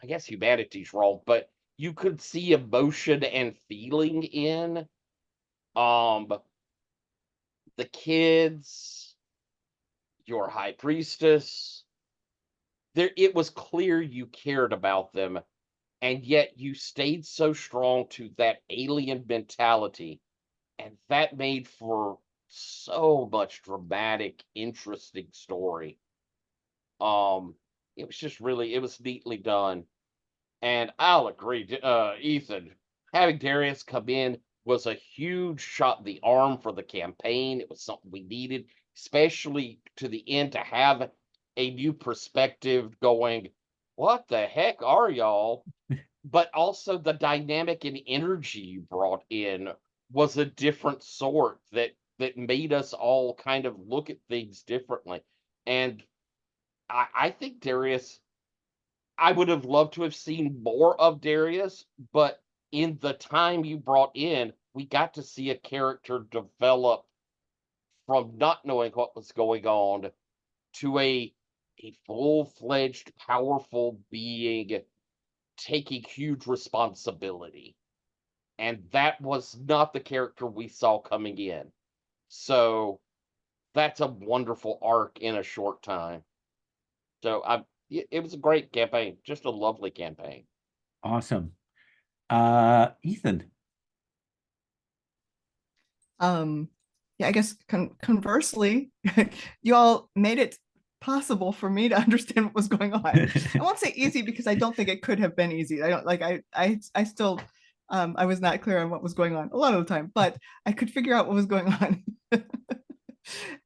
I guess humanity's wrong, but you could see emotion and feeling in. Um, the kids, your high priestess. It was clear you cared about them, and yet you stayed so strong to that alien mentality, and that made for so much dramatic, interesting story. It was just really, it was neatly done. And I'll agree, Ethan, having Darius come in was a huge shot in the arm for the campaign. It was something we needed, especially to the end, to have a new perspective going, what the heck are y'all? But also the dynamic and energy you brought in was a different sort that made us all kind of look at things differently. And I think Darius, I would have loved to have seen more of Darius, but in the time you brought in, we got to see a character develop from not knowing what was going on to a full-fledged, powerful being taking huge responsibility. And that was not the character we saw coming in. So that's a wonderful arc in a short time. So it was a great campaign, just a lovely campaign. Awesome. Ethan. Yeah, I guess conversely, you all made it possible for me to understand what was going on. I won't say easy because I don't think it could have been easy. I don't like I still I was not clear on what was going on a lot of the time, but I could figure out what was going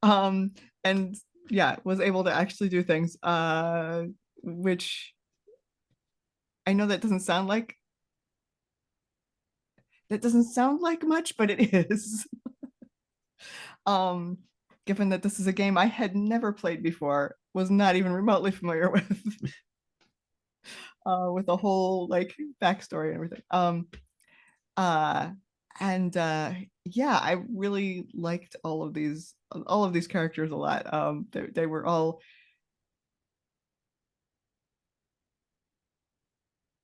on. And yeah, was able to actually do things, which I know that doesn't sound like much, but it is. um, Given that this is a game I had never played before, was not even remotely familiar with the whole like backstory and everything. Uh, and Yeah, I really liked all of these characters a lot. They were all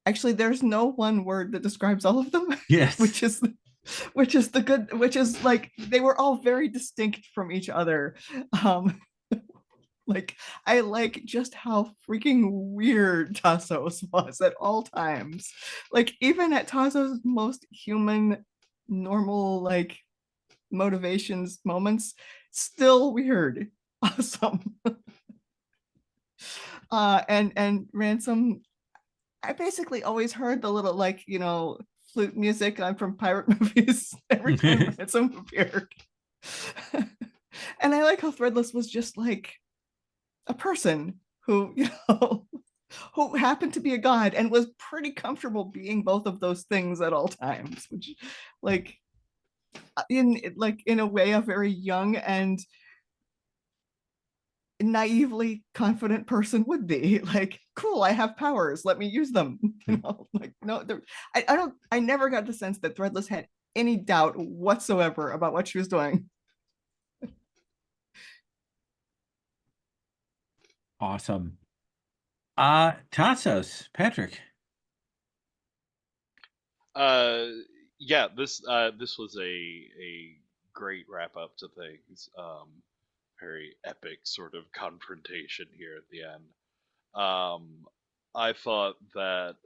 actually, there's no one word that describes all of them. Yes. which is like they were all very distinct from each other. um like I like just how freaking weird Tassos was at all times, like even at Tassos most human normal like motivations moments, still weird. Awesome. And Ransom, I basically always heard the little like, flute music from pirate movies every time Ransom appeared. And I like how Threadless was just like a person who, who happened to be a god and was pretty comfortable being both of those things at all times, which like in a way a very young and naively confident person would be like, cool, I have powers, let me use them. Like no, I never got the sense that Threadless had any doubt whatsoever about what she was doing. Awesome. Tassos, Patrick. Yeah, this was a great wrap up to things. Very epic sort of confrontation here at the end. I thought that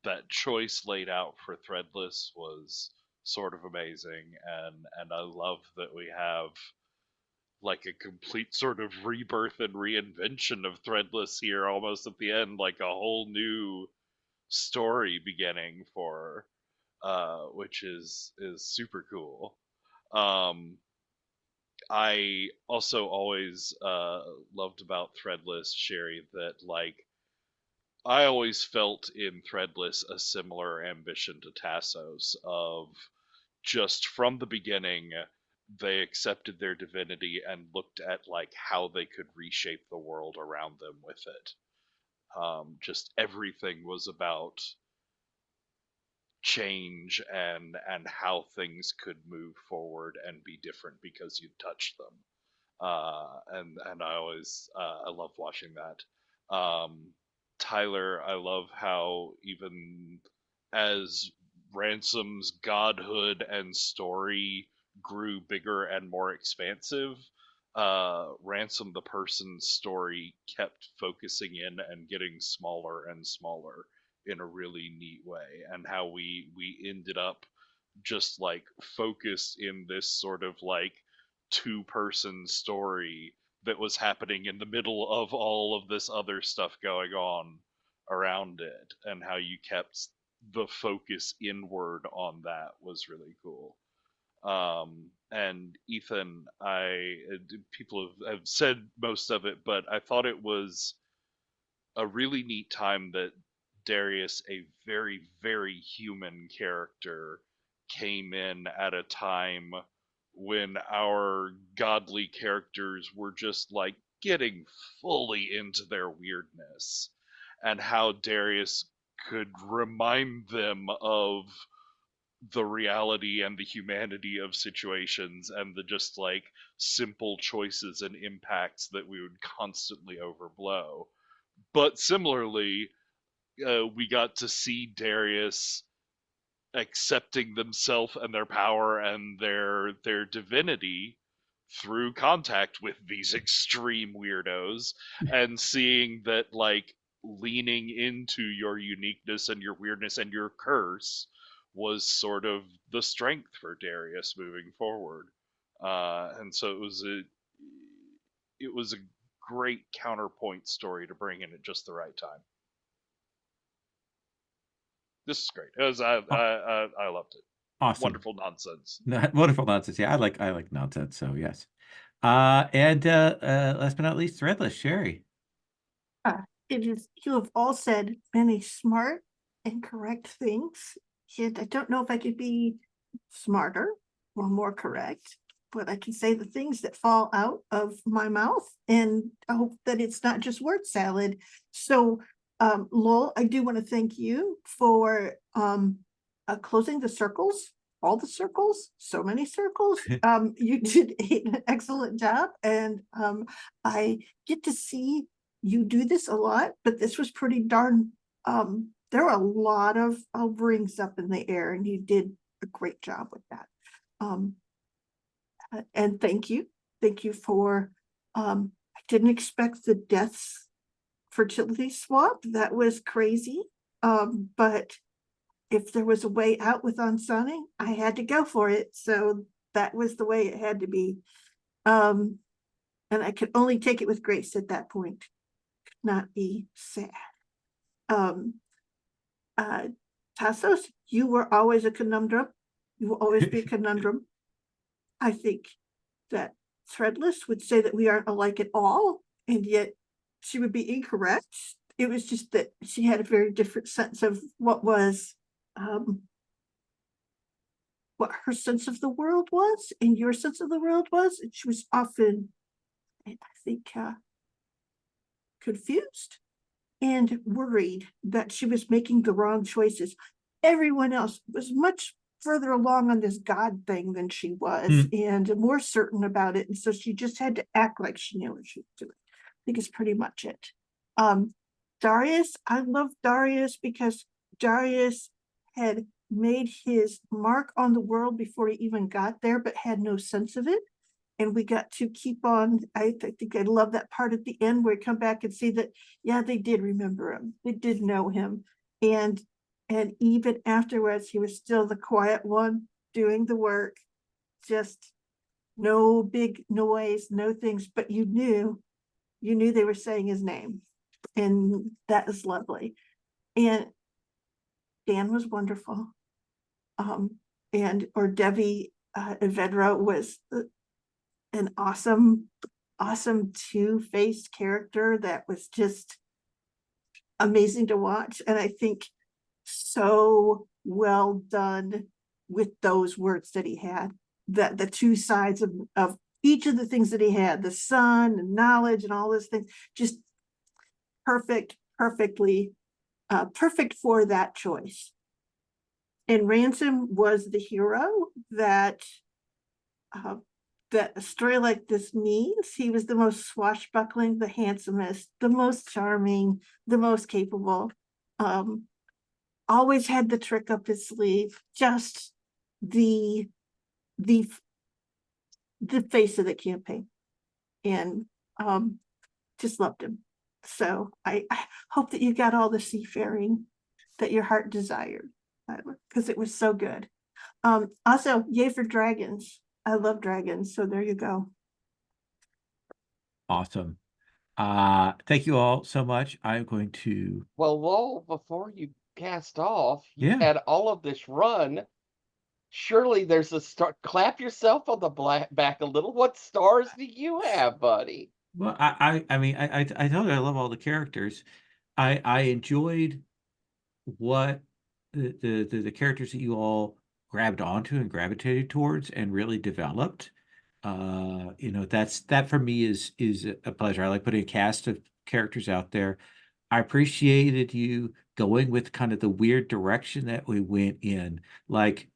that choice laid out for Threadless was sort of amazing, and I love that we have like a complete sort of rebirth and reinvention of Threadless here almost at the end, like a whole new story beginning for which is super cool. um I also always loved about Threadless, Sherry, that like I always felt in Threadless a similar ambition to Tassos of just from the beginning they accepted their divinity and looked at like how they could reshape the world around them with it. Just everything was about change and how things could move forward and be different because you touched them. And I always I love watching that. Tyler, I love how even as Ransom's godhood and story grew bigger and more expansive, Ransom the person's story kept focusing in and getting smaller and smaller in a really neat way, and how we ended up just like focused in this sort of like two-person story that was happening in the middle of all of this other stuff going on around it, and how you kept the focus inward on that was really cool. And Ethan, people have said most of it, but I thought it was a really neat time that Darius, a very, very human character, came in at a time when our godly characters were just like getting fully into their weirdness, and how Darius could remind them of the reality and the humanity of situations and the just like simple choices and impacts that we would constantly overblow. But similarly, we got to see Darius accepting themselves and their power and their divinity through contact with these extreme weirdos, and seeing that like leaning into your uniqueness and your weirdness and your curse was sort of the strength for Darius moving forward. And so it was it was a great counterpoint story to bring in at just the right time. This is great. It was I loved it. Awesome. Wonderful nonsense. Wonderful nonsense. Yeah, I like nonsense. So yes. And last but not least, Threadless, Sherry. It is, you have all said many smart and correct things. And I don't know if I could be smarter or more correct, but I can say the things that fall out of my mouth, and I hope that it's not just word salad. So, Lowell, I do want to thank you for closing the circles, all the circles, so many circles. You did an excellent job, and I get to see you do this a lot, but this was pretty darn, there were a lot of rings up in the air, and you did a great job with that. And thank you for, I didn't expect the deaths fertility swap. That was crazy. But if there was a way out with Unsunning, I had to go for it. So that was the way it had to be. And I could only take it with grace at that point. Not be sad. Tassos, you were always a conundrum. You will always be a conundrum. I think that Threadless would say that we aren't alike at all, and yet she would be incorrect. It was just that she had a very different sense of what was, what her sense of the world was, and your sense of the world was. And she was often, I think, confused and worried that she was making the wrong choices. Everyone else was much further along on this God thing than she was, and more certain about it. And so she just had to act like she knew what she was doing. I think it's pretty much it. Darius, I love Darius because Darius had made his mark on the world before he even got there, but had no sense of it. And we got to keep on. I think I love that part at the end where we come back and see that, yeah, they did remember him. They did know him. And even afterwards, he was still the quiet one doing the work. Just no big noise, no things, but you knew they were saying his name. And that is lovely. And Dan was wonderful. Or Devi Evedra was an awesome two-faced character that was just amazing to watch. And I think so well done with those words that he had, that the two sides of each of the things that he had, the sun and knowledge and all those things, just perfectly perfect for that choice. And Ransom was the hero that a story like this needs. He was the most swashbuckling, the handsomest, the most charming, the most capable. Always had the trick up his sleeve. Just the face of the campaign, and just loved him. So I hope that you got all the seafaring that your heart desired, because it was so good. Also, yay for dragons. I love dragons, so there you go. Awesome. Thank you all so much. I'm going to. Well, Lowell, before you cast off, you Yeah. had all of this run. Surely there's a star. Clap yourself on the back a little. What stars do you have, buddy? Well, I mean, I told you I love all the characters. I enjoyed what the characters that you all grabbed onto and gravitated towards and really developed. That for me is a pleasure. I like putting a cast of characters out there. I appreciated you going with kind of the weird direction that we went in. Like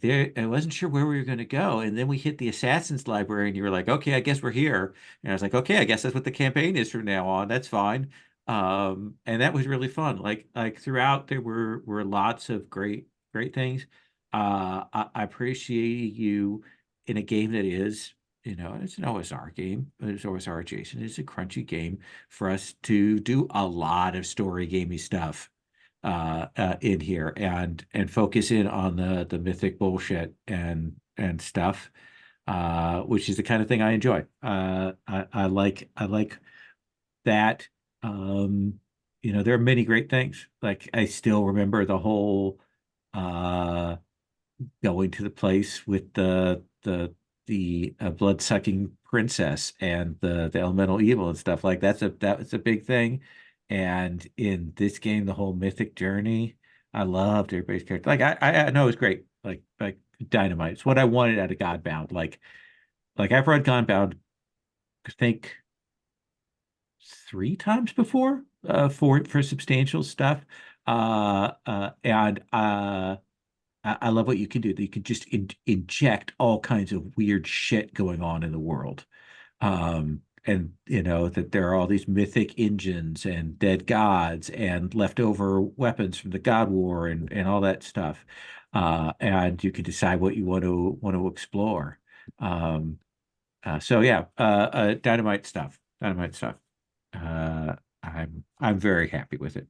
there, I wasn't sure where we were going to go, and then we hit the Assassin's Library, and you were like, "Okay, I guess we're here." And I was like, "Okay, I guess that's what the campaign is from now on. That's fine." And that was really fun. Like throughout, there were lots of great things. I appreciate you in a game that is, it's an OSR game, but it's OSR adjacent. It's a crunchy game for us to do a lot of story gamey stuff in here and focus in on the mythic bullshit and stuff. which is the kind of thing I enjoy. I like that. There are many great things. Like I still remember the whole uh going to the place with the blood-sucking princess and the elemental evil and stuff. Like that was a big thing. And in this game, the whole mythic journey, I loved everybody's character. Like I know it was great. Like dynamite. It's what I wanted out of Godbound. Like I've read Godbound, I think 3 times before, for substantial stuff. And I love what you can do. You can just inject all kinds of weird shit going on in the world. And that there are all these mythic engines and dead gods and leftover weapons from the God War and all that stuff. And you can decide what you want to explore. So yeah, dynamite stuff. Dynamite stuff. I'm very happy with it.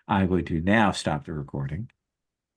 I'm going to now stop the recording.